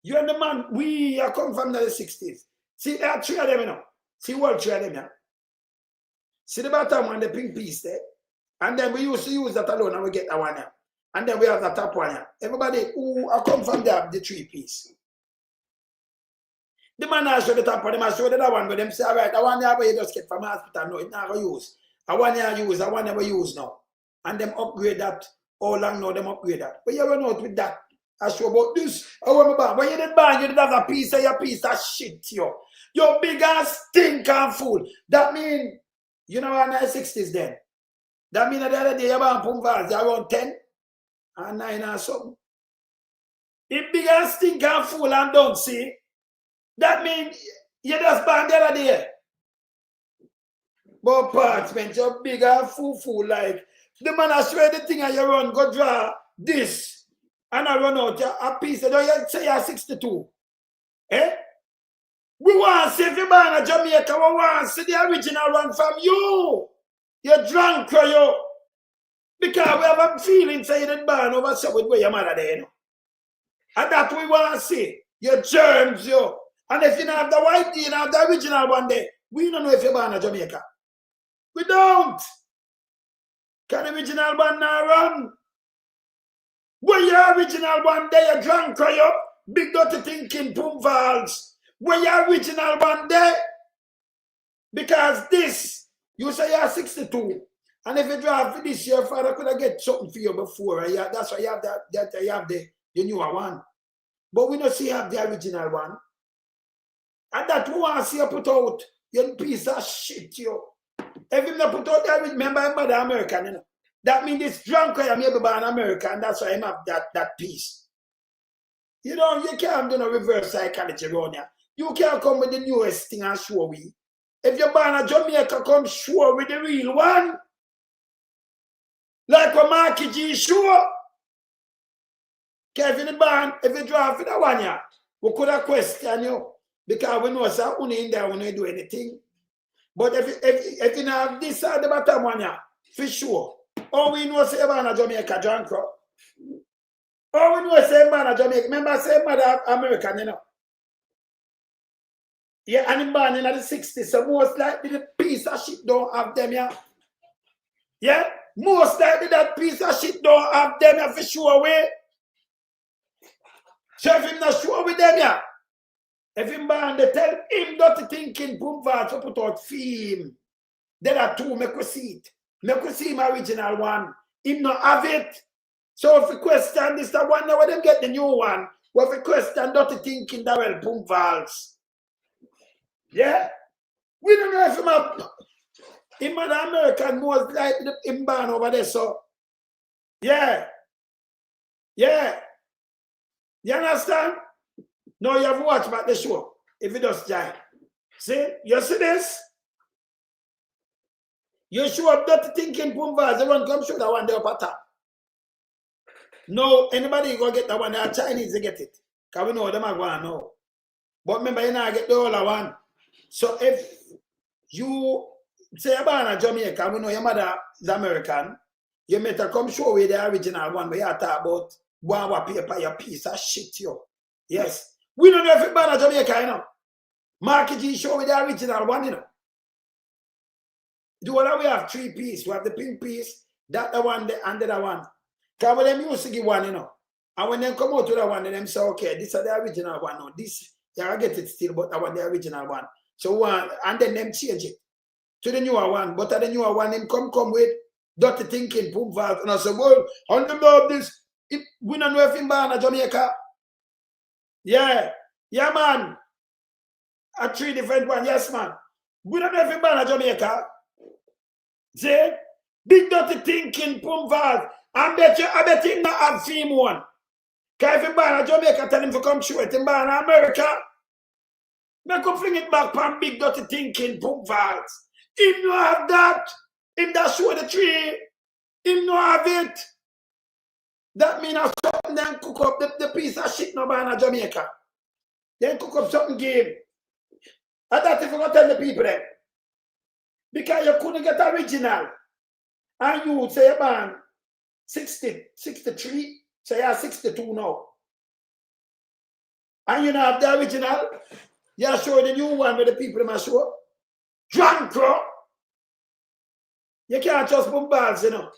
Speaker 1: You and the man, we are come from the 60s. See, there are three of them, you know. See what three of them, yeah? See the bottom one, the pink piece there. And then we used to use that alone and we get that one here. And then we have the top one here. Everybody who come from there, the three piece. The man has show the top one, the man show the other one, but them say, all right, that one here you just get from hospital, no, it's not going to use. I want to use, I want to use now. And them upgrade that, all long now, them upgrade that. But you run out with that. I show about this. I want to ban. When you did ban, you did have a piece of your piece of shit, yo. Your big ass stink and fool. That mean, you know, in the 60s then. That mean that the other day you ban pump valves, you around 10 and 9 or something. If big ass stink and fool and don't see, that means you just ban the other day. But apartment, you're big and fool like. The man I swear the thing and you run, go draw this. And I run out a piece of you say you're 62. Eh? We want to see if you're born in Jamaica, we want to see the original one from you. You're drunk, you. Because we have a feeling say you didn't born over so with where your mother there, you know. And that we want to see. Your germs, you. And if you don't have the white, you don't have the original one there. We don't know if you're born in Jamaica. We don't. Can the original one now run? Where your original one there, you drunk cry up, big dirty thinking, boom valves. Where your original one there? Because this, you say you're 62. And if you drive for this, your father could have get something for you before. Right? That's why you have you have the newer one. But we don't see you have the original one. And that we want to see you put out, you piece of shit, yo. If you not put out that, remember I'm mother American, you know. That means this drunk I am maybe by an American, that's why I have that piece. You know, you can't do no reverse psychology around here. You can't come with the newest thing and show we. If you're born in Jamaica, come show with the real one. Like what Markie G show. Kevin the band, if you draw for that one, yeah, we could have questioned you. Because we know that only in there when we do anything. But if you have this at the bottom one, yeah, for sure. All we know say man of Jamaica drunk. All we know say man of Jamaica. Remember say mother American, you know. Yeah, and in born in the 60s, so most likely the piece of shit don't have them, yeah. Yeah? Most likely that piece of shit don't have them, yeah, for sure way. So if him not sure with them, yeah. If him born, they tell him not thinking, boom, vats, to put out film. There are two, make we see it. Make we see my original one. Him not have it. So if we question this, the one now, when them get the new one, well, if we question not thinking, that will boom, vats. Yeah? We don't know if him have, him and the American most likely him born over there, so. Yeah. Yeah. You understand? Now you have to watch back the show. If you just join. See? You see this? You show up dirty thinking boom vase, everyone come show that one there up at top. No, anybody go get that one, they are Chinese to get it. Because we know them are going now. But remember, you know, get the other one. So if you say you're born in Jamaica, we know your mother is American, you may come show you the original one, but you talk about one paper, your piece of shit, yo. Yes. We don't know if it's born in Jamaica, you know. Markie G show you the original one, you know. Do all we have 3 pieces. We have the pink piece, that the one, and the other one. Because when them used to give one, you know. And when they come out to the one, them say, okay, this is the original one. No, this, I get it still, but I want the original one. So one, and then them change it to the newer one. But the newer one, them come with dirty thinking, boom, valve. And I say, well, I don't know this. We don't know if in born in Jamaica. Yeah. Yeah, man. A 3 different one. Yes, man. We don't know if in born in Jamaica. See? Big dirty thinking, boom, valve. I bet him not have theme one. Because if in born in Jamaica, tell him to come show it in born in America. Make him fling it back from big dirty thinking, boom, valves. Him no have that. Him that show the tree. Him no have it. That means I something then cook up the piece of shit no born in Jamaica. Then cook up something game. And that's if you're going to tell the people that. Because you couldn't get original. And you would say, man, 60, 63, so you're 62 now. And you don't have the original. You show the new one with the people in my show. Drunk, bro. You can't just boom balls, you know.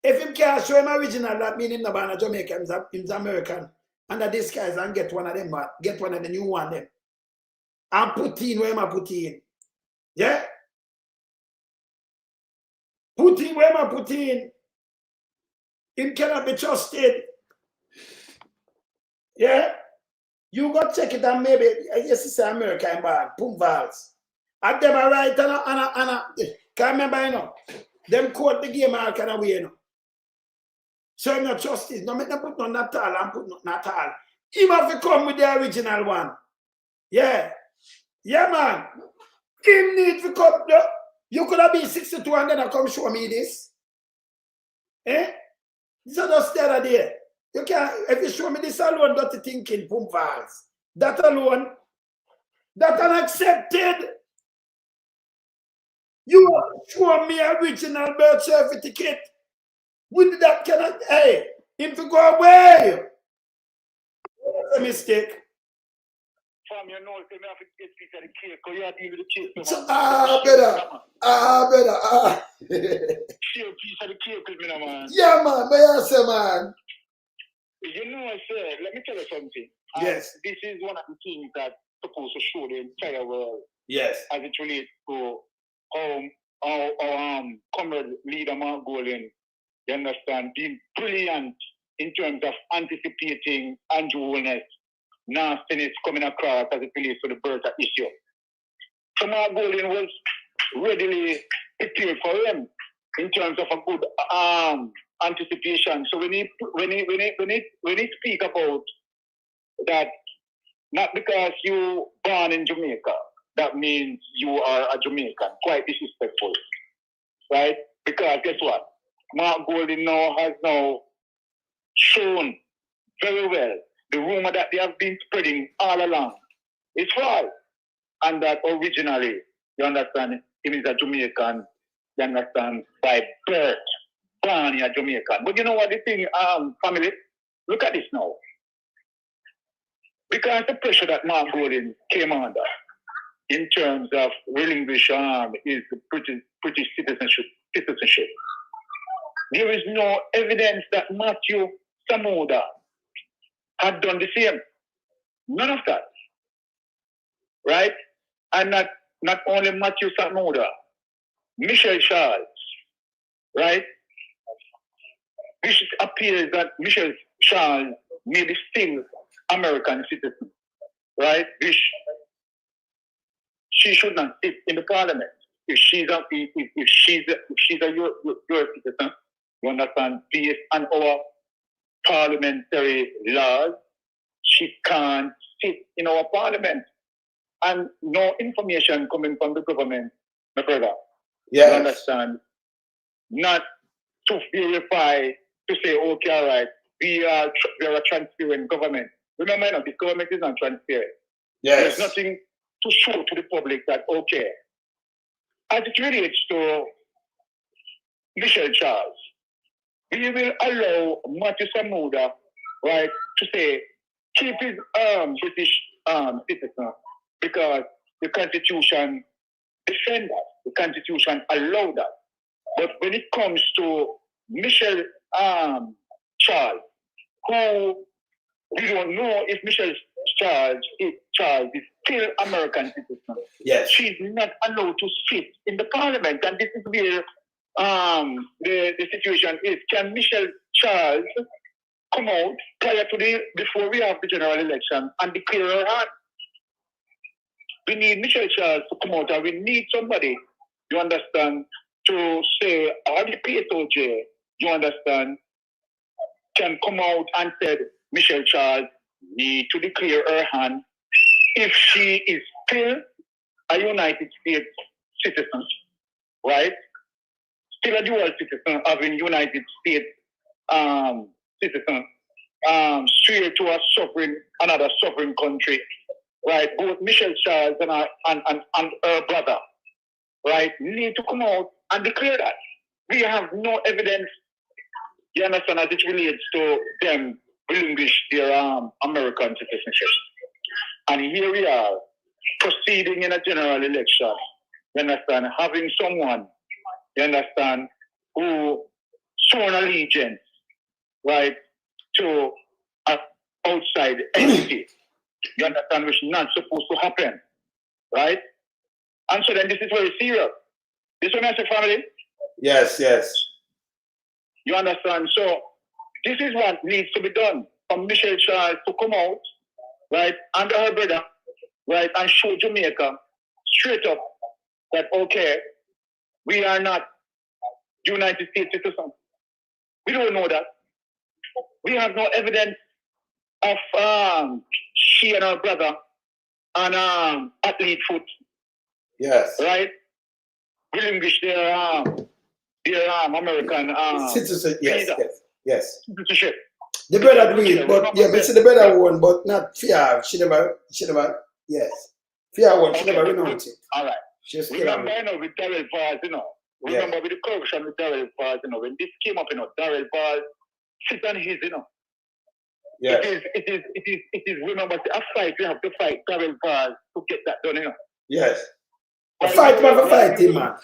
Speaker 1: If him can't show him original, that means him not born in Jamaica, he's American. And that disguise and get one of them, get one of the new one them. And put in where I put in. Yeah? Put in where I put in. Him cannot be trusted. Yeah? You go check it and maybe, yes, it's American born, boom valves. And them are right, can't remember, you know. Them quote the game all kind of way, you know. So I'm not trust it. No, make them put no not all and put not all. Him have to come with the original one. Yeah. Yeah, man. Him need to come. You could have been 62 and then I come show me this. Eh? This is just the other day. You can't, if you show me this alone, dirty thinking, boom valves. That alone, that unaccepted. You show me original birth certificate. With that cannot, hey, him to go away. That's a mistake.
Speaker 19: Fam, you know, so me have to get piece of the cake, because you have to deal with the cake.
Speaker 1: So, brother.
Speaker 19: Share a piece of the cake with me now, man.
Speaker 1: Yeah, man. But you say, man.
Speaker 19: You know, sir, let me tell you something.
Speaker 1: Yes.
Speaker 19: This is one of the things that's supposed to show the entire world.
Speaker 1: Yes.
Speaker 19: As it relates to how comrade leader Mark Golden, you understand, being brilliant in terms of anticipating Andrew Holness nastiness coming across as it relates to the Bertha issue. So Mark Golden was readily prepared for him in terms of a good anticipation. So when he speak about that, not because you born in Jamaica, that means you are a Jamaican. Quite disrespectful, right? Because guess what? Mark Golden has shown very well the rumor that they have been spreading all along is false, and that originally, you understand, he is a Jamaican, you understand, by birth, born in a Jamaican. But you know what the thing, family, look at this now. Because the pressure that Mark Golden came under in terms of relinquishing his British citizenship, there is no evidence that Matthew Samoda had done the same. None of that. Right? And not only Matthew Samoda, Michelle Charles, right? Which appears that Michelle Charles may be still American citizen, right? Which she should not sit in the parliament. If she's a US citizen, you understand, based on our parliamentary laws, she can't sit in our parliament. And no information coming from the government, my brother.
Speaker 1: Yes.
Speaker 19: You understand? Not to verify, to say, okay, all right, we are a transparent government. Remember, this government is not transparent.
Speaker 1: Yes.
Speaker 19: There's nothing to show to the public that, okay, as it relates to Michelle Charles, we will allow Matthew Samoda, right, to say, keep his British citizen, because the Constitution defends that. The Constitution allows that. But when it comes to Michelle Charles, who we don't know if Michelle Charles is still American citizen.
Speaker 1: Yes.
Speaker 19: She's not allowed to sit in the parliament. And this is where the situation is. Can Michelle Charles come out before we have the general election and declare her hand? We need Michelle Charles to come out, and we need somebody, you understand, to say, or the PSOJ, you understand, can come out and say, Michelle Charles need to declare her hand if she is still a United States citizen, right? Still a dual citizen of a United States citizen, straight to another sovereign country, right? Both Michelle Charles and her brother, right, need to come out and declare that. We have no evidence, you understand, as it relates to them relinquish their American citizenship. And here we are, proceeding in a general election, you understand, having someone, you understand, who sworn allegiance, right, to an outside entity, you understand, which is not supposed to happen, right? And so then this is very serious. This one has a family.
Speaker 1: Yes, yes.
Speaker 19: You understand? So this is what needs to be done for Michelle Charles to come out, right, and her brother, right, and show Jamaica straight up that, okay, we are not United States citizens. We don't know that. We have no evidence of she and her brother on athlete foot.
Speaker 1: Yes.
Speaker 19: Right? Relinquish their American
Speaker 1: citizen. Yes,
Speaker 19: visa.
Speaker 1: yes.
Speaker 19: Citizenship.
Speaker 1: The brother agreed, but yeah, but see the brother won, but not Fia. She never, yes. Fia won, she never renounced it.
Speaker 19: All right.
Speaker 1: She's still
Speaker 19: Remember, with Daryl Vaz, remember with the corruption with Daryl Vaz, when this came up, Daryl Vaz sit on his,
Speaker 1: Yes.
Speaker 19: It is remember a fight we have to fight Daryl Vaz to get that done, you know.
Speaker 1: Yes. A fight we have to fight him, man.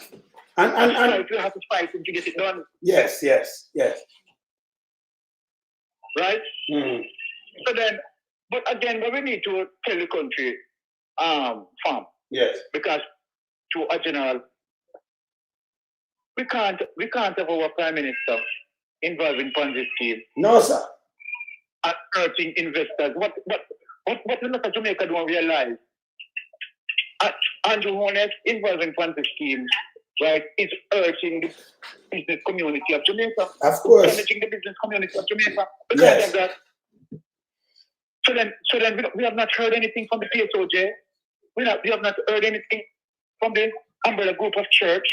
Speaker 1: And
Speaker 19: fight we have to fight him to get it done.
Speaker 1: Yes.
Speaker 19: Right?
Speaker 1: Mm.
Speaker 19: So then, but again, we need to tell the country, farm.
Speaker 1: Yes.
Speaker 19: Because to a general, we can't have our Prime Minister involved in Ponzi scheme.
Speaker 1: No, sir.
Speaker 19: And hurting investors. What the lot of Jamaica don't realize? Andrew Holness involved in Ponzi scheme, right, is hurting the business community of Jamaica.
Speaker 1: Of course.
Speaker 19: Damaging the business community of Jamaica. Because of that. So then we have not heard anything from the PSOJ. We have not heard anything from the umbrella group of church,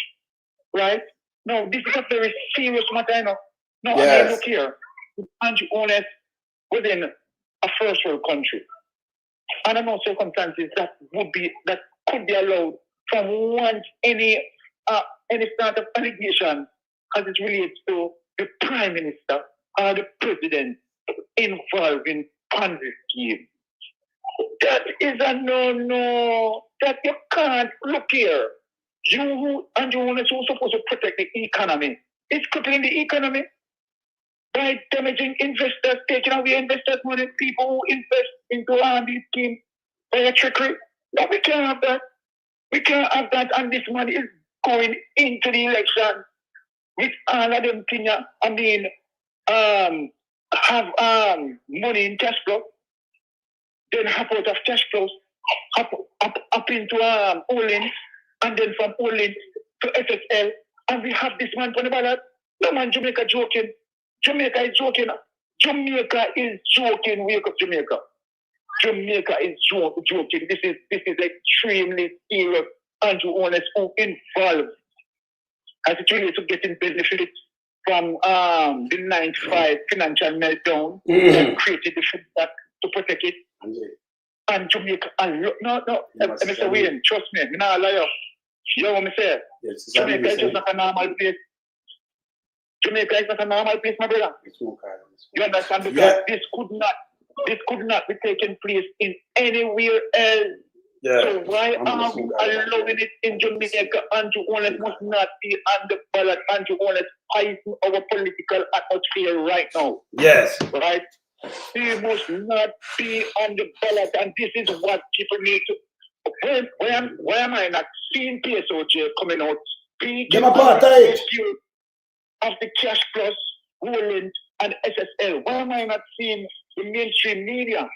Speaker 19: right? No, this is a very serious matter, you know. No,
Speaker 1: Yes.
Speaker 19: I mean, look here. Andrew Holness within a first world country. And I know circumstances that could be allowed from once any sort of allegation as it relates to the Prime Minister or the President involved in Ponzi scheme. That is a no. That you can't look here. You and you are supposed to protect the economy. It's crippling the economy by damaging investors, taking away investors' money, people who invest into these schemes by a trickery. No, we can't have that. We can't have that, and this money is going into the election with all of them things. I mean, have money in cash flow, then hop out of cash flows, up into Olin, and then from Olin to SSL, and we have this man on the ballot. No man, Jamaica joking. Jamaica is joking. Jamaica is joking. Wake up, Jamaica. Jamaica is joking. This is extremely serious. Andrew Holness who involved as it relates to getting benefits from the 95 financial meltdown that created the food back to protect it. And Jamaica, Mr. Wayne, trust me, I'm not a liar. You know what I'm saying?
Speaker 1: Yes,
Speaker 19: Jamaica is just not a normal place. Jamaica is not a normal place, my brother. You understand? Because this could not be taking place in anywhere else.
Speaker 1: Yeah.
Speaker 19: So why are we allowing it in Jamaica? Andrew Holness must not be on the ballot. Andrew Holness fighting our political atmosphere right now.
Speaker 1: Yes.
Speaker 19: Right? He must not be on the ballot, and this is what people need to. Why am I not seeing PSOJ coming out speaking of the cash plus, Roland, and SSL? Why am I not seeing the mainstream media,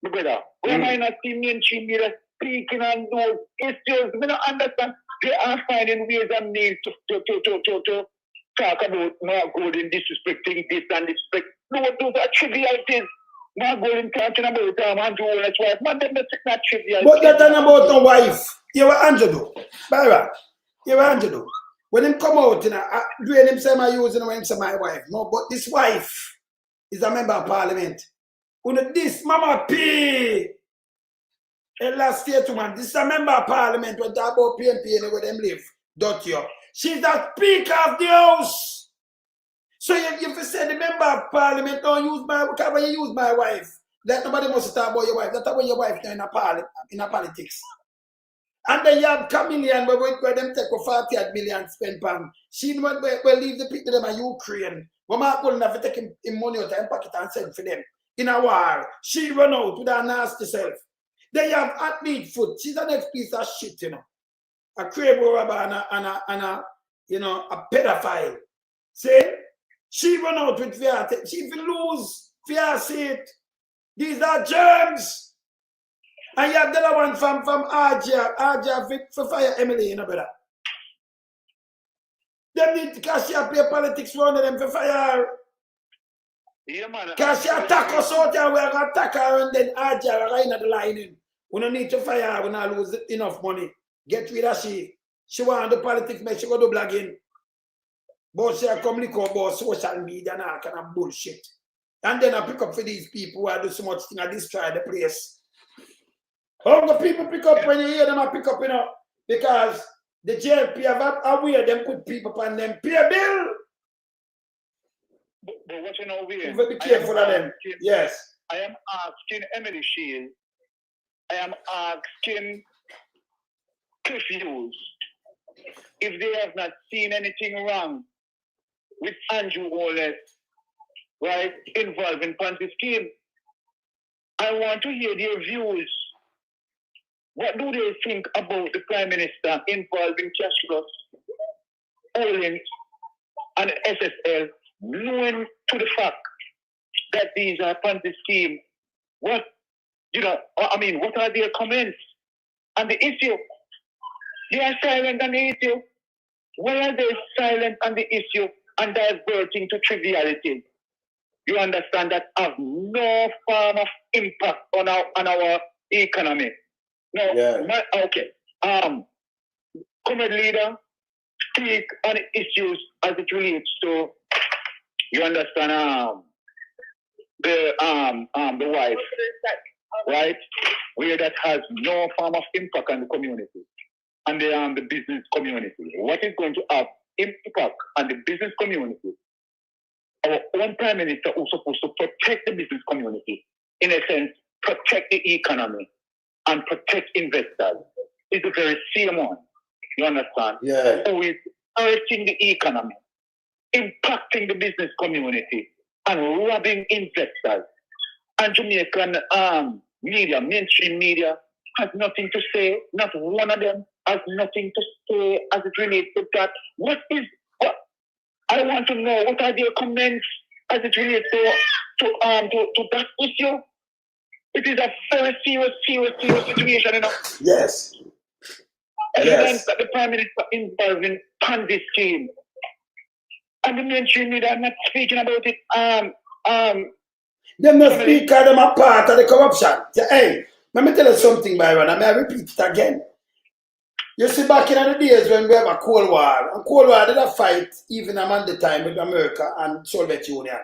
Speaker 19: my brother? Why am I not seeing mainstream media speaking on those issues? I don't understand. They are finding ways and means to talk about Mark Golden disrespecting this and disrespect. No, those are trivialities. Mark Golden talking about Andrew Holness' wife. Man, them not trivial.
Speaker 1: But you're talking about no wife. You were Angelo. Byron. You were Angelo. When him come out, doing him say my using when him say my wife. No, but this wife is a member of parliament. When this Mama P. And last year, man, this is a member of parliament when talk about PNP and where them live. She's the speaker of the house. So if you say the member of parliament don't use my wife, when you use my wife, that nobody must talk about your wife. That's when your wife in a politics. And then you have Kaminon where them take a 40 million spend pan. She will leave the people them in Ukraine. But Mark wouldn't have to take him money out and pocket and send for them. In a war, she run out with her nasty self. Then you have athlete foot. She's the next piece of shit, you know. A crable robber and a pedophile. See? She run out with fear. She will lose fear seat. These are germs. And you have the other one from Arja for fire Emily, you know, brother. Them need Cassia play politics round them for fire.
Speaker 19: Yeah, man.
Speaker 1: Cassia attack us out there, we're going to attack her and then Arja right at the line in. We don't need to fire her, we don't lose enough money. Get rid of she. She want the politics, make she go do blogging. But she come look about social media and all kind of bullshit. And then I pick up for these people who do so much thing and destroy the place. How the people pick up when you hear them, I pick up, you know, because the JLP have aware them put people on them pay a bill.
Speaker 19: But what you know, we
Speaker 1: be careful of them. Yes.
Speaker 19: I am asking Emily Shield, I am asking Cliff Hughes if they have not seen anything wrong with Andrew Holness, right, involving Ponzi scheme. I want to hear their views. What do they think about the Prime Minister involving cash flows, Holness, and SSL, knowing to the fact that these are Ponzi scheme? What, what are their comments on the issue? They are silent on the issue. Why are they silent on the issue and diverting to triviality? You understand that have no form of impact on our economy. No,
Speaker 1: Yeah.
Speaker 19: okay. Comrade leader, speak on issues as it relates to, you understand, the wife, right? Where that has no form of impact on the community and the business community. What is going to have impact on the business community? Our own Prime Minister who's supposed to protect the business community, in a sense, protect the economy and protect investors, is the very same one. You understand?
Speaker 1: Yeah.
Speaker 19: Who is hurting the economy, impacting the business community, and robbing investors. And Jamaican media, mainstream media, has nothing to say. Not one of them has nothing to say as it relates to that. What I want to know, what are their comments as it relates to that issue? It is a very serious situation, you know.
Speaker 1: Yes.
Speaker 19: Evidence that the Prime Minister involved in Ponzi scheme. And the mainstream media are not speaking about it.
Speaker 1: Them not speak because them are part of the corruption. Hey, let me tell you something, Byron, and I repeat it again. You see, back in the days when we have a Cold War, and Cold War did a fight even among the time with America and Soviet Union.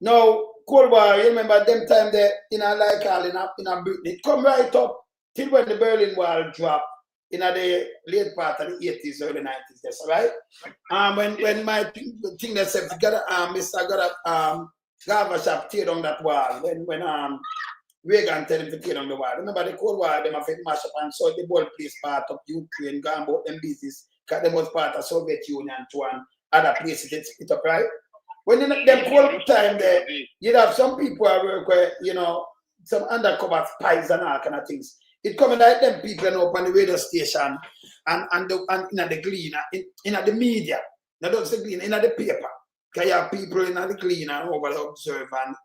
Speaker 1: Now, Cold War, you remember them time there in a Britain, it come right up till when the Berlin Wall dropped in the late part of the 80s, early 90s, that's right? When my thing that said, Gorbachev tear down that wall, when Reagan tell him to tear down the wall. Remember the Cold War, them have to mash up and so the whole place part of Ukraine, gone about them business, because them was part of Soviet Union to one other places it split up, right? When in them cold time there, you'd have some people who work where, some undercover spies and all kind of things. It coming like them people up on the radio station and in the glean, in the media, not just the glean, in the paper. Because you have people in the glean and over the observe and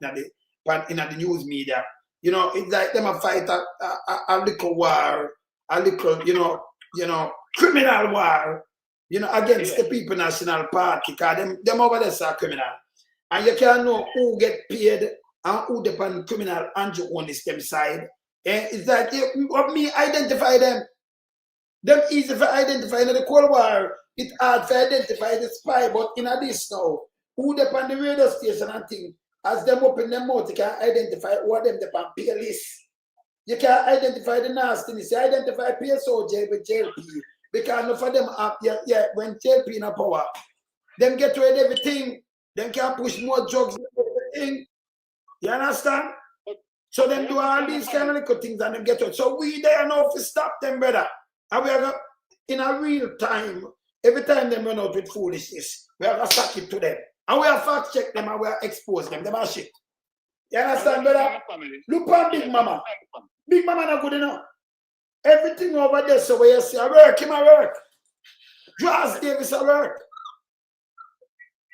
Speaker 1: in the news media. It's like them a fight a little war, a little, criminal war, against the People National Party, because them over there are criminal. And you can't know who get paid and who depend criminal and you own this them side. It's like me identify them. Them easy for identify in the Cold War. It's hard to identify the spy, but in this now, who depend the radio station and things. As them open them mouth, you can identify what them depend pay list. You can identify the nastiness. You identify PSOJ with JLP. Because enough of them up, when JLP in a power, them get rid of everything. Them can push more drugs and everything. You understand? So them do all these kind of little things and them get rid. So we there now to stop them, brother. And we are in a real time, every time them run out with foolishness, we are going to suck it to them. And we have fact check them and we have exposed them. Them are shit. You understand, brother? Look on Big Mama. Big Mama not good enough. Everything over there, so where you see, I work, him I work. Josh Davis I work.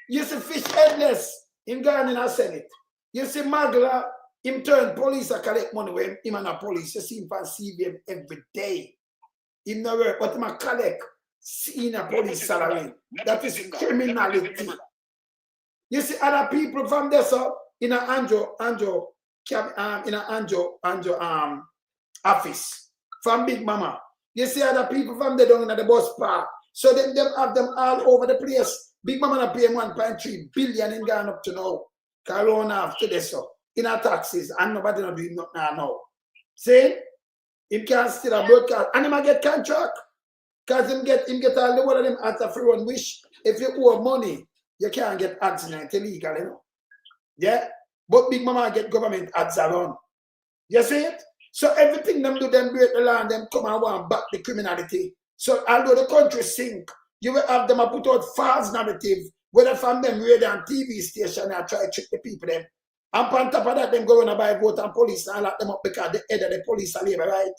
Speaker 1: You see Fish Headless, him gone in a Senate. You see Magla, him turn police and collect money when him and a police. You see him for CVM every day. Him not work, but him a collect in a police salary. That is criminality. You see other people from there, so in a Anjo office from Big Mama. You see other people from there down in the bus park. So them have them all over the place. Big Mama not paying 1.3 billion in gone up to now. Corona after this, so in our taxes, and nobody not doing nothing now. See, him can still a broadcast, and him a get contract. Cause him get all the one of them at a free one wish. If you owe money, you can't get ads in it illegal, Yeah? but Big Mama get government ads around. You see it? So everything them do break the land, them come and want back the criminality. So although the country sink, you will have them put out false narrative, whether from them radio and TV station and try to trick the people them. And on top of that, them go and buy vote and police and lock them up because the head of the police are labor right.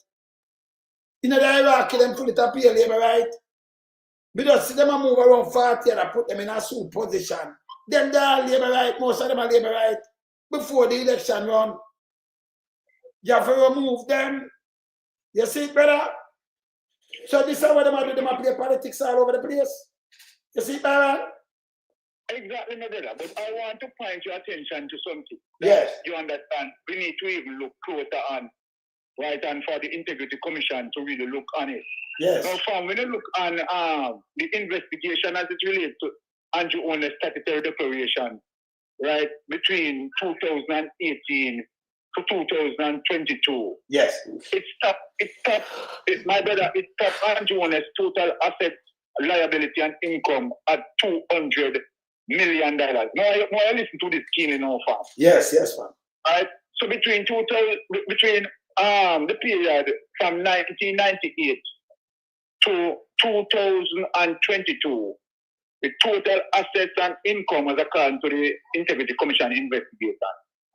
Speaker 1: In the hierarchy, them full to pay labor right. Because see them a move around 40 and put them in a suit position. Then they are labor right, most of them are labor right. Before the election run, you have to remove them. You see it, brother? So this is what them do, them play politics all over the place. You see it, brother?
Speaker 19: Exactly, my brother. But I want to point your attention to something.
Speaker 1: Yes.
Speaker 19: You understand? We need to even look closer on, right, and for the Integrity Commission to really look on it.
Speaker 1: Yes.
Speaker 19: Now, from when you look on the investigation as it relates to Andrew Holness statutory declaration, right, between 2018 to 2022.
Speaker 1: Yes.
Speaker 19: It stopped, my brother, it stopped Andrew Holness total asset, liability, and income at $200 million. Now I listen to this keenly now, fam.
Speaker 1: Yes, yes, fam.
Speaker 19: Right? So between the period from 1998 to 2022, the total assets and income was according to the Integrity Commission investigation.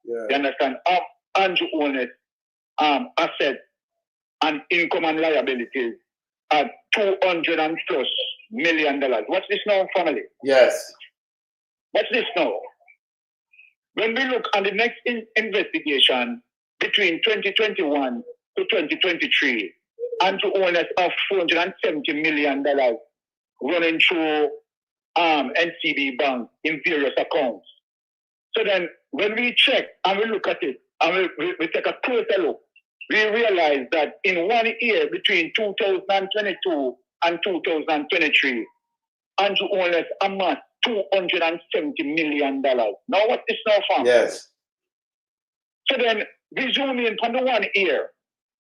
Speaker 1: Yeah.
Speaker 19: You understand? Andrew Holness assets and income and liabilities at $200+ million. What's this now, family?
Speaker 1: Yes.
Speaker 19: What's this now? When we look at the next investigation between 2021 to 2023, Andrew Holness of $470 million running through NCB Bank in various accounts. So then, when we check and we look at it, and we take a closer look, we realize that in 1 year between 2022 and 2023, Andrew Holness amassed $270 million. Now, what is now from?
Speaker 1: Yes.
Speaker 19: So then, we zoom in from the 1 year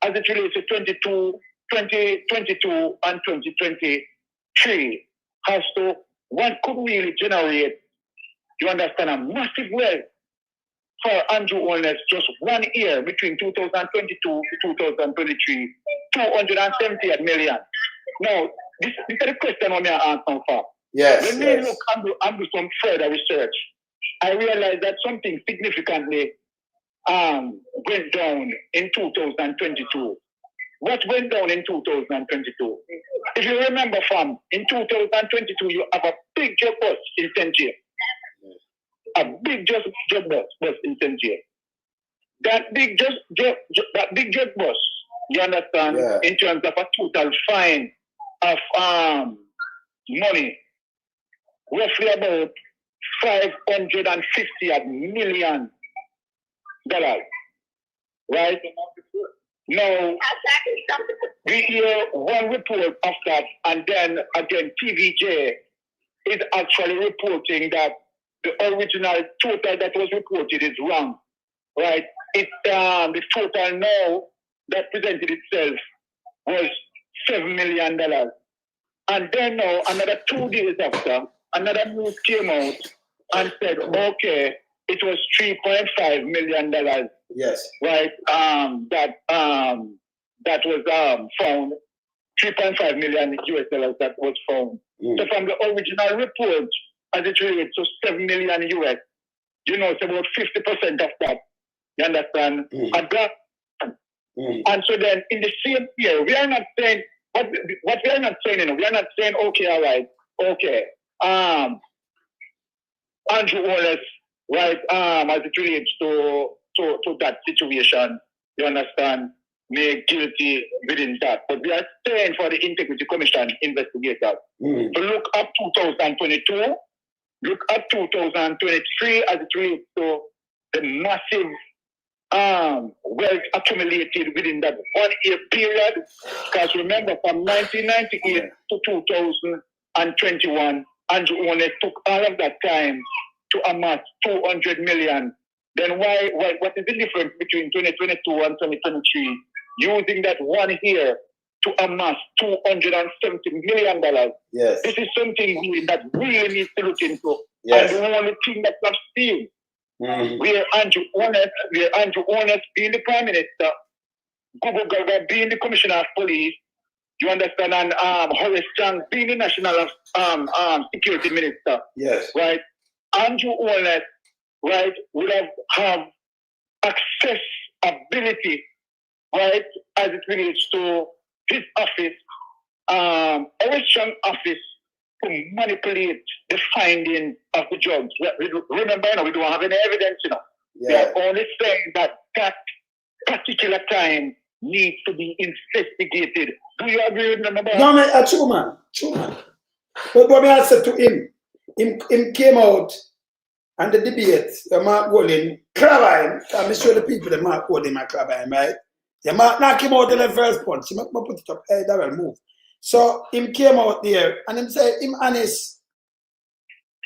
Speaker 19: as it relates to 2022 and 2023 as to what could really generate, you understand, a massive wealth for Andrew Holness just 1 year between 2022 to 2023, $278 million. Now, this is the question I'm asking for.
Speaker 1: Yes.
Speaker 19: When we look and do some further research, I realized that something significantly went down in 2022. What went down in 2022? If you remember, fam, in 2022, you have a big job bus in St. James. A big job bus in St. James. That big job bus, you understand, in terms of a total fine of money, roughly about $550 million. Right? Now, we hear one report of that, and then again, TVJ is actually reporting that the original total that was reported is wrong. Right? The total now that presented itself was $7 million. And then now, another 2 days after, another news came out and said, okay, it was $3.5 million.
Speaker 1: Yes.
Speaker 19: Right? That was found. $3.5 million US that was found. So from the original report, as it relates to $7 million US, you know, it's about 50% of that. You understand? And so then in the same year, we are not saying what we are not saying, you know, we are not saying, okay, all right, okay. Andrew Holness, right, as it relates to that situation, you understand, made guilty within that. But we are staying for the Integrity Commission investigators to look up 2022, look up 2023 as it relates to the massive wealth accumulated within that 1 year period. Because remember, from 1998 to 2021, Andrew Holness took all of that time to amass $200 million. Then what is the difference between 2022 and 2023? Using that 1 year to amass $270 million.
Speaker 1: Yes.
Speaker 19: This is something that really needs to look into.
Speaker 1: Yes.
Speaker 19: And the only thing that I've seen where Andrew Holness being the Prime Minister, Gugu Gaga being the Commissioner of Police, you understand, and Horace Chang being the National Security Minister.
Speaker 1: Yes.
Speaker 19: Right? Andrew Holness, right, would have access, ability, right, as it relates to his office, Horace Chang office, to manipulate the finding of the drugs. Remember, we don't have any evidence, We are only saying that particular time needs to be investigated. Do you agree with me?
Speaker 1: No, man, true, man. But what I said to him came out and the debate, Mark Golding, Crabine, I'm sure the people that Mark Golding, my Crabine, right? The Mark now came out in the first punch. He put it up, hey, that will move. So him came out there and him say, him honest.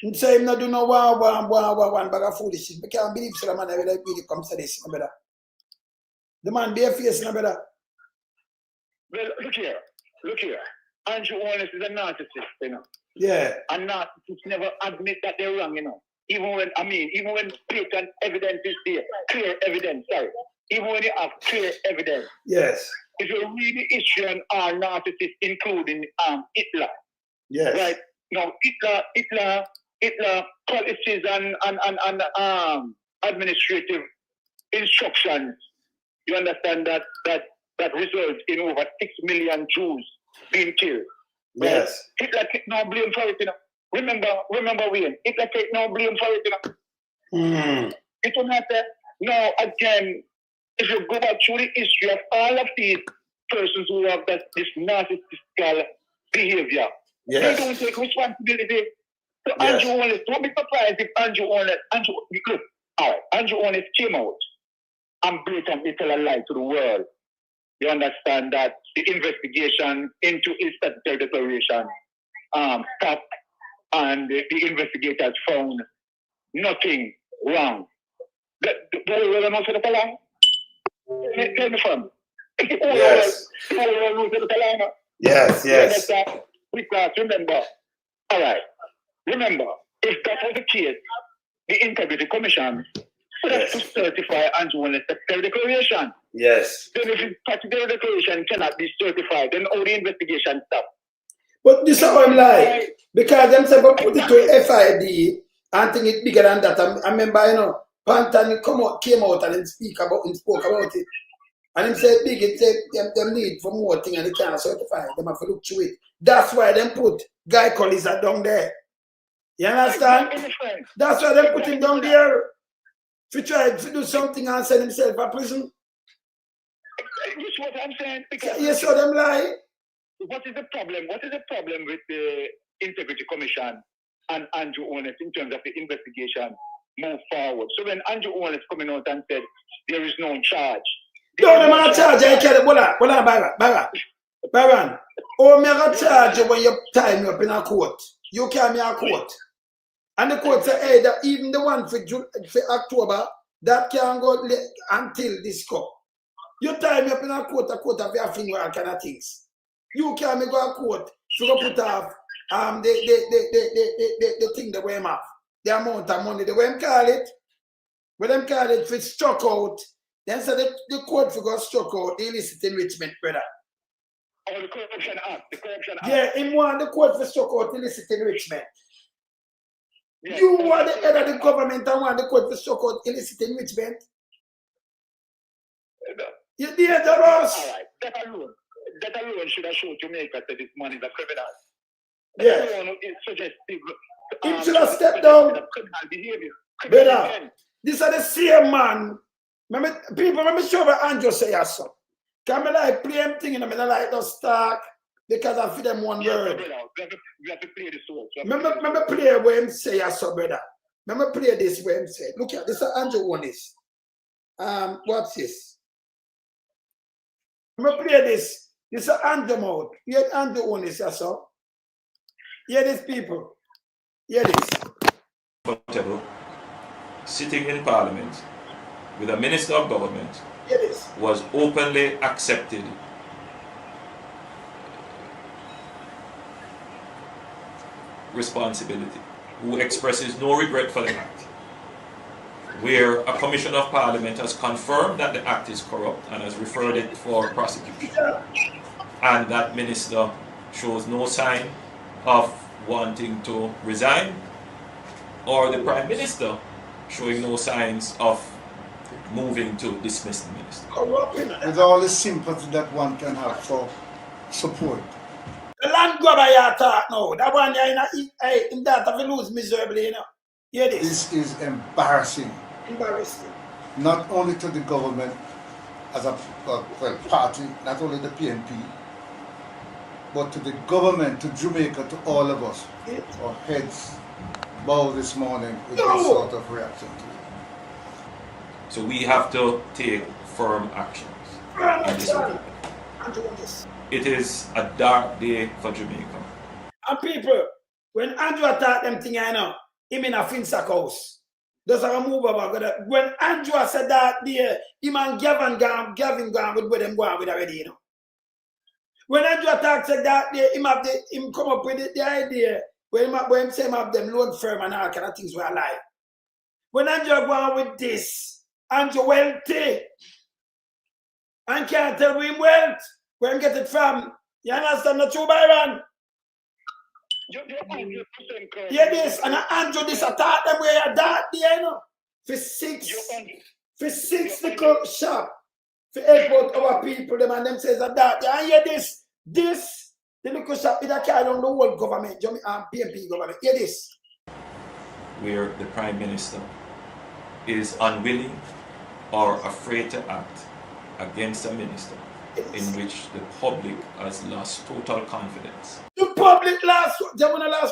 Speaker 1: Him say, him not do no one bag of foolishness. I can't believe so the man ever really comes to this, no better. The man bare face, no better.
Speaker 19: Well, look here. Andrew Holness is a narcissist,
Speaker 1: Yeah.
Speaker 19: And narcissists never admit that they're wrong, Even when blatant evidence is there, clear evidence, even when you have clear evidence.
Speaker 1: Yes.
Speaker 19: If you read the history on our narcissists, including Hitler.
Speaker 1: Yes.
Speaker 19: Right? Now, Hitler policies and administrative instructions, you understand that result in over 6 million Jews being killed.
Speaker 1: Yes.
Speaker 19: Right? Hitler take no blame for it, Remember, Wayne, Hitler take no blame for it, It will not now again, if you go back through the history of all of these persons who have this narcissistic behavior, they don't take responsibility. So Andrew Holness, don't be surprised if Andrew Holness came out and blatantly tell a lie to the world. You understand that the investigation into his statutory declaration stopped, and the investigators found nothing wrong. Tell me from.
Speaker 1: Yes. Yes.
Speaker 19: Because remember, if that was the case, the Integrity Commission would have to certify Andrew Holness' statutory declaration.
Speaker 1: Yes.
Speaker 19: Then if his statutory declaration cannot be certified, then all the investigation stops.
Speaker 1: But this is how I'm like, because them say, but put it to FID and think it bigger than that. I remember, Pantan came out and spoke about it. And him said big, it said them need for more thing and they can't certify. Them have to look through it. That's why them put Guy Collins down there. You understand? That's why they put him down there. To try to do something and send himself to prison.
Speaker 19: This is what I'm saying. Because
Speaker 1: you saw them lie.
Speaker 19: What is the problem? What is the problem with the Integrity Commission and Andrew Holness in terms of the investigation move forward? So when Andrew Holness coming out and said there is no charge.
Speaker 1: No, them are charge. I can't. Baron. Oh, me a charge when you tie me up in a court. You carry me a court. And the court say, hey, that even the one for October, that can go until this court. You tie me up in a court of your finger and kind of things. You can't go to court to go put off the thing the way off. The amount of money, the way them call it. When them call it, if it's struck out, then say the court for go struck out illicit enrichment, brother.
Speaker 19: Oh, the Corruption Act.
Speaker 1: Yeah, him want the court for struck out illicit enrichment. Yeah, you are the head of the government and want the court to struck out illicit enrichment. You're dangerous.
Speaker 19: All right, that alone should have shown Jamaica that this man is a criminal.
Speaker 1: Yes.
Speaker 19: That alone is suggestive.
Speaker 1: He should have stepped down. Brother, these are the same man. People, let me show what Andrew say so. Can I like play him thing and I like those talk because I feed them one word.
Speaker 19: We have to play this word.
Speaker 1: Remember play where him say so, brother. Remember play this where him say. Look at this is Andrew Holness. What's this? Remember play this. This is Andrew mouth. Hear Andrew Holness, so. Hear these people. Hear this.
Speaker 8: Sitting in Parliament with a Minister of Government was openly accepted responsibility, who expresses no regret for the act. where a Commission of Parliament has confirmed that the act is corrupt and has referred it for prosecution. And that minister shows no sign of wanting to resign, or the Prime Minister showing no signs of moving to dismiss the minister.
Speaker 20: With all the sympathy that one can have for support.
Speaker 1: The land grabber you talk now, that one in that have lose miserably, you know. Hear this.
Speaker 20: This is embarrassing.
Speaker 1: Embarrassing.
Speaker 20: Not only to the government as a party, not only the PNP, but to the government, to Jamaica, to all of us. Our heads bow this morning with this sort of reaction to it.
Speaker 8: So we have to take firm actions. It is a dark day for Jamaica.
Speaker 1: And people, when Andrew attacked them thing, I know, him in a Finsack house. Does a move about that. When Andrew said that day, him and Gavin gone with where them going with already, you know. When Andrew attacked said that day, him come up with the idea when him say him have them loan firm and all kind of things were alive. When Andrew go on with this, Andrew wealthy and can't tell him wealth where him get it from. You understand the true Byron? Yeah, this and Andrew this attack them where you that there, you know. For six little shop for help out our people, them and them says that. And hear this the little shop is a carry on the whole government, PNP government. Hear this.
Speaker 8: Where the Prime Minister is unwilling or afraid to act against a minister in which the public has lost total confidence.
Speaker 1: The public lost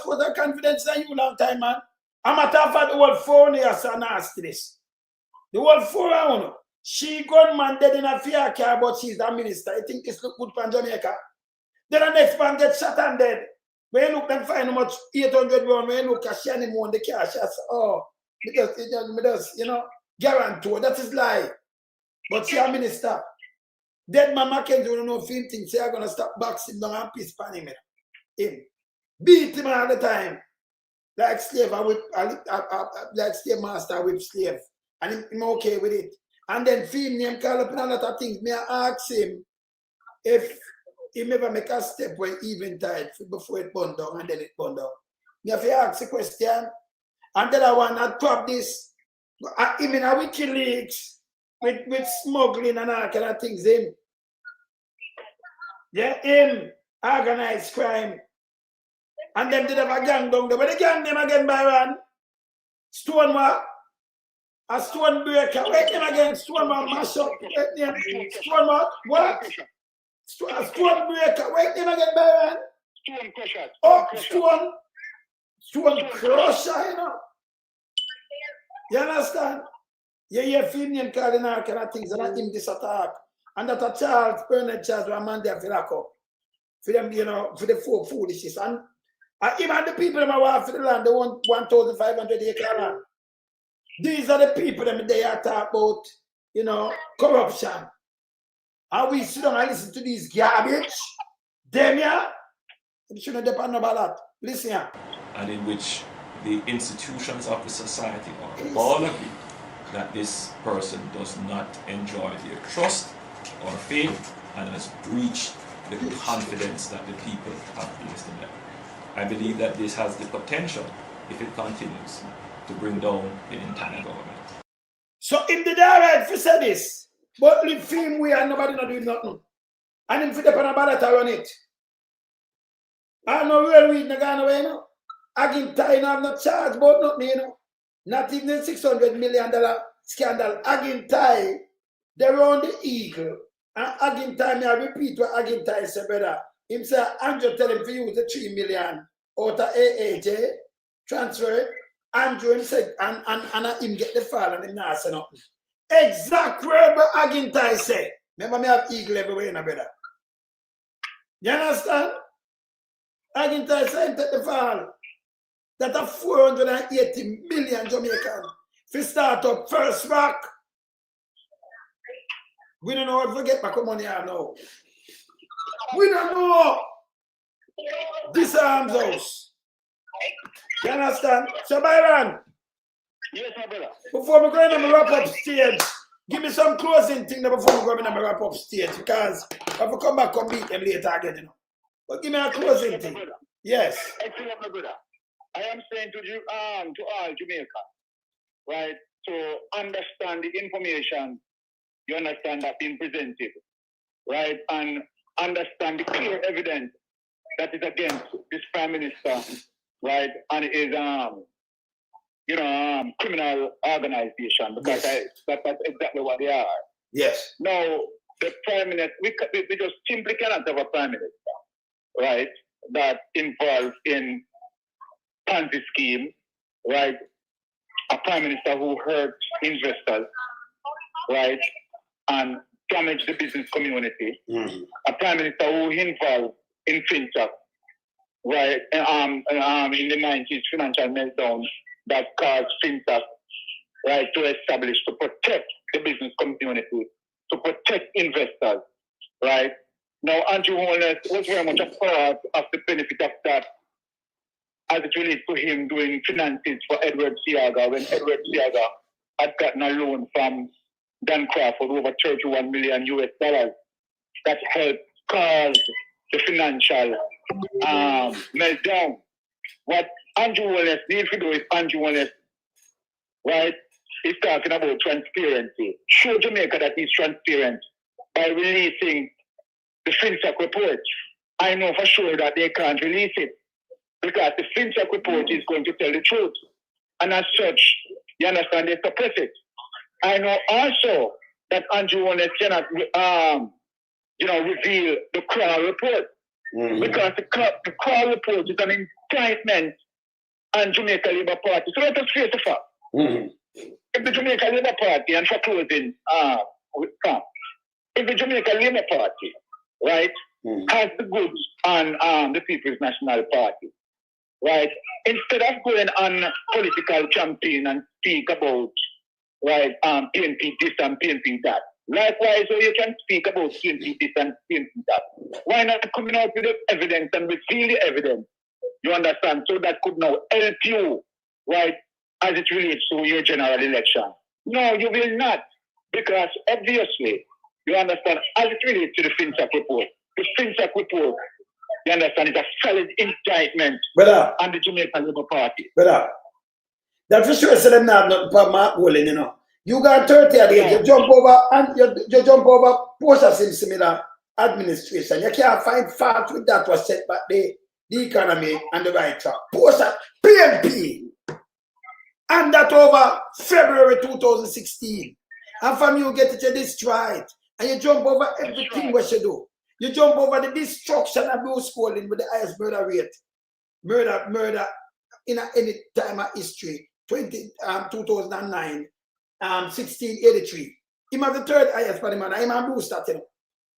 Speaker 1: total confidence in you long time, man. I'm a talk about the whole 4 years and ask this. The whole 4 years, she gunman dead in a fear car, but she's the minister. I think it's look good for Jamaica. Then the next man gets shot and dead. When you look and find how much 800 pounds, when you look at she anymore on the car, she says, oh, because, you know, guarantee that is lie. But she a minister. Dead man Mackenzie don't know film things, say I'm gonna stop boxing down and piss pan him. Beat him all the time. Like slave, like slave master with slave. And him okay with it. And then film name call up in a lot of things. Me I ask him if he ever make a step when even tied before it burned down and then it burned down. Me have to ask a question. And then I want to top this. Even a WikiLeaks with smuggling and all kind of things in. Yeah, him organized crime. And then did have a gang down there. But the gang name again by one. Stone what? A stone breaker. Wait name again. Stone what mash up. Stone what? What? A stone breaker. Wait name again by one.
Speaker 19: Stone crusher.
Speaker 1: Oh, stone crusher, you know. You understand? Yeah, female calling all kind of things and not him this attack. And that a Charles, Bernard Charles, a man there for lock up. For them, you know, for the foolishness. And even the people that want for the land, they want 1,500 acre land. These are the people that they are talking about, you know, corruption. And we sit down and listen to these garbage. Them, yeah, we shouldn't depend about that. Listen, yeah.
Speaker 8: And in which the institutions of the society are all agree that this person does not enjoy their trust or faith and has breached the confidence that the people have placed in them. I believe that this has the potential, if it continues, to bring down the entire government.
Speaker 1: So if the direct for say this, but leave film we and nobody not doing nothing. And if they depend on ballot, I run it. I know real weed not gone away, you know. I can tie and have not charged about nothing, you know. Not even the $600 million scandal. Again, tie, they run the eagle. And again, time, I repeat what again, tie said, brother. Him say, Andrew tell him to use the $3 million out of AAJ, transfer it. Andrew him said, and him get the file and him not say nothing. Exact word what again, tie say. Remember, me have eagle everywhere, you know, brother. You understand? Again, tie say, him take the file. That are 480 million Jamaican to start up first rock. We don't know what to get back money I know. We don't know. This arms house. You understand? So Byron,
Speaker 19: Yes, my brother.
Speaker 1: Before we go in the wrap up stage, give me some closing thing before we go in the wrap up stage, because if we come back, come beat them later again, you know. But give me a closing thing. Yes.
Speaker 19: Excellent, my brother. I am saying to all Jamaica, right, to understand the information, you understand that being presented, right, and understand the clear evidence that is against this Prime Minister, right, and his criminal organization, because that's exactly what they are.
Speaker 1: Yes.
Speaker 19: Now, the Prime Minister, we just simply cannot have a Prime Minister, right, that involved in Ponzi scheme, right, a Prime Minister who hurt investors, right, and damaged the business community, a Prime Minister who involved in fintech, right, in the 90s financial meltdown that caused fintech, right, to establish, to protect the business community, to protect investors, right. Now, Andrew Holness was very much a part of the benefit of that as it relates to him doing finances for Edward Siaga, when Edward Siaga had gotten a loan from Dan Crawford over $31 million that helped cause the financial meltdown. What Andrew Holness needs to do is Andrew Holness, right, is talking about transparency. Show Jamaica that he's transparent by releasing the FinTech report. I know for sure that they can't release it because the FinTech report is going to tell the truth. And as such, you understand, they suppress it. I know also that Andrew Holness cannot, reveal the Crawl report because the Crawl report is an indictment on Jamaica Labour Party. So let us face the fact. If the Jamaica Labour Party, and for closing, if the Jamaica Labour Party, right, has the goods on the People's National Party, right, instead of going on political campaign and speak about, right, PNP this and PNP that, likewise, so you can speak about PNP this and PNP that. Why not coming out with the evidence and reveal the evidence? You understand? So that could now help you, right, as it relates to your general election. No, you will not, because obviously, you understand, as it relates to the FinTech report, the FinTech report, you understand, is a solid indictment on the Jamaican Labour Party.
Speaker 1: Brother, that's for sure, so them not nothing for Mark Wolin, you know. You got 30 a day, you jump over and you jump over post of similar administration. You can't find fault with that was set back the economy and the right track. Post of PNP. And that over February 2016. And from you get it to destroyed. And you jump over everything what you do. You jump over the destruction of those schooling with the highest murder rate. Murder in any time of history. 2009, 1683. Him have the third highest for the man. I'm a booster, you know.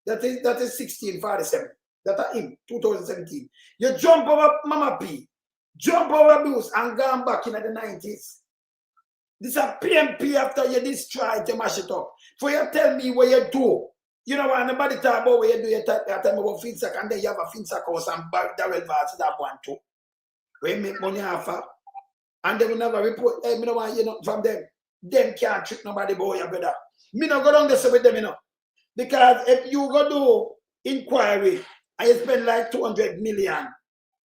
Speaker 1: That is 1647. That are him, 2017. You jump over Mama P. Jump over Bruce and gone back in the 90s. This is a PMP after you destroy it, you mash it up. For you tell me what you do. You know what, nobody talk about what you do, you tell me about FinSac, and then you have a FinSac house and Daryl Vaz that one too. Where you make money off of. And they will never report, hey, me no want you know from them. Them can't trick nobody boy, your brother. Me no go down there with them, you know. Because if you go do inquiry and you spend like 200 million,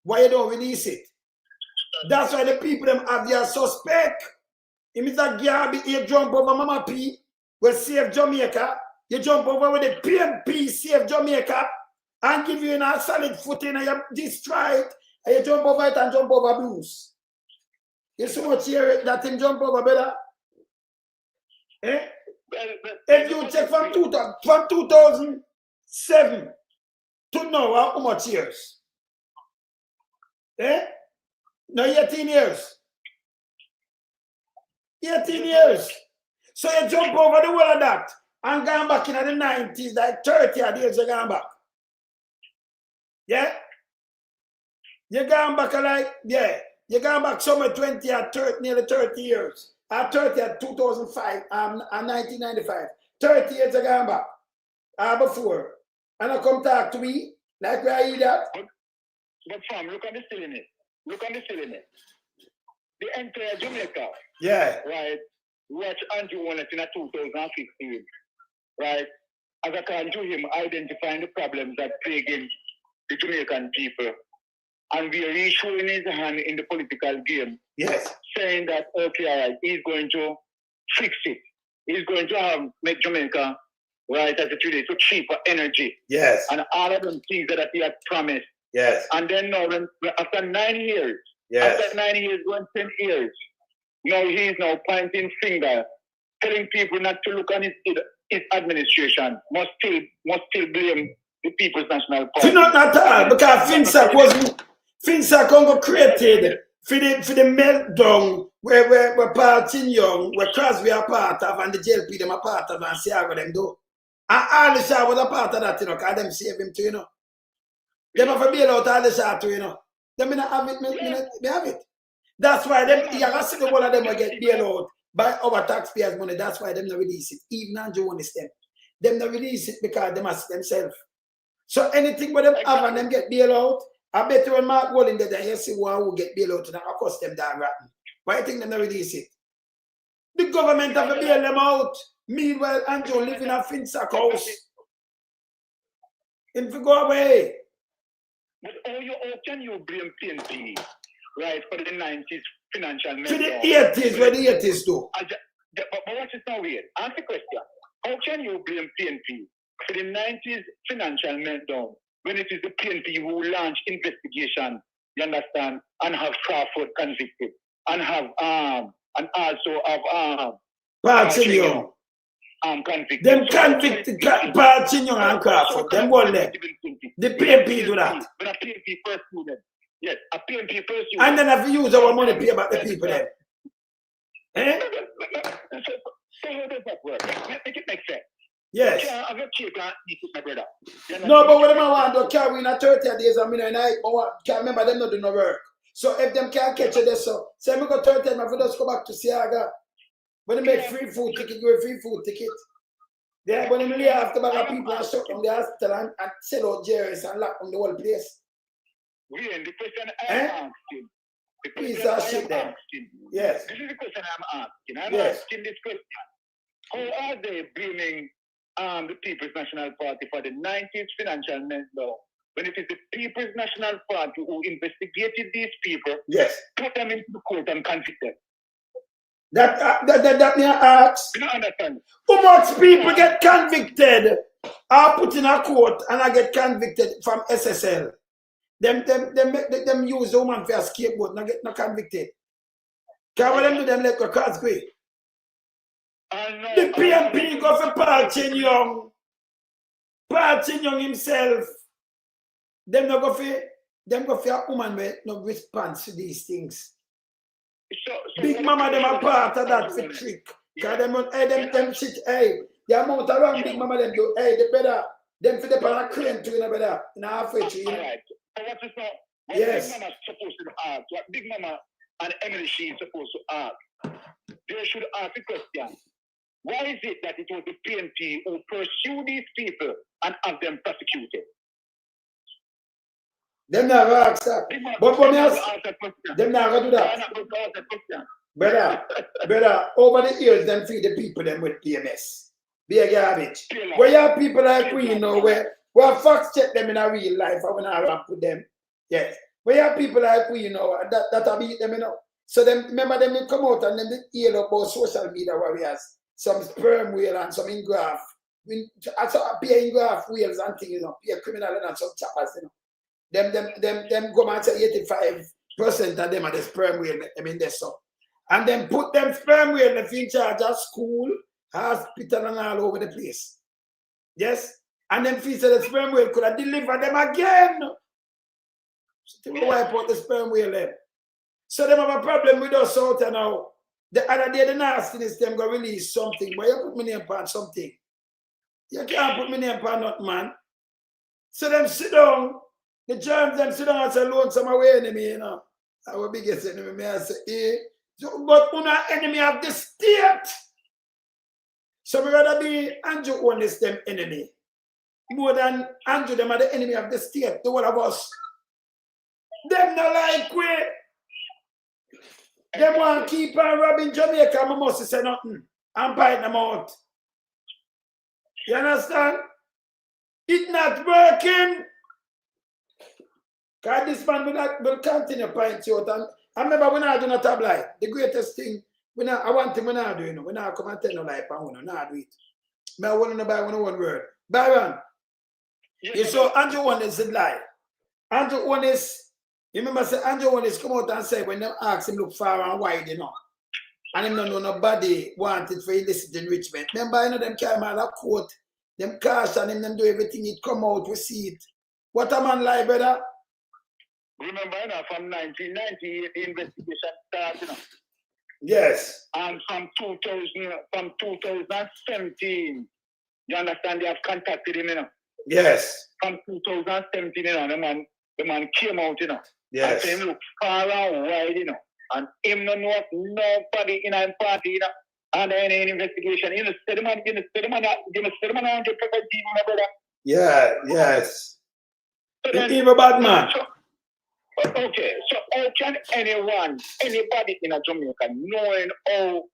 Speaker 1: why you don't release it? That's why the people them have their suspect. It means that you jump over Mama P, will save Jamaica. You jump over with the PNP, save Jamaica, and give you a solid footing and you destroy it. And you jump over it and jump over Bruce. You so much here that him jump over, brother. Eh? If you check from 2007 to now, how much years? Eh? No, 18 years. 18 years. So you jump over the whole of that and gone back in the 90s, like 30 years you gone back. Yeah? You gone back like, yeah. You gone back somewhere 20 or 30, nearly 30 years. 30 at 2005 and 1995. 30 years you gone back. Before. And I come talk to me, like where I eat that.
Speaker 19: But fam, look at the silliness. Look at the silliness. the entire Jamaica.
Speaker 1: Yeah.
Speaker 19: Right. Watch Andrew Holness in 2015. Right. As I can do him identifying the problems that plaguing the Jamaican people. And we are showing his hand in the political game.
Speaker 1: Yes.
Speaker 19: Saying that, okay, all right, he's going to fix it. He's going to make Jamaica, right, as it is, so cheaper energy.
Speaker 1: Yes.
Speaker 19: And all of them things that he had promised.
Speaker 1: Yes.
Speaker 19: And then now, after 9 years,
Speaker 1: yes.
Speaker 19: after 9 years, 10 years, now he's now pointing finger, telling people not to look on his administration, must still blame the People's National Party.
Speaker 1: Not at all, because FinSac Congo created for the meltdown where Party Young, where Crosby are part of, and the JLP them are part of, and Siago them do. And Alisha was a part of that, because them save him too, you know. Them have a bail out Alisha too, you know. Them not have it, me have it. That's why them, you have to see the one of them will get bail out by our taxpayers' money. That's why them not release it. Even Andrew understand. Them not release it because they must themselves. So anything with them have and them get bail out, I bet you when Mark Golding there, you see one who get bail out and I cost them down rotten. Why you think them not release it? The government have to bail them out. Meanwhile, Andrew live in a FinSac house. Him to go away.
Speaker 19: But how can you blame PNP, right, for the 90s financial meltdown?
Speaker 1: To the 80s, where the 80s do.
Speaker 19: But watch it now weird. Ask the question. How can you blame PNP for the 90s financial meltdown when it is the PNP who launched investigation, you understand, and have Crawford convicted, and have and also have
Speaker 1: Party Young.
Speaker 19: Convicted.
Speaker 1: Them convicted Party Young and Crawford. Them one there. The PNP do that.
Speaker 19: When a PNP pursue them. Yes, a PNP pursue
Speaker 1: and then have you use our money to pay back the people then. Eh?
Speaker 19: So how does that work? Make it make sense.
Speaker 1: Yes.
Speaker 19: Yeah, I'm not cheap and eat with my brother.
Speaker 1: No, but what I want to carry in a 30 days, I mean, and I can't remember them not do no work. So if them can't catch you there, so say me go 30 days, my just go back to Siaga. When they make free food ticket, you a free food ticket. They when they lay after bag of people and shut down the hospital and sell out jails and lock on the whole place.
Speaker 19: Really, the question I'm asking. The
Speaker 1: Please
Speaker 19: question
Speaker 1: shit them. Yes.
Speaker 19: This is the question I'm asking. I'm
Speaker 1: yes.
Speaker 19: asking this question. How are they blaming the People's National Party for the 90s financial meltdown when it is the People's National Party who investigated these people,
Speaker 1: yes,
Speaker 19: put them into the court and convict them?
Speaker 1: That me ask.
Speaker 19: You don't understand.
Speaker 1: How much people get convicted are put in a court and I get convicted from SSL? Them use the woman for a scapegoat, not get not convicted. Can what them do them let go Cosby? The PNP go for Party Young. Party Young himself. Them no go for a woman with no response to these things. So Big Mama them are part of that for trick. Cause them shit, hey, the amount of wrong Big Mama them do, hey, the better, them for the pan a crane to, you know, better, in halfway to, you know.
Speaker 19: Alright, so what is that? What
Speaker 1: yes.
Speaker 19: Big Mama supposed to ask, what Big Mama and Emily she is supposed to ask, they should ask the question, why is it that it was the PNP who pursued these people and have them prosecuted?
Speaker 1: Them never ask that. But for me, them never do that. Brother, over the years, them feed the people them with PMS. Be a garbage. Where you have people like we, you know, where Fox check them in a real life, I want to rap with them. Yes. Where you have people like we, you know, that I beat them, you know. So them, remember them, they come out and then they hear about social media warriors. Some sperm whale and some ingraph. I saw a pair ingraph whales and things, you know, pair criminal and some chappers, you know. Them go and say 85% of them are the sperm whale, I mean, that's so. And then put them sperm whale in charge of school, hospital, and all over the place. Yes? And then feel the sperm whale could have delivered them again. So they wipe out the sperm whale then. So they have a problem with us out and now. The other day, the nastiness, them go release something, but you put me name on something. You can't put me name on nothing, man. So them sit down. The germs them sit down and say, loan some away enemy, you know. Our biggest enemy, may I say, eh? But we're not enemy of the state. So we rather be Andrew Holness them enemy. More than Andrew them are the enemy of the state, the one of us. Them not like we. They want to keep on robbing Jamaica, I must say nothing. I'm biting them out. You understand? It's not working. Because this man will continue pointing you out. And I remember when I do not have lie, the greatest thing, I want him when I do, you know, when I come and tell no lie, I do it. I want to buy one word. Byron, you saw Andrew Holness said lie. Andrew Holness, you remember say Andrew Holness come out and say when they ask him look far and wide, you know. And him don't know nobody wanted for illicit enrichment. Remember, you know, them carry man a court, them caution him, them do everything, it come out, we see it. What a man lie, brother?
Speaker 19: Remember, you know, from 1998, the investigation started, you know.
Speaker 1: Yes.
Speaker 19: And from 2017, you understand, they have contacted him, you know.
Speaker 1: Yes.
Speaker 19: From 2017, you know, the man came out, you know.
Speaker 1: Yes.
Speaker 19: And him look far and wide, you know. And him no know nobody in a party, you know. And any investigation, you know, the man 100% my brother.
Speaker 1: Yeah, yes.
Speaker 19: So then,
Speaker 1: even bad man.
Speaker 19: Okay, so how can anybody in a Jamaica, knowing how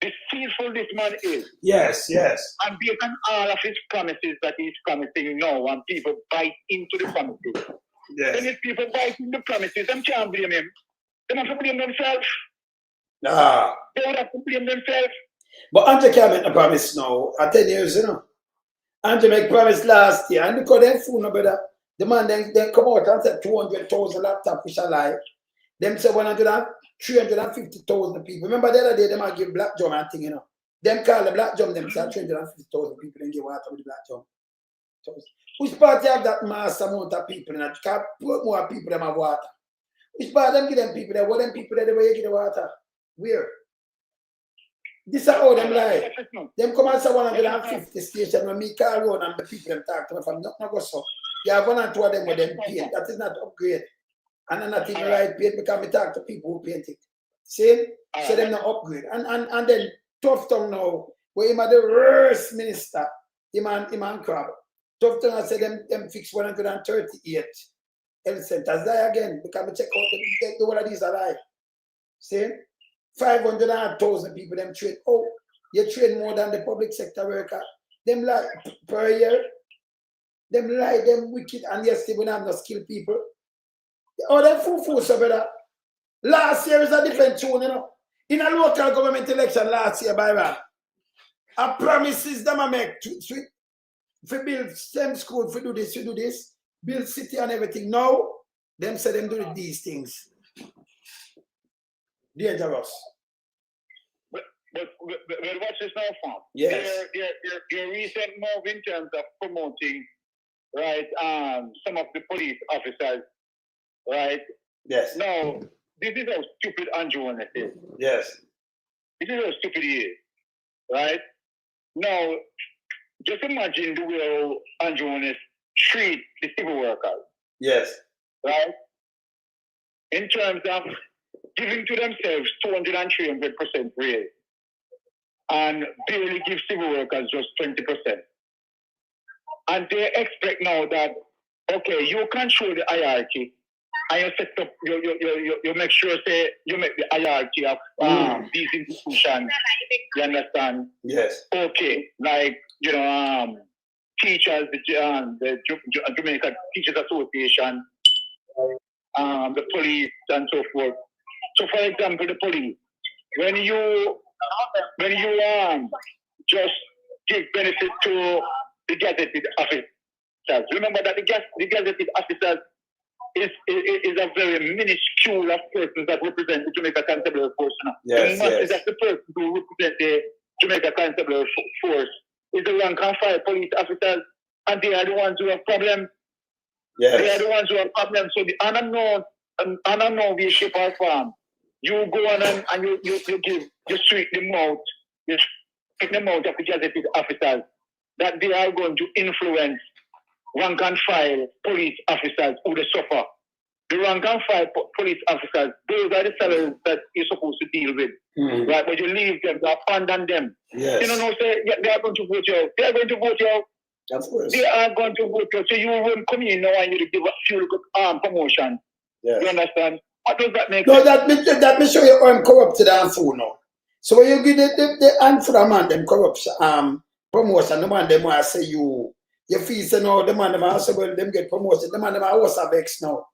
Speaker 19: deceitful this man is?
Speaker 1: Yes, yes.
Speaker 19: And based on all of his promises that he's promising now, and people bite into the promises.
Speaker 1: Yes.
Speaker 19: Then if people bite into the promises, them can't blame him. They have to blame themselves.
Speaker 1: Nah.
Speaker 19: They would have to blame themselves.
Speaker 1: But Andrew can't make a promise now. 10 years, you know. Andrew make promise last year, and look at them fool, no brother. The man then come out and said 200,000 laptop which are lie. Them say 350,000 people. Remember the other day them give black drum and thing, you know. Them call the black drum, them say 350,000 people and give water with the black drum. Which party have that mass amount of people in it? Can't put more people them have water. Which part them give them people there? What them people there the way you give the water? Where? This is how them lie. Them come and say 150 station when me call around and the people them talk to me from nothing go so. You have 1 and 2 of them with them paint. That is not upgrade. And I'm not even right paint because we talk to people who paint it. See? So them not upgrade. And then Tough Tongue now, where him are the worst minister, him and Crab. Tough Tongue I said them fix 138 health centers. Die again because we check out the one of these are lie. See? 500,000 people them trade. Oh, you trade more than the public sector worker. Them lie per year. Them lie, them wicked, and yes, they will have no skilled people. Oh, them fool, so brother. Last year is a different tune, you know. In a local government election last year, Byron, a promises them I make to build STEM school, to do this, build city and everything. Now, them say them do these things. Dangerous.
Speaker 19: But watch this now, fam.
Speaker 1: Yes.
Speaker 19: Their recent move in terms of promoting, right, some of the police officers, right?
Speaker 1: Yes.
Speaker 19: Now, this is how stupid Andrew Holness is.
Speaker 1: Yes.
Speaker 19: This is how stupid he is, right? Now, just imagine the way Andrew Holness treat the civil workers.
Speaker 1: Yes.
Speaker 19: Right? In terms of giving to themselves 200 and 300% raise and barely give civil workers just 20%. And they expect now that, okay, you control the hierarchy and you set up, you make sure, say, you make the hierarchy of these institutions, you understand?
Speaker 1: Yes.
Speaker 19: Okay, like, you know, teachers, the Jamaica Teachers Association, the police and so forth. So, for example, the police, when you just give benefit to the gazetted officers, remember that the gazetted officers is a very minuscule of persons that represent the Jamaica Constabulary Force.
Speaker 1: Yes, yes.
Speaker 19: That's the person who represent the Jamaica Constabulary Force is the rank and file police officers, and they are the ones who have problems.
Speaker 1: Yes.
Speaker 19: They are the ones who have problems. So the unknown way, shape or form, you go on and you sweep them out, you sweep them out of the gazetted officers, that they are going to influence rank and file police officers who they suffer. The rank and file police officers, those are the salaries that you're supposed to deal with. Right? But you leave them, you abandon them.
Speaker 1: Yes.
Speaker 19: You know, say they are going to vote you out. They are going to vote you out.
Speaker 1: Of course.
Speaker 19: They are going to vote you out. So you won't come in now and you give a few promotion.
Speaker 1: Yes.
Speaker 19: You understand? What does that make
Speaker 1: No,
Speaker 19: sense?
Speaker 1: that me show you how I'm corrupted and so now. So when you give the hand for the man, them corruption, promotion, the man them want to say you feel say no, the man them also when them get promoted, the man them are also vex now.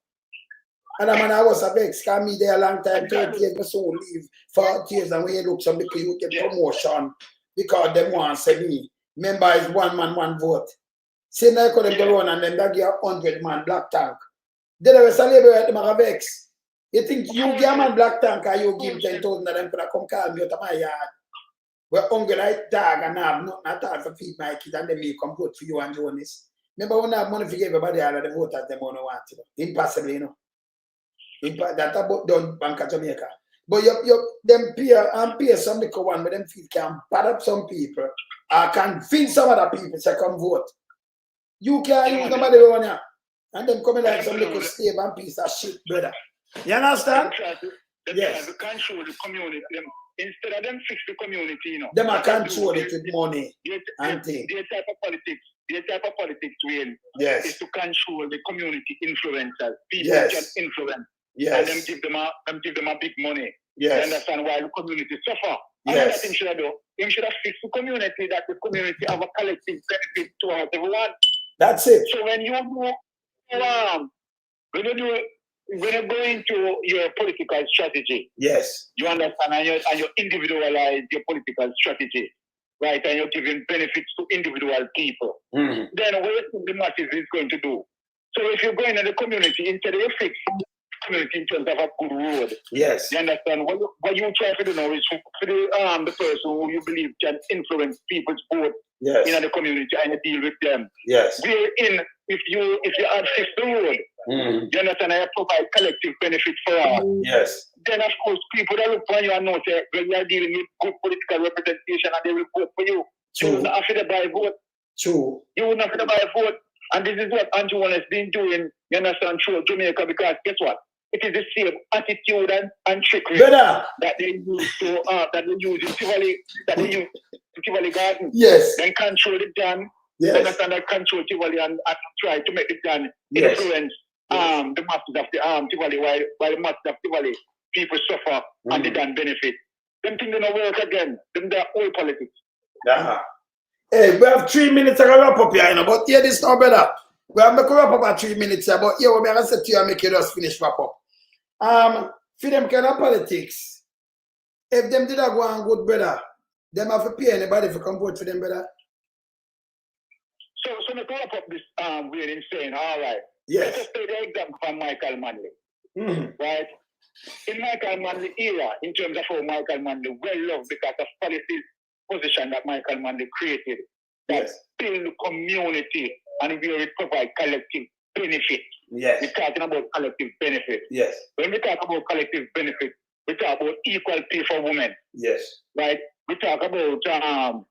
Speaker 1: And the man I was a vex, can me there a long time, 30 years, I so leave 40 years, and when you look some because you get promotion because them want to say me. Remember it's one man, one vote. Say now you them go run and then they give 100 man black tank. Then the rest of labor at them are vex. You think you give a man black tank and you give 10,000 of them for come call me out of my yard. We're hungry like dog and I have nothing at all for feed my kids and then me come vote for you and Jonas. Remember when I have money for everybody all of the voters them want to want to. Impossible, you know. That's about done Bank of Jamaica. But them peer some little one but them feel can bad up some people or convince some other people to come vote. You can't use nobody on here. And them coming like some little slave and piece of shit, brother. You understand? Yes.
Speaker 19: They control the community. Instead of them fix the community, you know.
Speaker 1: Them are control it with money and things.
Speaker 19: Their type of politics really is to control the community influencers. People can influence. And them give them a big money. You understand why the community suffer. And that thing should have done. Him should have fixed the community that the community have a collective benefit towards everyone.
Speaker 1: That's it.
Speaker 19: So when you go into your political strategy, you understand, and you individualize your political strategy, right? And you're giving benefits to individual people. Then what do you think the masses is going to do? So if you're going in the community, instead of you fix the community in terms of a good road, you understand, what you try to do now is for the person who you believe can influence people's vote in the community and you deal with them. Wherein, if you add fix the road, you understand, I provide collective benefit for all. Then of course people that look for you and know that when you are dealing with good political representation and they will vote for you. You will not have to buy vote. You will not have to buy vote. And this is what Andrew has been doing, you understand, through Jamaica, because guess what? It is the same attitude and trickery that they use to in Tivoli Garden. Then control the dam. Understand that control Tivoli and try to make the dam influence the masses of the Tivoli while the masses of Tivoli people suffer and they don't benefit. Them things don't work again. Them they are old politics.
Speaker 1: Hey, we have 3 minutes to wrap up here, you know, but here this is no better. We have to wrap up at 3 minutes here, but here we're going to say to you and make you just finish wrap up. For them kind of politics, if them did not go on good, brother, them have to pay anybody to come vote for them, brother.
Speaker 19: So to wrap up this weird insane, all right. Let's just take the example from Michael Manley. Right? In Michael Manley era, in terms of how Michael Manley well loved because of policies position that Michael Manley created that build the community and we provide collective benefit. We're talking about collective benefit. When we talk about collective benefit, we talk about equal pay for women. Right? We talk about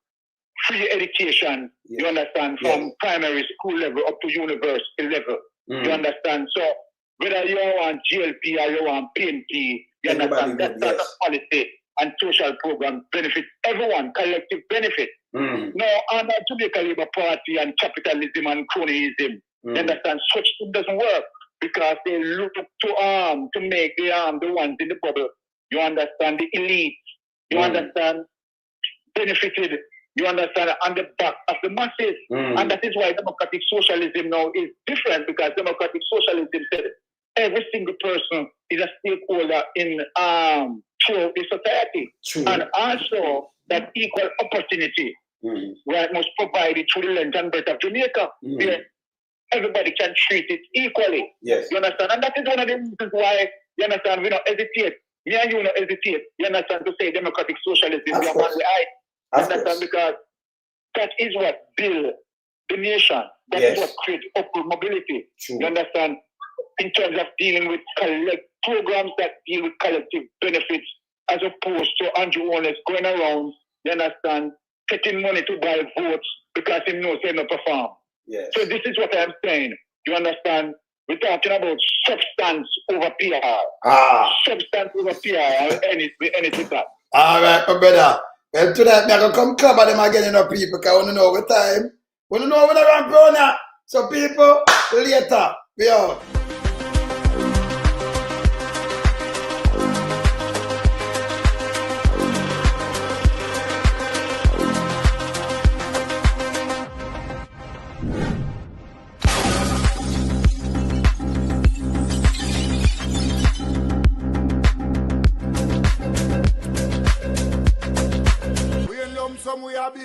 Speaker 19: free education, you understand, from primary school level up to university level. You understand? So whether you want GLP or you want PNP, you understand that's a policy and social program benefit everyone, collective benefit. Now, under Jamaica Labour Party and capitalism and cronyism, you understand, such thing doesn't work because they look to make the ones in the bubble, you understand, the elite, you understand, benefited, you understand, on the back of the masses. And that is why democratic socialism now is different, because democratic socialism said every single person is a stakeholder in through the society. And also that equal opportunity must provided through the length and breadth of Jamaica, where everybody can treat it equally. You understand? And that is one of the reasons why, you understand, we don't hesitate. Me and you don't hesitate, you understand, to say democratic socialism, we are on the eye. You understand? Because that is what builds the nation. That is what creates upward mobility. You understand? In terms of dealing with programs that deal with collective benefits, as opposed to Andrew Holness going around, you understand, taking money to buy votes because he knows he'll not perform. So this is what I'm saying. You understand? We're talking about substance over PR. Substance over PR and anything that.
Speaker 1: All right, my brother. Well, tonight, I'm going to come club at them again, you know, people, because I want to know over time. Want to know over the ramp now. So, people, later, we out.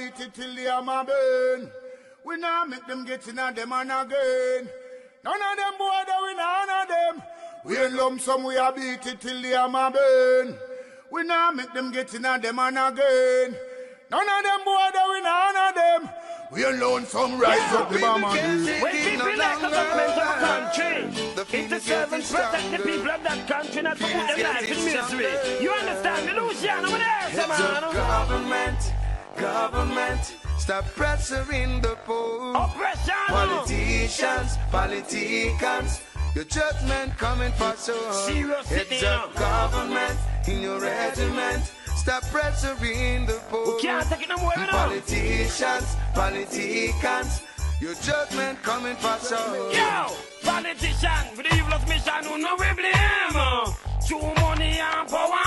Speaker 2: beat it till the hammer burn. We now make them get in a them and again. None of them boy that we none of them. We in lump sum we a beat it till the hammer burn. We now make them get in a them and again. None of them boy that we none of them. We alone some rise up the bomb and
Speaker 3: when people like the government of a country, it's the servants protect the people of that country, not to put their life in misery. You understand me, Luciano? Over there, man.
Speaker 4: Government, stop pressuring the poor.
Speaker 3: Oppression.
Speaker 4: Politicians, your judgment coming for sure. It's a government in your regiment. Stop pressuring the poor.
Speaker 3: We can't take it no more,
Speaker 4: Politicians, your judgment coming for sure.
Speaker 3: Yo, politician, with the evil's mission, who know we blame. True money and power